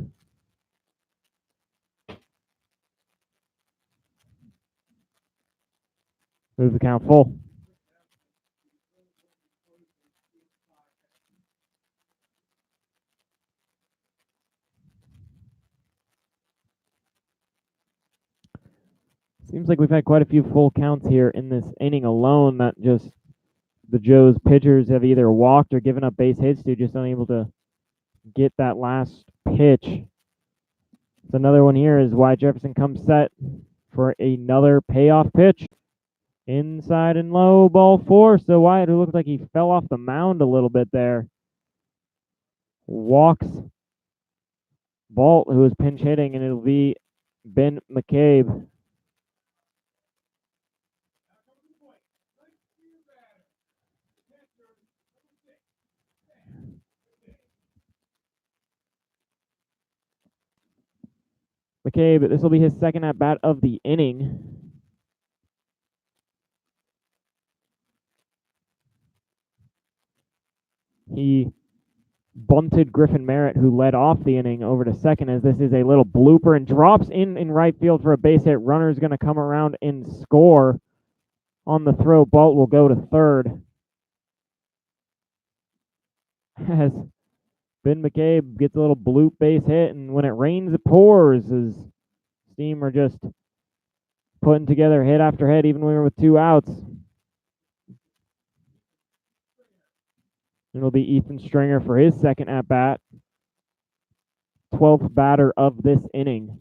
Move the count full. Seems like we've had quite a few full counts here in this inning alone, that just the Joes pitchers have either walked or given up base hits to, just unable to get that last pitch. It's another one here as Wyatt Jefferson comes set for another payoff pitch. Inside and low, ball 4. So Wyatt, who looked like he fell off the mound a little bit there, walks Balt, who is pinch hitting, and it'll be Ben McCabe. McCabe, this will be his second at bat of the inning. He bunted Griffin Merritt, who led off the inning, over to second, as this is a little blooper, and drops in right field for a base hit. Runner's going to come around and score on the throw. Balt will go to third. As Ben McCabe gets a little bloop base hit, and when it rains, it pours, as Steam are just putting together hit after hit, even when we're with 2 outs. It'll be Ethan Stringer for his second at-bat. 12th batter of this inning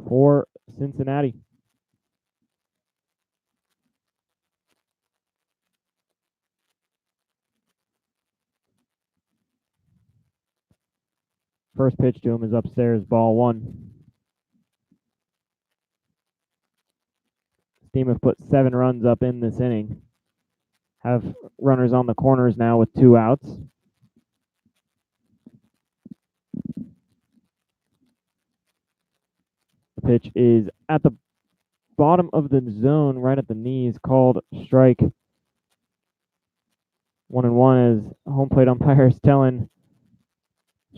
for Cincinnati. First pitch to him is upstairs, ball 1. Steam have put 7 runs up in this inning. Have runners on the corners now with 2 outs. The pitch is at the bottom of the zone, right at the knees, called strike 1-1, as home plate umpire is telling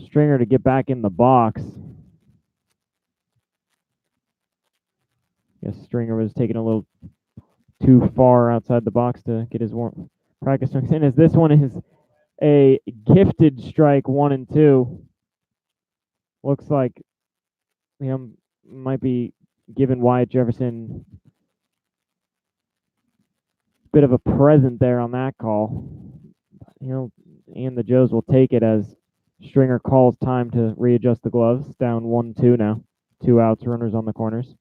Stringer to get back in the box. Guess Stringer was taking a little too far outside the box to get his practice swings in, as this one is a gifted strike 1-2. Looks like might be giving Wyatt Jefferson a bit of a present there on that call. And the Joes will take it as Stringer calls time to readjust the gloves. Down 1-2 now. 2 outs, runners on the corners.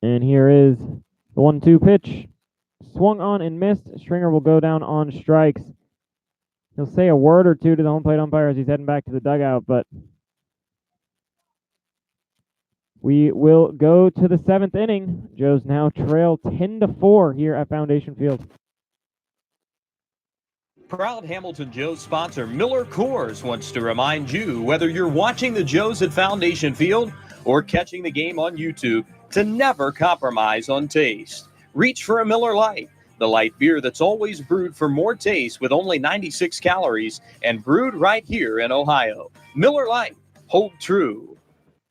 And here is the 1-2 pitch. Swung on and missed. Stringer will go down on strikes. He'll say a word or two to the home plate umpire as he's heading back to the dugout, but we will go to the 7th inning. Joes now trail 10-4 here at Foundation Field. Proud Hamilton Joes sponsor Miller Coors wants to remind you, whether you're watching the Joes at Foundation Field or catching the game on YouTube, to never compromise on taste. Reach for a Miller Lite, the light beer that's always brewed for more taste with only 96 calories and brewed right here in Ohio. Miller Lite, hold true.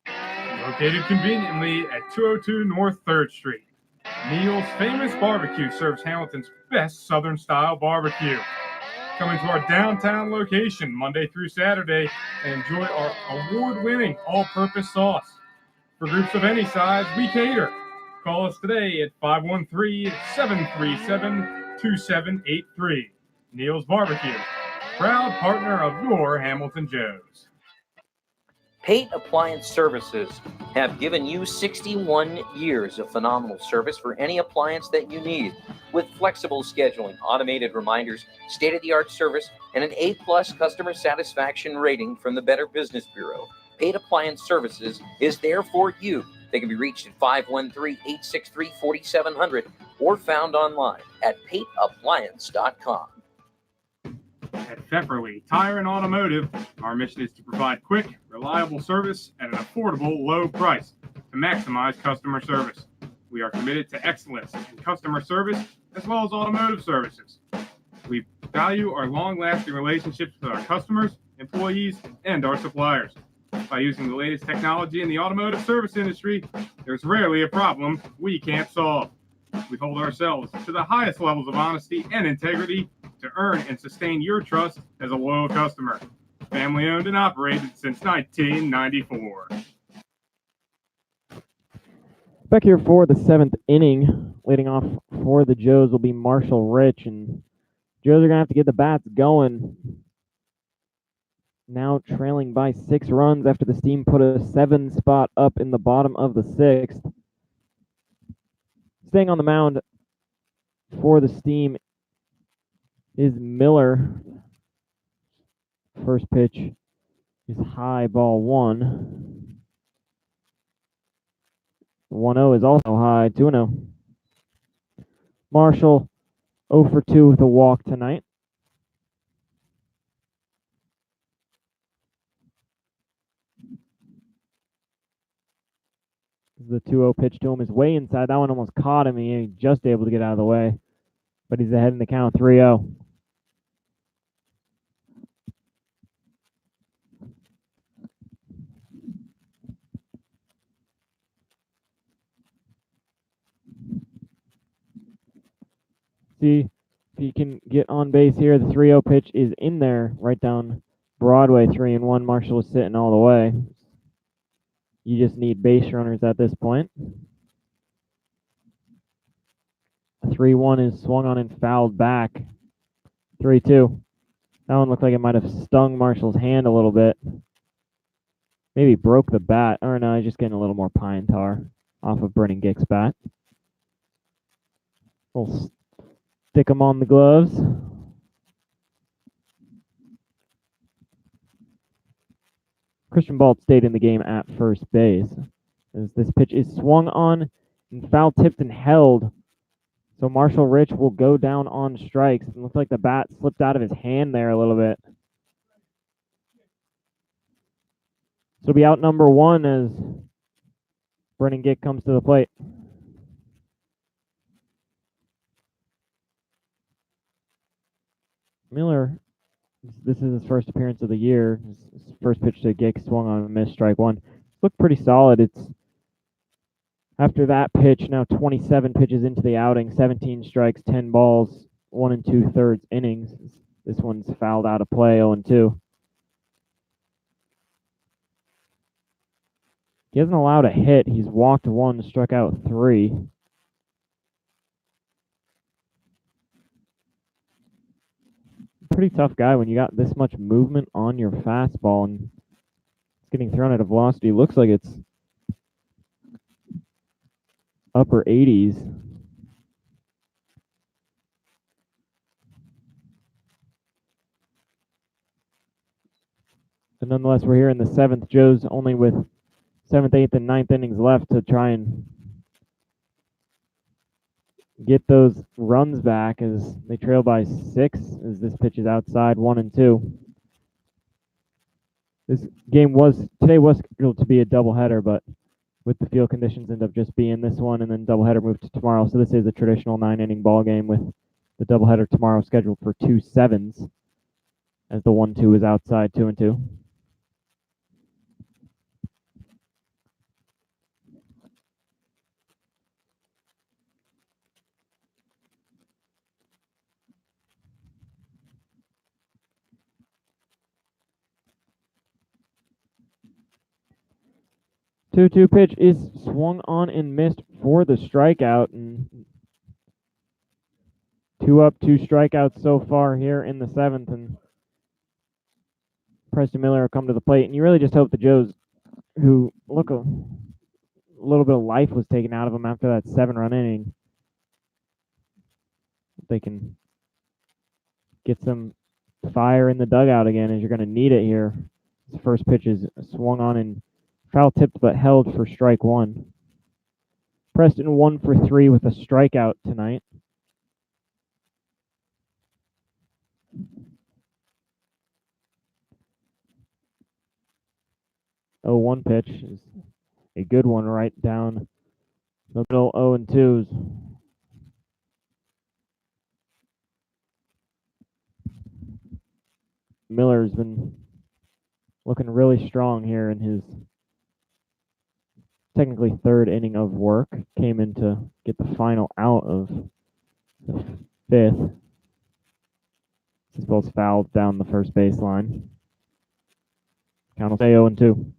Located conveniently at 202 North 3rd Street, Neil's Famous Barbecue serves Hamilton's best Southern-style barbecue. Come into our downtown location Monday through Saturday and enjoy our award-winning all-purpose sauce. For groups of any size, we cater. Call us today at 513-737-2783. Neil's Barbecue, proud partner of your Hamilton Joes. Pate Appliance Services have given you 61 years of phenomenal service for any appliance that you need. With flexible scheduling, automated reminders, state-of-the-art service, and an A-plus customer satisfaction rating from the Better Business Bureau, Pate Appliance Services is there for you. They can be reached at 513-863-4700 or found online at pateappliance.com. At Pfefferly Tire and Automotive, our mission is to provide quick, reliable service at an affordable, low price to maximize customer service. We are committed to excellence in customer service as well as automotive services. We value our long-lasting relationships with our customers, employees, and our suppliers. By using the latest technology in the automotive service industry, there's rarely a problem we can't solve. We hold ourselves to the highest levels of honesty and integrity to earn and sustain your trust as a loyal customer. Family owned and operated since 1994. Back here for the seventh inning, leading off for the Joes will be Marshall Rich, and Joes are going to have to get the bats going. Now trailing by 6 runs after the Steam put a 7 spot up in the bottom of the 6th. Staying on the mound for the Steam is Miller. First pitch is high, ball 1. 1-0 is also high, 2-0. Marshall 0 for 2 with a walk tonight. The 2-0 pitch to him is way inside. That one almost caught him. He just able to get out of the way. But he's ahead in the count, 3-0. See if he can get on base here. The 3-0 pitch is in there, right down Broadway, 3-1. Marshall is sitting all the way. You just need base runners at this point. 3-1 is swung on and fouled back. 3-2. That one looked like it might have stung Marshall's hand a little bit. Maybe broke the bat. Or no, he's just getting a little more pine tar off of Brennan Gick's bat. We'll stick him on the gloves. Christian Balt stayed in the game at first base, as this pitch is swung on and foul tipped and held. So Marshall Rich will go down on strikes. It looks like the bat slipped out of his hand there a little bit. So it'll be out number 1 as Brennan Gick comes to the plate. Miller, this is his first appearance of the year. His first pitch to Gick swung on a miss, strike 1. Looked pretty solid. It's after that pitch, now 27 pitches into the outing, 17 strikes, 10 balls, 1 2/3 innings. This one's fouled out of play, 0-2. He hasn't allowed a hit. He's walked 1, struck out 3. Pretty tough guy when you got this much movement on your fastball and it's getting thrown at a velocity. Looks like it's upper 80s. But nonetheless, we're here in the 7th. Joe's only with 7th, 8th, and 9th innings left to try and get those runs back as they trail by 6 as this pitch is outside, 1-2. This game today was scheduled to be a doubleheader, but with the field conditions end up just being this one and then doubleheader moved to tomorrow. So this is a traditional 9-inning ball game with the doubleheader tomorrow scheduled for 2 7s as the 1-2 is outside, 2-2. 2-2 pitch is swung on and missed for the strikeout, and 2 up, 2 strikeouts so far here in the 7th, and Preston Miller will come to the plate, and you really just hope the Joes, who look a little bit of life was taken out of them after that 7-run inning, they can get some fire in the dugout again, as you're going to need it here. This first pitch is swung on and foul tipped but held for strike 1. Preston 1 for 3 with a strikeout tonight. Oh, 1 pitch is a good one right down the middle. 0-2s. Miller's been looking really strong here in his technically 3rd inning of work. Came in to get the final out of the 5th. This ball's fouled down the first baseline. Count will stay 0-2.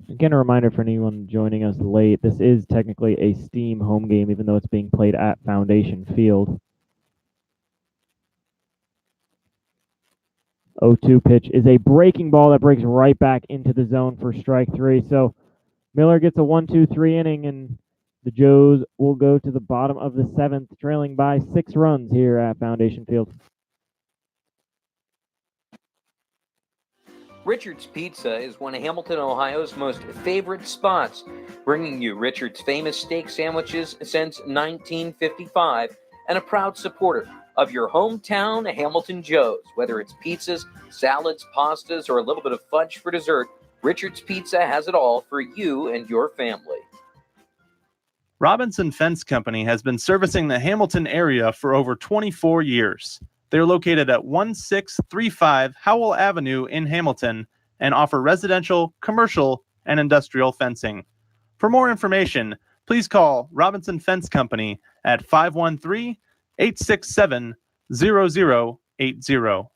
Again, a reminder for anyone joining us late, this is technically a Steam home game, even though it's being played at Foundation Field. 0-2 pitch is a breaking ball that breaks right back into the zone for strike 3. So Miller gets a 1-2-3 inning, and the Joes will go to the bottom of the 7th, trailing by 6 runs here at Foundation Field. Richard's Pizza is one of Hamilton, Ohio's most favorite spots, bringing you Richard's famous steak sandwiches since 1955 and a proud supporter of your hometown Hamilton Joes. Whether it's pizzas, salads, pastas, or a little bit of fudge for dessert, Richard's Pizza has it all for you and your family. Robinson Fence Company has been servicing the Hamilton area for over 24 years. They're located at 1635 Howell Avenue in Hamilton and offer residential, commercial, and industrial fencing. For more information, please call Robinson Fence Company at 513-867-0080.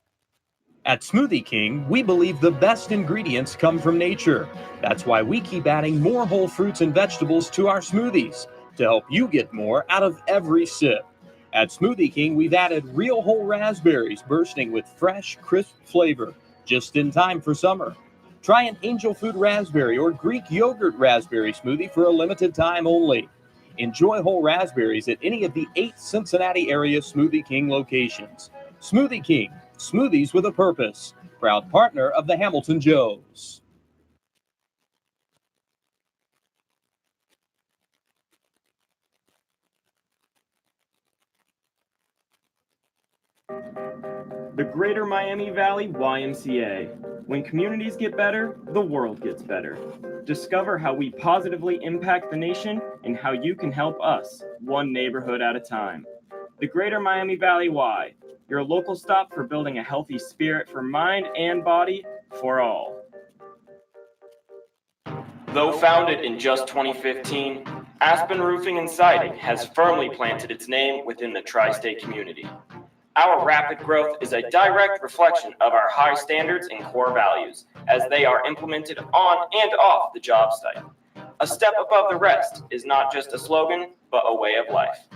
At Smoothie King, we believe the best ingredients come from nature. That's why we keep adding more whole fruits and vegetables to our smoothies to help you get more out of every sip. At Smoothie King, we've added real whole raspberries bursting with fresh, crisp flavor, just in time for summer. Try an angel food raspberry or Greek yogurt raspberry smoothie for a limited time only. Enjoy whole raspberries at any of the 8 Cincinnati area Smoothie King locations. Smoothie King, smoothies with a purpose. Proud partner of the Hamilton Joes. The Greater Miami Valley YMCA. When communities get better, the world gets better. Discover how we positively impact the nation and how you can help us, one neighborhood at a time. The Greater Miami Valley Y, your local stop for building a healthy spirit for mind and body for all. Though founded in just 2015, Aspen Roofing and Siding has firmly planted its name within the tri-state community. Our rapid growth is a direct reflection of our high standards and core values as they are implemented on and off the job site. A step above the rest is not just a slogan, but a way of life.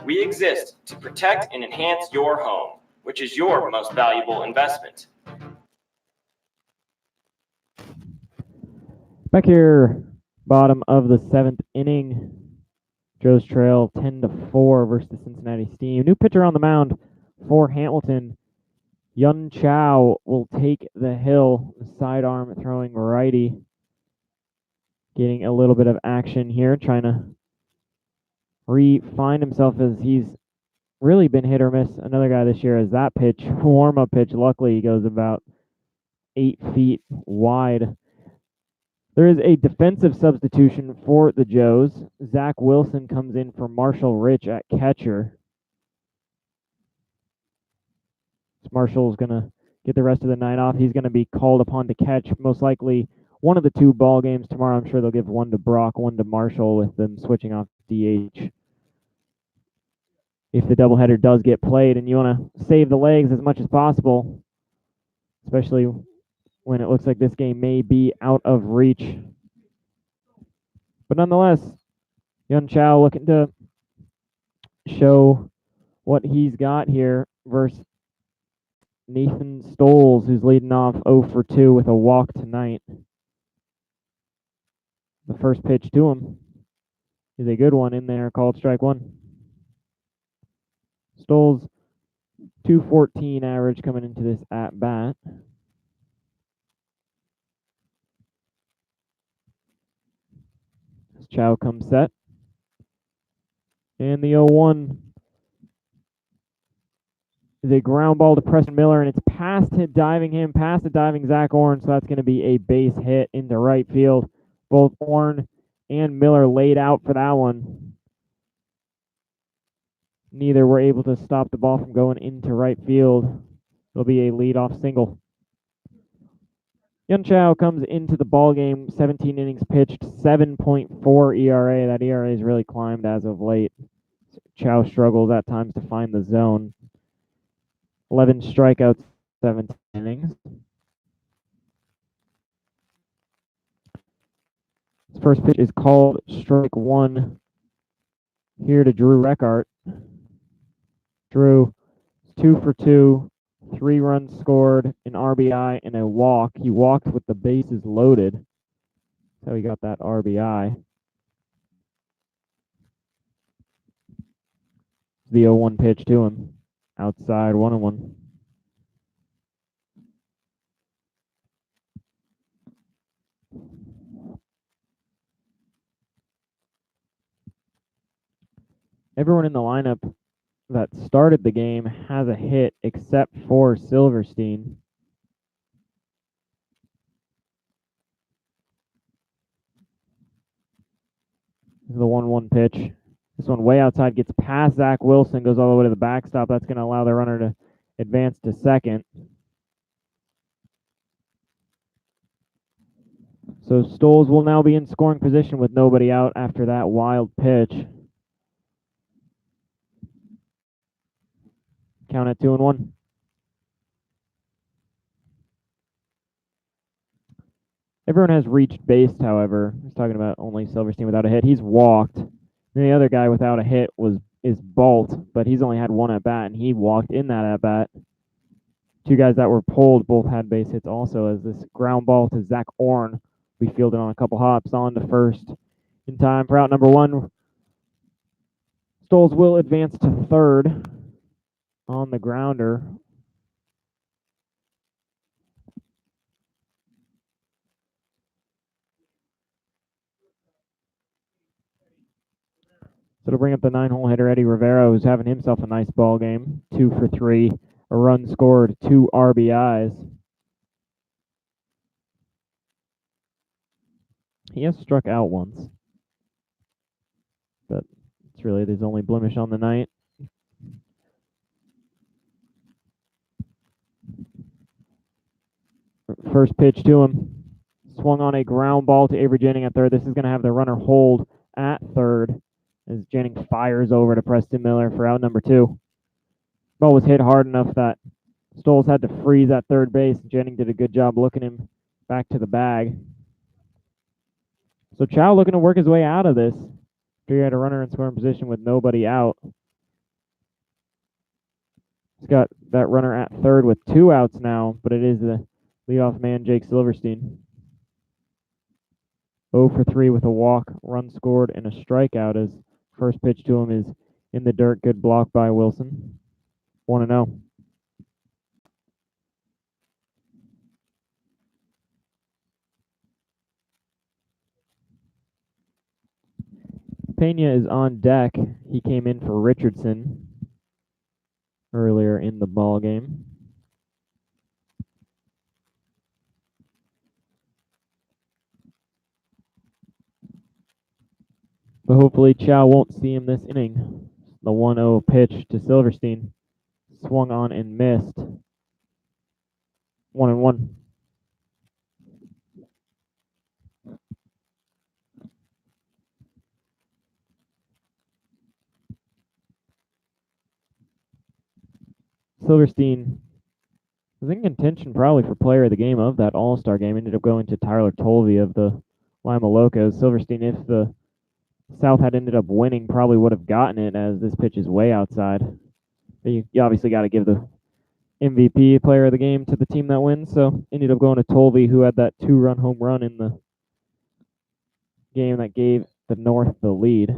We exist to protect and enhance your home, which is your most valuable investment. Back here, bottom of the 7th inning. Joe's trail 10-4 versus the Cincinnati Steam. New pitcher on the mound for Hamilton. Yun Chow will take the hill, sidearm throwing righty. Getting a little bit of action here, trying to refine himself as he's really been hit or miss. Another guy this year as that pitch, warm-up pitch, luckily he goes about 8 feet wide. There is a defensive substitution for the Joes. Zach Wilson comes in for Marshall Rich at catcher. Marshall's going to get the rest of the night off. He's going to be called upon to catch most likely one of the 2 ball games tomorrow. I'm sure they'll give one to Brock, one to Marshall with them switching off DH. If the doubleheader does get played and you want to save the legs as much as possible, especially when it looks like this game may be out of reach. But nonetheless, Yun Chao looking to show what he's got here versus Nathan Stoles, who's leading off 0 for 2 with a walk tonight. The first pitch to him is a good one in there, called strike one. Stoles, 214 average coming into this at bat. As Chow comes set. And the 0-1 is a ground ball to Preston Miller, and it's past the diving Zach Orn, so that's going to be a base hit into right field. Both Orn and Miller laid out for that one. Neither were able to stop the ball from going into right field. It'll be a leadoff single. Yun Chao comes into the ball game, 17 innings pitched, 7.4 ERA. That ERA has really climbed as of late. Chao struggles at times to find the zone. 11 strikeouts, 17 innings. His first pitch is called strike one here to Drew Reckart. Drew, 2 for 2, 3 runs scored, an RBI, and a walk. He walked with the bases loaded. That's how he got that RBI. The 0-1 pitch to him. Outside, 1-1. Everyone in the lineup that started the game has a hit except for Silverstein. This is the 1-1 pitch. This one way outside, gets past Zach Wilson, goes all the way to the backstop. That's going to allow the runner to advance to second. So Stoles will now be in scoring position with nobody out after that wild pitch. Count at 2-1. Everyone has reached base, however. I was talking about only Silverstein without a hit. He's walked. And the other guy without a hit is Bolt, but he's only had one at bat, and he walked in that at bat. Two guys that were pulled both had base hits also, as this ground ball to Zach Orn. We fielded on a couple hops on to first in time for out number one. Stoles will advance to third on the grounder. So to bring up the 9-hole hitter, Eddie Rivera, who's having himself a nice ball game. 2 for 3, a run scored, 2 RBIs. He has struck out once, but it's really his only blemish on the night. First pitch to him. Swung on a ground ball to Avery Jennings at third. This is going to have the runner hold at third as Jennings fires over to Preston Miller for out number 2. Ball was hit hard enough that Stoles had to freeze at third base. Jennings did a good job looking him back to the bag. So Chow looking to work his way out of this. He had a runner in scoring position with nobody out. He's got that runner at third with 2 outs now, but it is the leadoff man, Jake Silverstein. 0 for 3 with a walk, run scored, and a strikeout as first pitch to him is in the dirt. Good block by Wilson. 1-0. Pena is on deck. He came in for Richardson earlier in the ball game. But hopefully Chow won't see him this inning. The 1-0 pitch to Silverstein. Swung on and missed. 1-1. Silverstein Was in contention probably for player of the game of that All-Star game. Ended up going to Tyler Tolvey of the Lima Locos. Silverstein, if the South had ended up winning, probably would have gotten it, as this pitch is way outside. You obviously got to give the MVP, player of the game, to the team that wins. So ended up going to Tolvey, who had that 2-run home run in the game that gave the North the lead.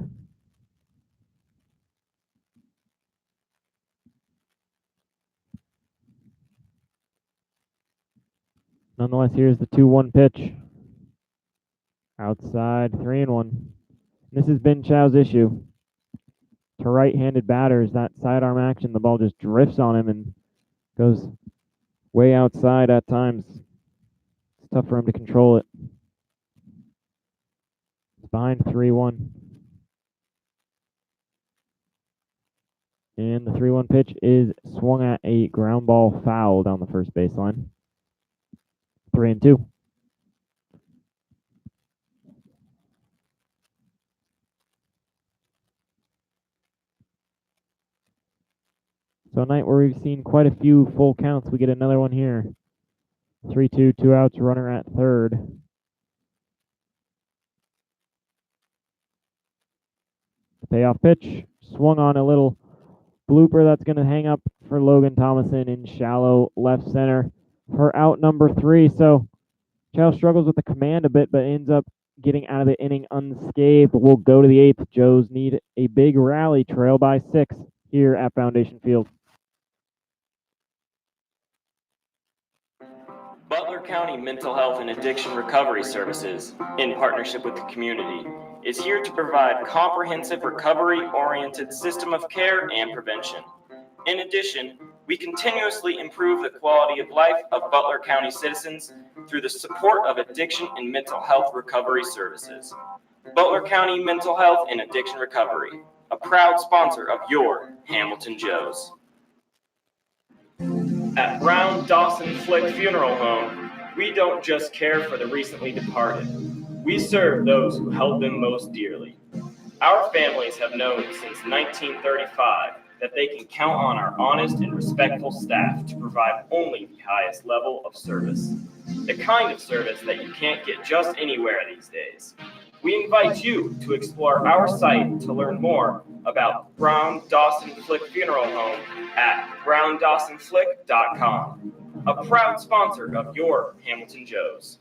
Nonetheless, here's the 2-1 pitch. Outside, 3-1. This has been Chow's issue. To right-handed batters, that sidearm action, the ball just drifts on him and goes way outside at times. It's tough for him to control it. It's behind 3-1. And the 3-1 pitch is swung at, a ground ball foul down the first baseline. 3-2. So a night where we've seen quite a few full counts. We get another one here. 3-2, 2 outs, runner at third. The payoff pitch swung on, a little blooper that's going to hang up for Logan Thomason in shallow left center for out number 3. So Chow struggles with the command a bit, but ends up getting out of the inning unscathed. We'll go to the 8th. Joes need a big rally, trail by 6 here at Foundation Field. Butler County Mental Health and Addiction Recovery Services, in partnership with the community, is here to provide comprehensive recovery-oriented system of care and prevention. In addition, we continuously improve the quality of life of Butler County citizens through the support of addiction and mental health recovery services. Butler County Mental Health and Addiction Recovery, a proud sponsor of your Hamilton Joes. At Brown Dawson Flick Funeral Home, we don't just care for the recently departed. We serve those who held them most dearly. Our families have known since 1935 that they can count on our honest and respectful staff to provide only the highest level of service. The kind of service that you can't get just anywhere these days. We invite you to explore our site to learn more about Brown Dawson Flick Funeral Home at browndawsonflick.com, a proud sponsor of your Hamilton Joes.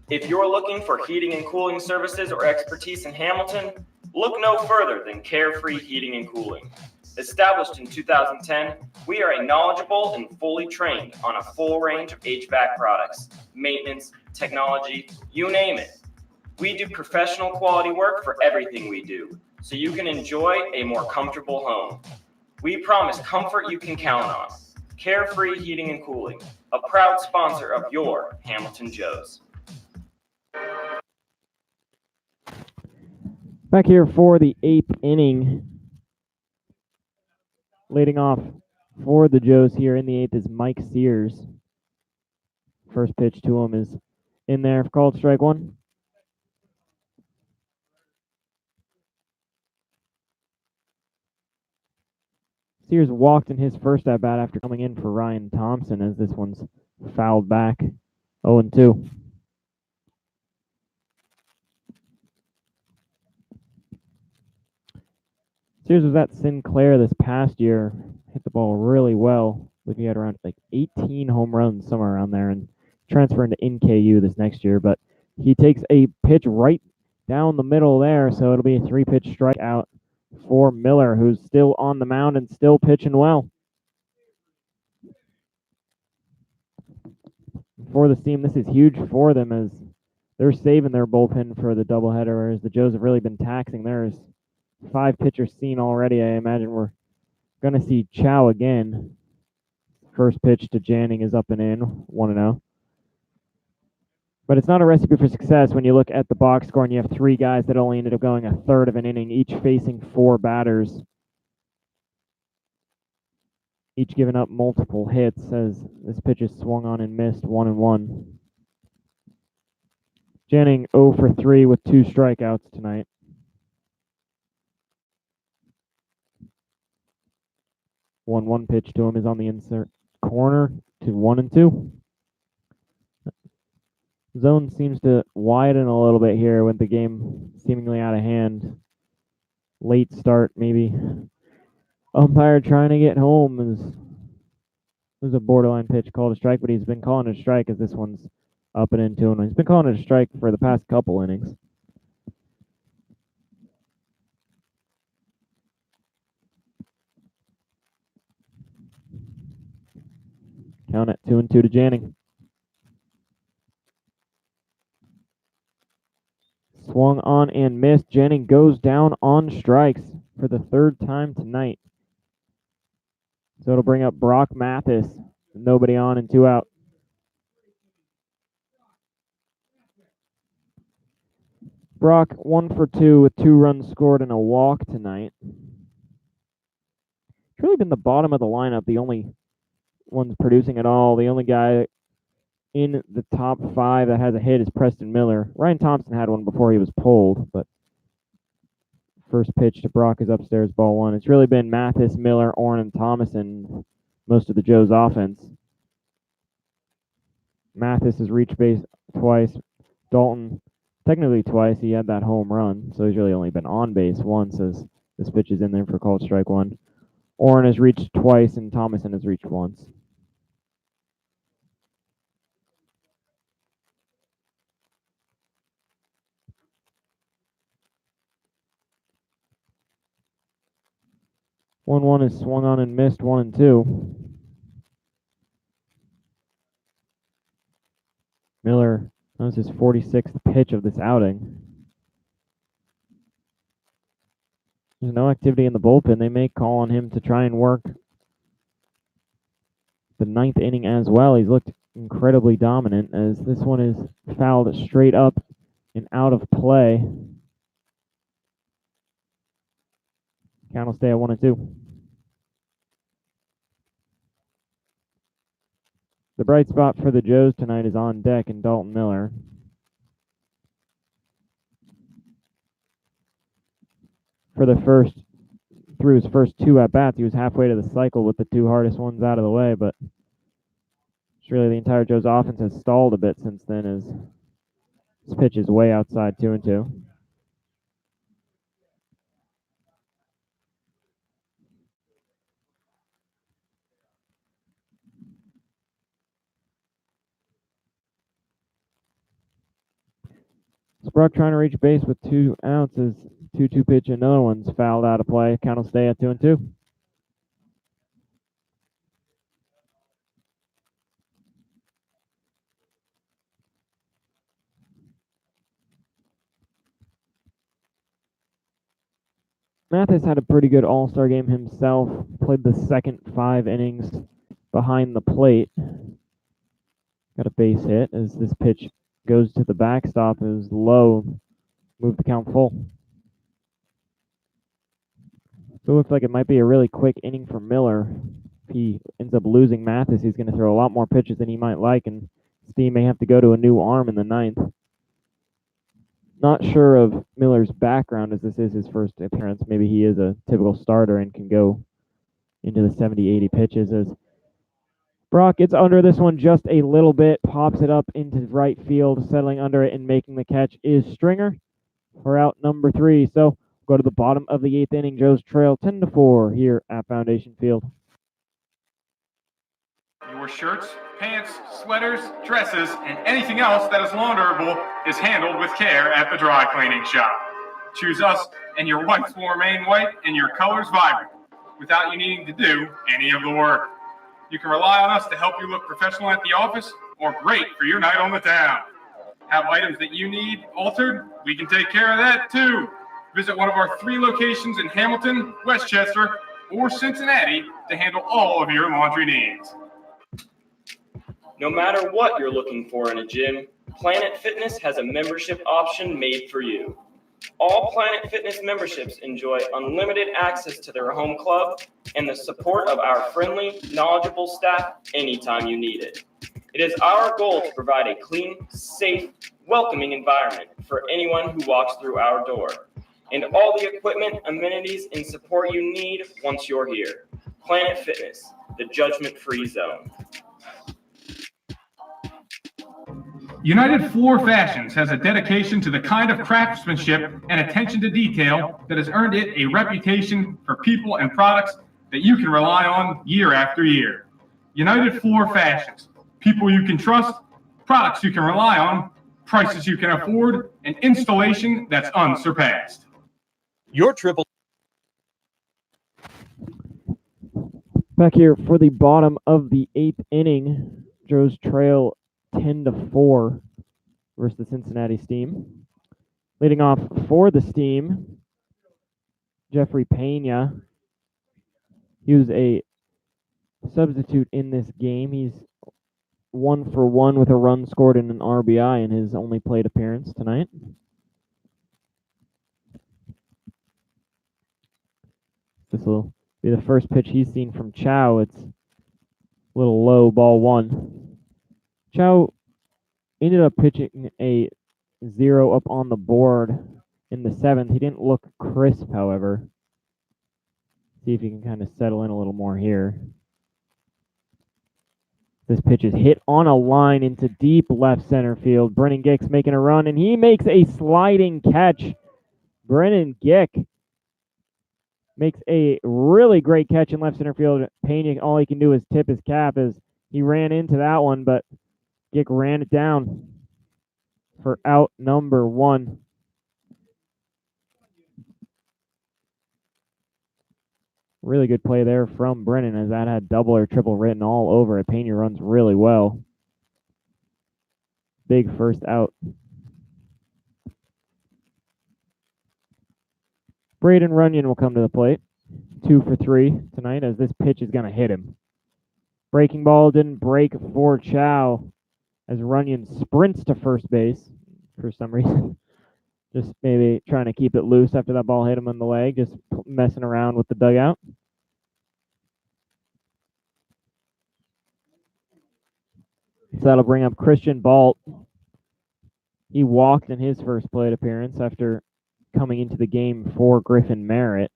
If you're looking for heating and cooling services or expertise in Hamilton, look no further than Carefree Heating and Cooling. Established in 2010, we are a knowledgeable and fully trained on a full range of HVAC products, maintenance, technology, you name it. We do professional quality work for everything we do, so you can enjoy a more comfortable home. We promise comfort you can count on. Carefree Heating and Cooling, a proud sponsor of your Hamilton Joes. Back here for the 8th inning. Leading off for the Joes here in the 8th is Mike Sears. First pitch to him is in there, called strike 1. Sears walked in his first at bat after coming in for Ryan Thompson, as this one's fouled back. 0-2. Sears was at Sinclair this past year. Hit the ball really well. I believe he had around 18 home runs, somewhere around there, and transferring to NKU this next year. But he takes a pitch right down the middle there, so it'll be a 3-pitch strikeout for Miller, who's still on the mound and still pitching well. For this team, this is huge for them, as they're saving their bullpen for the doubleheader, whereas the Joes have really been taxing theirs. 5 pitchers seen already. I imagine we're going to see Chow again. First pitch to Janning is up and in, 1-0. But it's not a recipe for success when you look at the box score and you have 3 guys that only ended up going a third of an inning, each facing 4 batters. Each giving up multiple hits, as this pitch is swung on and missed, 1-1. Janning 0 for 3 with 2 strikeouts tonight. One pitch to him is on the insert corner to 1-2. Zone seems to widen a little bit here with the game seemingly out of hand. Late start, maybe. Umpire trying to get home is a borderline pitch called a strike, but he's been calling it a strike as this one's up and into him. He's been calling it a strike for the past couple innings. Count at 2-2 to Janning. Swung on and missed. Janning goes down on strikes for the third time tonight. So it'll bring up Brock Mathis. Nobody on and 2 out. Brock 1 for 2 with 2 runs scored and a walk tonight. It's really been the bottom of the lineup, the only one's producing at all. The only guy in the top 5 that has a hit is Preston Miller. Ryan Thompson had one before he was pulled, but first pitch to Brock is upstairs, ball 1. It's really been Mathis, Miller, Orrin, and Thomason most of the Joe's offense. Mathis has reached base twice. Dalton technically twice. He had that home run, so he's really only been on base once as this pitch is in there for called strike 1. Orrin has reached twice, and Thomason has reached once. One is swung on and missed, 1-2. Miller, that was his 46th pitch of this outing. There's no activity in the bullpen. They may call on him to try and work the 9th inning as well. He's looked incredibly dominant as this one is fouled straight up and out of play. Count will stay at 1-2. The bright spot for the Joes tonight is on deck and Dalton Miller. Through his first 2 at-bats, he was halfway to the cycle with the 2 hardest ones out of the way, but it's really the entire Joe's offense has stalled a bit since then as this pitch is way outside 2-2. Brock trying to reach base with 2 outs as 2-2 pitch. Another one's fouled out of play. Count will stay at 2-2. Mathis had a pretty good all-star game himself. Played the second 5 innings behind the plate. Got a base hit as this pitch goes to the backstop. It was low. Moved the count full. So it looks like it might be a really quick inning for Miller. If he ends up losing Mathis, he's going to throw a lot more pitches than he might like, and Steve may have to go to a new arm in the 9th. Not sure of Miller's background as this is his first appearance. Maybe he is a typical starter and can go into the 70-80 pitches as Brock gets under this one just a little bit, pops it up into right field. Settling under it and making the catch is Stringer for out number 3. So go to the bottom of the 8th inning. Joe's trail 10-4 here at Foundation Field. Your shirts, pants, sweaters, dresses, and anything else that is launderable is handled with care at the dry cleaning shop. Choose us and your whites will remain white and your colors vibrant without you needing to do any of the work. You can rely on us to help you look professional at the office or great for your night on the town. Have items that you need altered? We can take care of that too. Visit one of our 3 locations in Hamilton, Westchester, or Cincinnati to handle all of your laundry needs. No matter what you're looking for in a gym, Planet Fitness has a membership option made for you. All Planet Fitness memberships enjoy unlimited access to their home club and the support of our friendly, knowledgeable staff anytime you need it. It is our goal to provide a clean, safe, welcoming environment for anyone who walks through our door, and all the equipment, amenities, and support you need once you're here. Planet Fitness, the judgment-free zone. United Floor Fashions has a dedication to the kind of craftsmanship and attention to detail that has earned it a reputation for people and products that you can rely on year after year. United Floor Fashions, people you can trust, products you can rely on, prices you can afford, and installation that's unsurpassed. Your triple. Back here for the bottom of the 8th inning, Joe's trail 10-4 versus the Cincinnati Steam. Leading off for the Steam, Jeffrey Pena. He was a substitute in this game. He's 1 for 1 with a run scored and an RBI in his only plate appearance tonight. This will be the first pitch he's seen from Chow. It's a little low, ball 1. Chow ended up pitching a 0 up on the board in the 7th. He didn't look crisp, however. See if he can kind of settle in a little more here. This pitch is hit on a line into deep left center field. Brennan Gick's making a run, and he makes a sliding catch. Brennan Gick makes a really great catch in left center field. Pena, all he can do is tip his cap as he ran into that one, but Gick ran it down for out number 1. Really good play there from Brennan, as that had double or triple written all over it. Pena runs really well. Big first out. Braden Runyon will come to the plate. 2 for 3 tonight, as this pitch is going to hit him. Breaking ball didn't break for Chow, as Runyon sprints to first base for some reason. Just maybe trying to keep it loose after that ball hit him on the leg, just messing around with the dugout. So that'll bring up Christian Balt. He walked in his first plate appearance after coming into the game for Griffin Merritt.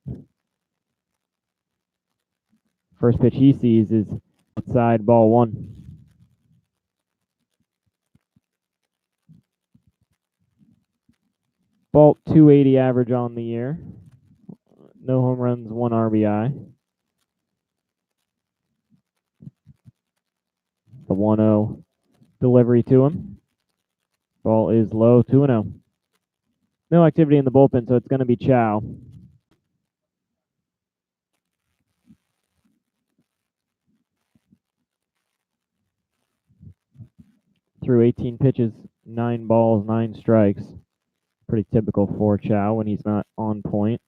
First pitch he sees is outside, ball 1. Balt 280 average on the year. No home runs, 1 RBI. The 1-0 delivery to him. Ball is low, 2-0. No activity in the bullpen, so it's going to be Chow. Through 18 pitches, 9 balls, 9 strikes. Pretty typical for Chow when he's not on point.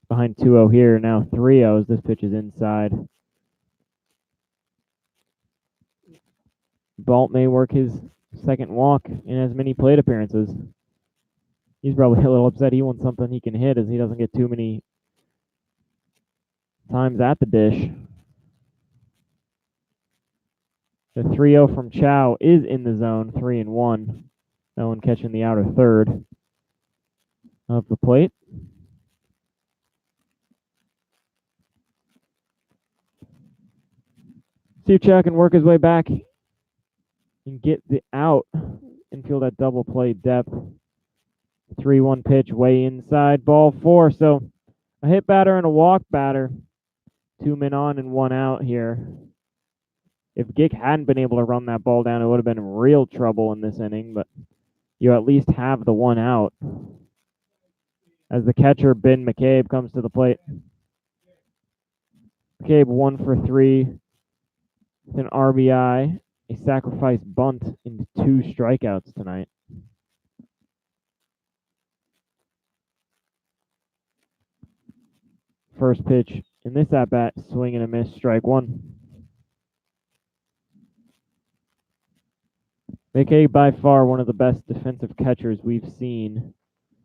Behind 2-0 here, now 3-0 as this pitch is inside. Balt may work his second walk in as many plate appearances. He's probably a little upset he wants something he can hit, as he doesn't get too many times at the dish. The 3-0 from Chow is in the zone, 3-1. No one catching the outer third of the plate. See if Chow can work his way back and get the out and feel that double play depth. 3-1 pitch, way inside, ball 4. So a hit batter and a walk batter. 2 men on and 1 out here. If Gick hadn't been able to run that ball down, it would have been real trouble in this inning, but you at least have the 1 out. As the catcher, Ben McCabe, comes to the plate. McCabe 1 for 3 with an RBI, a sacrifice bunt, and 2 strikeouts tonight. First pitch in this at-bat, swing and a miss, strike 1. McCabe, by far one of the best defensive catchers we've seen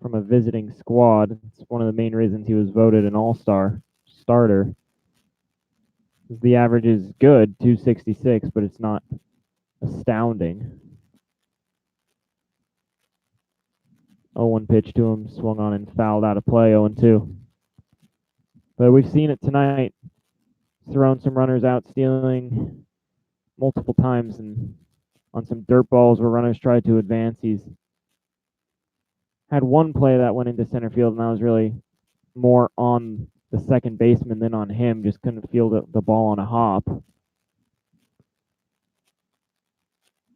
from a visiting squad. It's one of the main reasons he was voted an all-star starter. The average is good, 266, but it's not astounding. 0-1 pitch to him, swung on and fouled out of play, 0-2. But we've seen it tonight. thrown some runners out, stealing multiple times, and on some dirt balls where runners tried to advance. He's had one play that went into center field, and that was really more on the second baseman than on him. Just couldn't field the ball on a hop.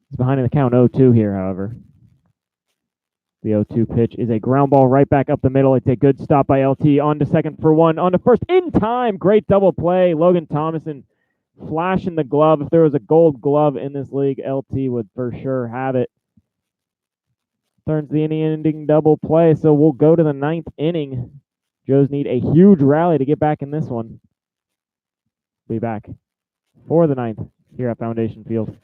He's behind in the count 0-2 here, however. The 0-2 pitch is a ground ball right back up the middle. It's a good stop by LT. On to second for one. On to first in time. Great double play. Logan Thomason flashing the glove. If there was a gold glove in this league, LT would for sure have it. Turns the inning-ending double play, so we'll go to the 9th inning. Joes need a huge rally to get back in this one. Be back for the 9th here at Foundation Field.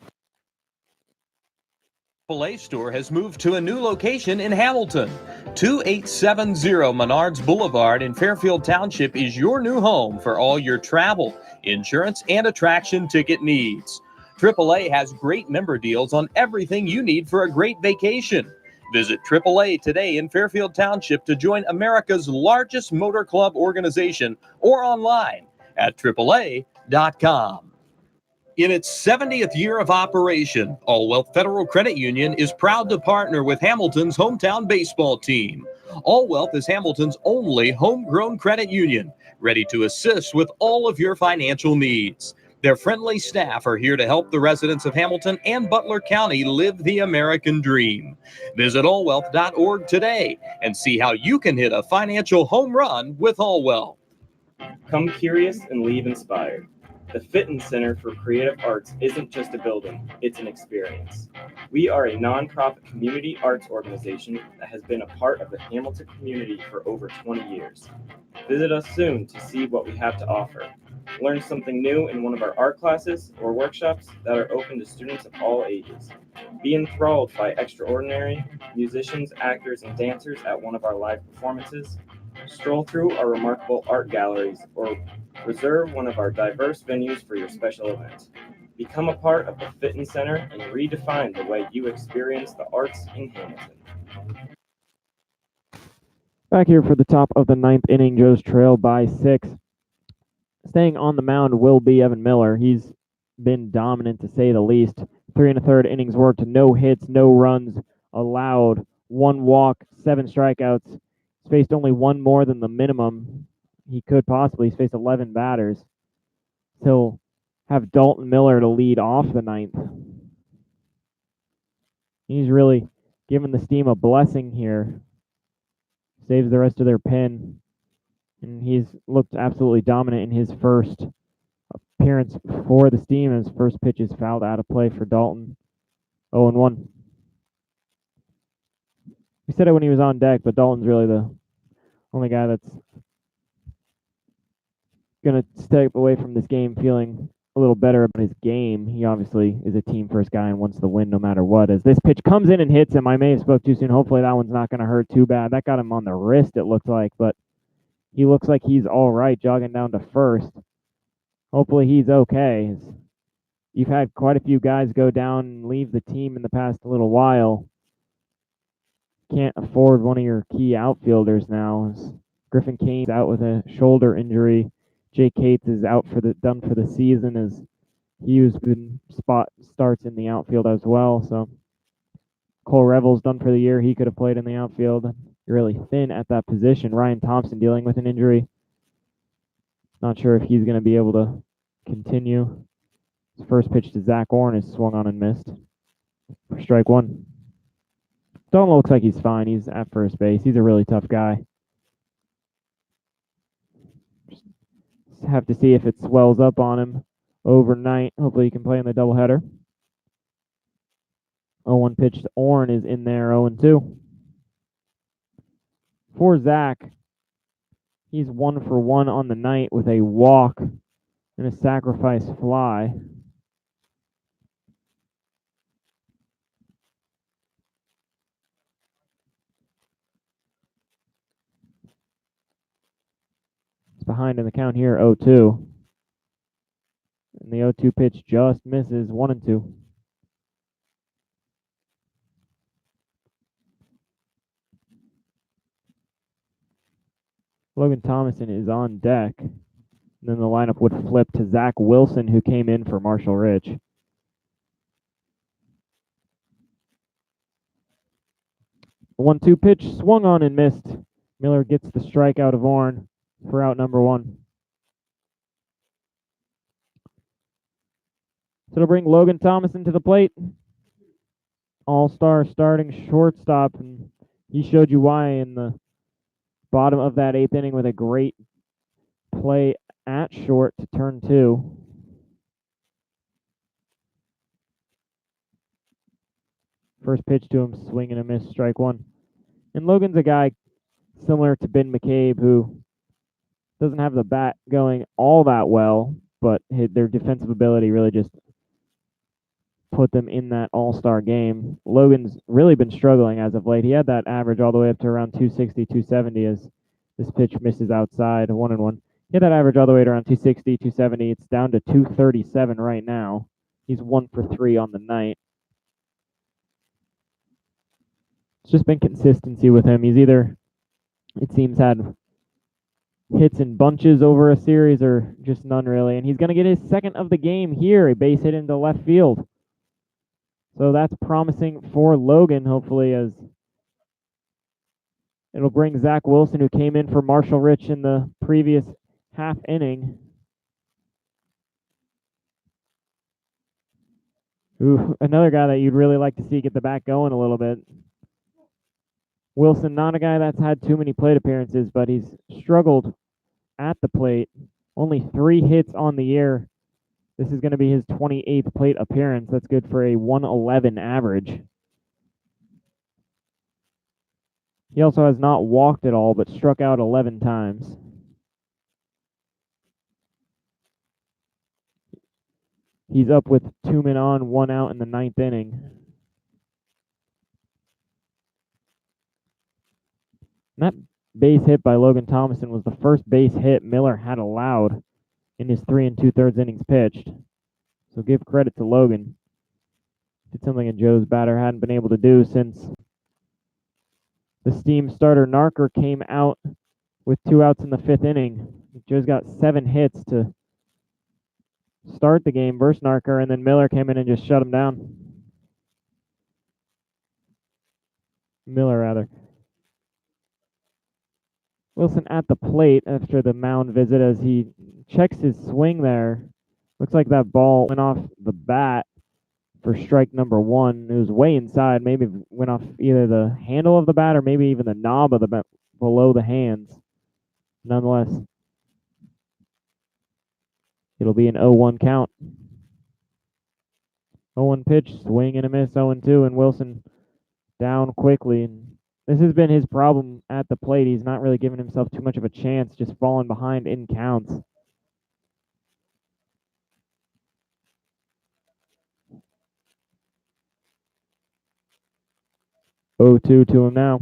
Chick-fil-A store has moved to a new location in Hamilton. 2870 Menards Boulevard in Fairfield Township is your new home for all your travel, insurance, and attraction ticket needs. AAA has great member deals on everything you need for a great vacation. Visit AAA today in Fairfield Township to join America's largest motor club organization or online at AAA.com. In its 70th year of operation, All Wealth Federal Credit Union is proud to partner with Hamilton's hometown baseball team. All Wealth is Hamilton's only homegrown credit union, ready to assist with all of your financial needs. Their friendly staff are here to help the residents of Hamilton and Butler County live the American dream. Visit allwealth.org today and see how you can hit a financial home run with All Wealth. Come curious and leave inspired. The Fitton Center for Creative Arts isn't just a building, it's an experience. We are a nonprofit community arts organization that has been a part of the Hamilton community for over 20 years. Visit us soon to see what we have to offer. Learn something new in one of our art classes or workshops that are open to students of all ages. Be enthralled by extraordinary musicians, actors, and dancers at one of our live performances. Stroll through our remarkable art galleries or reserve one of our diverse venues for your special event. Become a part of the Fitton Center and redefine the way you experience the arts in Hamilton. Back here for the top of the 9th inning, Joe's trail by 6. Staying on the mound will be Evan Miller. He's been dominant to say the least. 3 1/3 innings worked, no hits, no runs allowed, 1 walk, 7 strikeouts. He's faced only 1 more than the minimum he could possibly. He's faced 11 batters. He'll have Dalton Miller to lead off the 9th. He's really given the Steam a blessing here. Saves the rest of their pen. And he's looked absolutely dominant in his first appearance for the Steam. His first pitch is fouled out of play for Dalton. 0-1. We said it when he was on deck, but Dalton's really the only guy that's going to step away from this game feeling a little better about his game. He obviously is a team first guy and wants the win no matter what. As this pitch comes in and hits him, I may have spoke too soon. Hopefully that one's not going to hurt too bad. That got him on the wrist, it looked like, but he looks like he's all right, jogging down to first. Hopefully he's okay. You've had quite a few guys go down and leave the team in the past little while. Can't afford one of your key outfielders now. Griffin Kane's out with a shoulder injury. Jake Cates is out done for the season, as Hughes been starts in the outfield as well. So Cole Revel's done for the year. He could have played in the outfield. You're really thin at that position. Ryan Thompson dealing with an injury. Not sure if he's going to be able to continue. His first pitch to Zach Orrin is swung on and missed. For strike 1. Dalton looks like he's fine. He's at first base. He's a really tough guy. Just have to see if it swells up on him overnight. Hopefully he can play in the doubleheader. 0-1 pitch to Orrin is in there, 0-2. For Zach, he's 1 for 1 on the night with a walk and a sacrifice fly. It's behind in the count here, 0-2. And the 0-2 pitch just misses, 1-2. Logan Thomason is on deck. And then the lineup would flip to Zach Wilson, who came in for Marshall Rich. The 1-2 pitch swung on and missed. Miller gets the strikeout of Orn for out number 1. So it'll bring Logan Thomason to the plate. All-star starting shortstop, and he showed you why in the bottom of that 8th inning with a great play at short to turn 2. First pitch to him, swing and a miss, strike 1. And Logan's a guy similar to Ben McCabe who doesn't have the bat going all that well, but their defensive ability really just put them in that all-star game. Logan's really been struggling as of late. He had that average all the way up to around 260, 270 as this pitch misses outside, 1-1. He had that average all the way to around 260, 270. It's down to 237 right now. He's 1 for 3 on the night. It's just been consistency with him. He's either, it seems, had hits in bunches over a series or just none really. And he's going to get his second of the game here, a base hit into left field. So that's promising for Logan, hopefully, as it'll bring Zach Wilson, who came in for Marshall Rich in the previous half inning. Ooh, another guy that you'd really like to see get the bat going a little bit. Wilson, not a guy that's had too many plate appearances, but he's struggled at the plate. Only 3 hits on the year. This is going to be his 28th plate appearance. That's good for a 111 average. He also has not walked at all, but struck out 11 times. He's up with 2 men on, 1 out in the 9th inning. And that base hit by Logan Thomason was the first base hit Miller had allowed in his 3 2/3 innings pitched. So give credit to Logan. Did something a Joe's batter hadn't been able to do since the steam starter Narker came out with 2 outs in the 5th inning. Joe's got 7 hits to start the game versus Narker, and then Miller came in and just shut him down. Miller, rather. Wilson at the plate after the mound visit as he checks his swing there. Looks like that ball went off the bat for strike number 1. It was way inside. Maybe it went off either the handle of the bat or maybe even the knob of the bat below the hands. Nonetheless, it'll be an 0-1 count. 0-1 pitch, swing and a miss, 0-2, and Wilson down quickly. And this has been his problem at the plate. He's not really giving himself too much of a chance, just falling behind in counts. Oh, 2 to him now.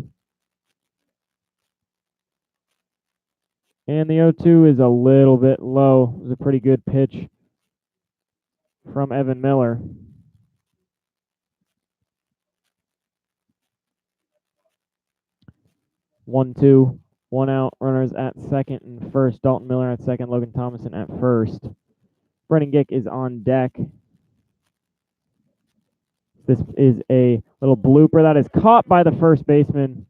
And the 0-2 is a little bit low. It was a pretty good pitch from Evan Miller. One, 2, 1 out, runners at second and first. Dalton Miller at second, Logan Thomason at first. Brennan Gick is on deck. This is a little blooper that is caught by the first baseman.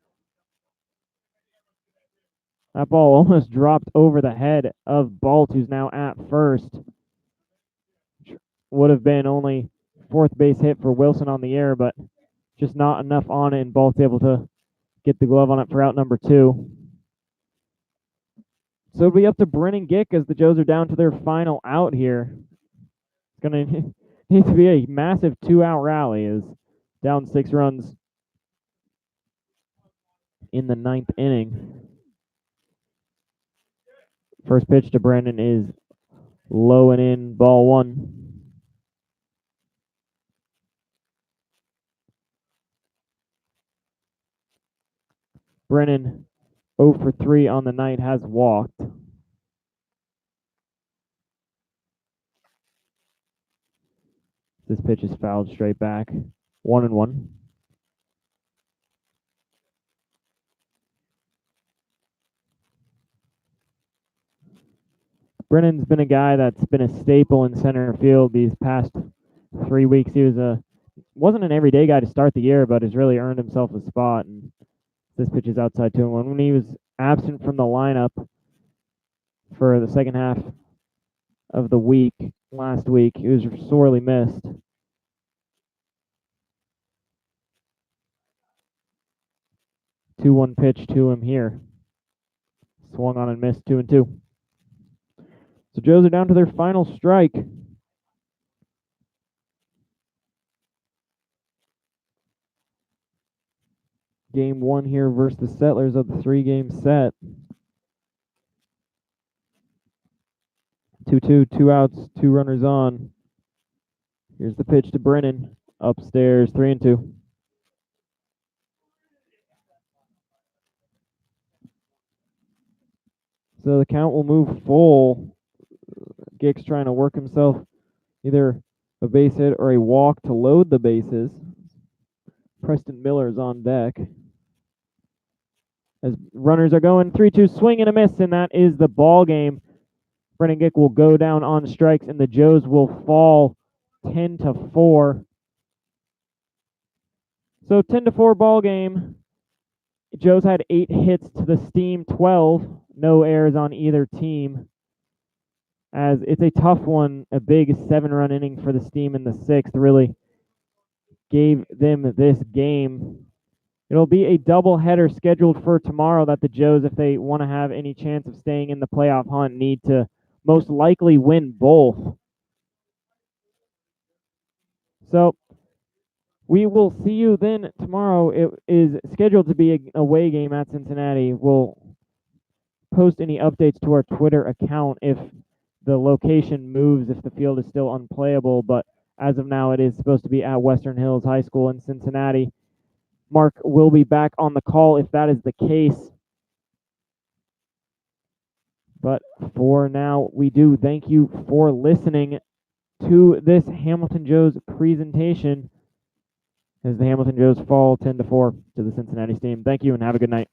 That ball almost dropped over the head of Balt, who's now at first. Would have been only 4th base hit for Wilson on the air, but just not enough on it, and Balt's able to get the glove on it for out number 2. So it'll be up to Brennan Gick as the Joes are down to their final out here. It's going to need to be a massive 2-out rally, as down 6 runs in the 9th inning. First pitch to Brennan is low and in, ball 1. Brennan 0 for 3 on the night, has walked. This pitch is fouled straight back. 1-1. Brennan's been a guy that's been a staple in center field these past 3 weeks. He wasn't an everyday guy to start the year, but has really earned himself a spot. And this pitch is outside 2-1. When he was absent from the lineup for the second half of the week last week, he was sorely missed. Two-one pitch to him here. Swung on and missed, 2-2. So Joes are down to their final strike. Game 1 here versus the Settlers of the 3-game set. 2-2, 2 outs, 2 runners on. Here's the pitch to Brennan. Upstairs, 3-2. So the count will move full. Gick's trying to work himself either a base hit or a walk to load the bases. Preston Miller is on deck. As runners are going, 3-2, swing and a miss, and that is the ball game. Brennan Gick will go down on strikes, and the Joes will fall 10-4. So 10-4 ball game. Joes had 8 hits to the Steam 12. No errors on either team. As it's a tough one, a big 7-run inning for the Steam in the 6th really gave them this game. It'll be a doubleheader scheduled for tomorrow that the Joes, if they want to have any chance of staying in the playoff hunt, need to most likely win both. So we will see you then tomorrow. It is scheduled to be an away game at Cincinnati. We'll post any updates to our Twitter account if the location moves, if the field is still unplayable, but as of now, it is supposed to be at Western Hills High School in Cincinnati. Mark will be back on the call if that is the case. But for now, we do thank you for listening to this Hamilton Joes presentation as the Hamilton Joes fall 10-4 to the Cincinnati Steam. Thank you and have a good night.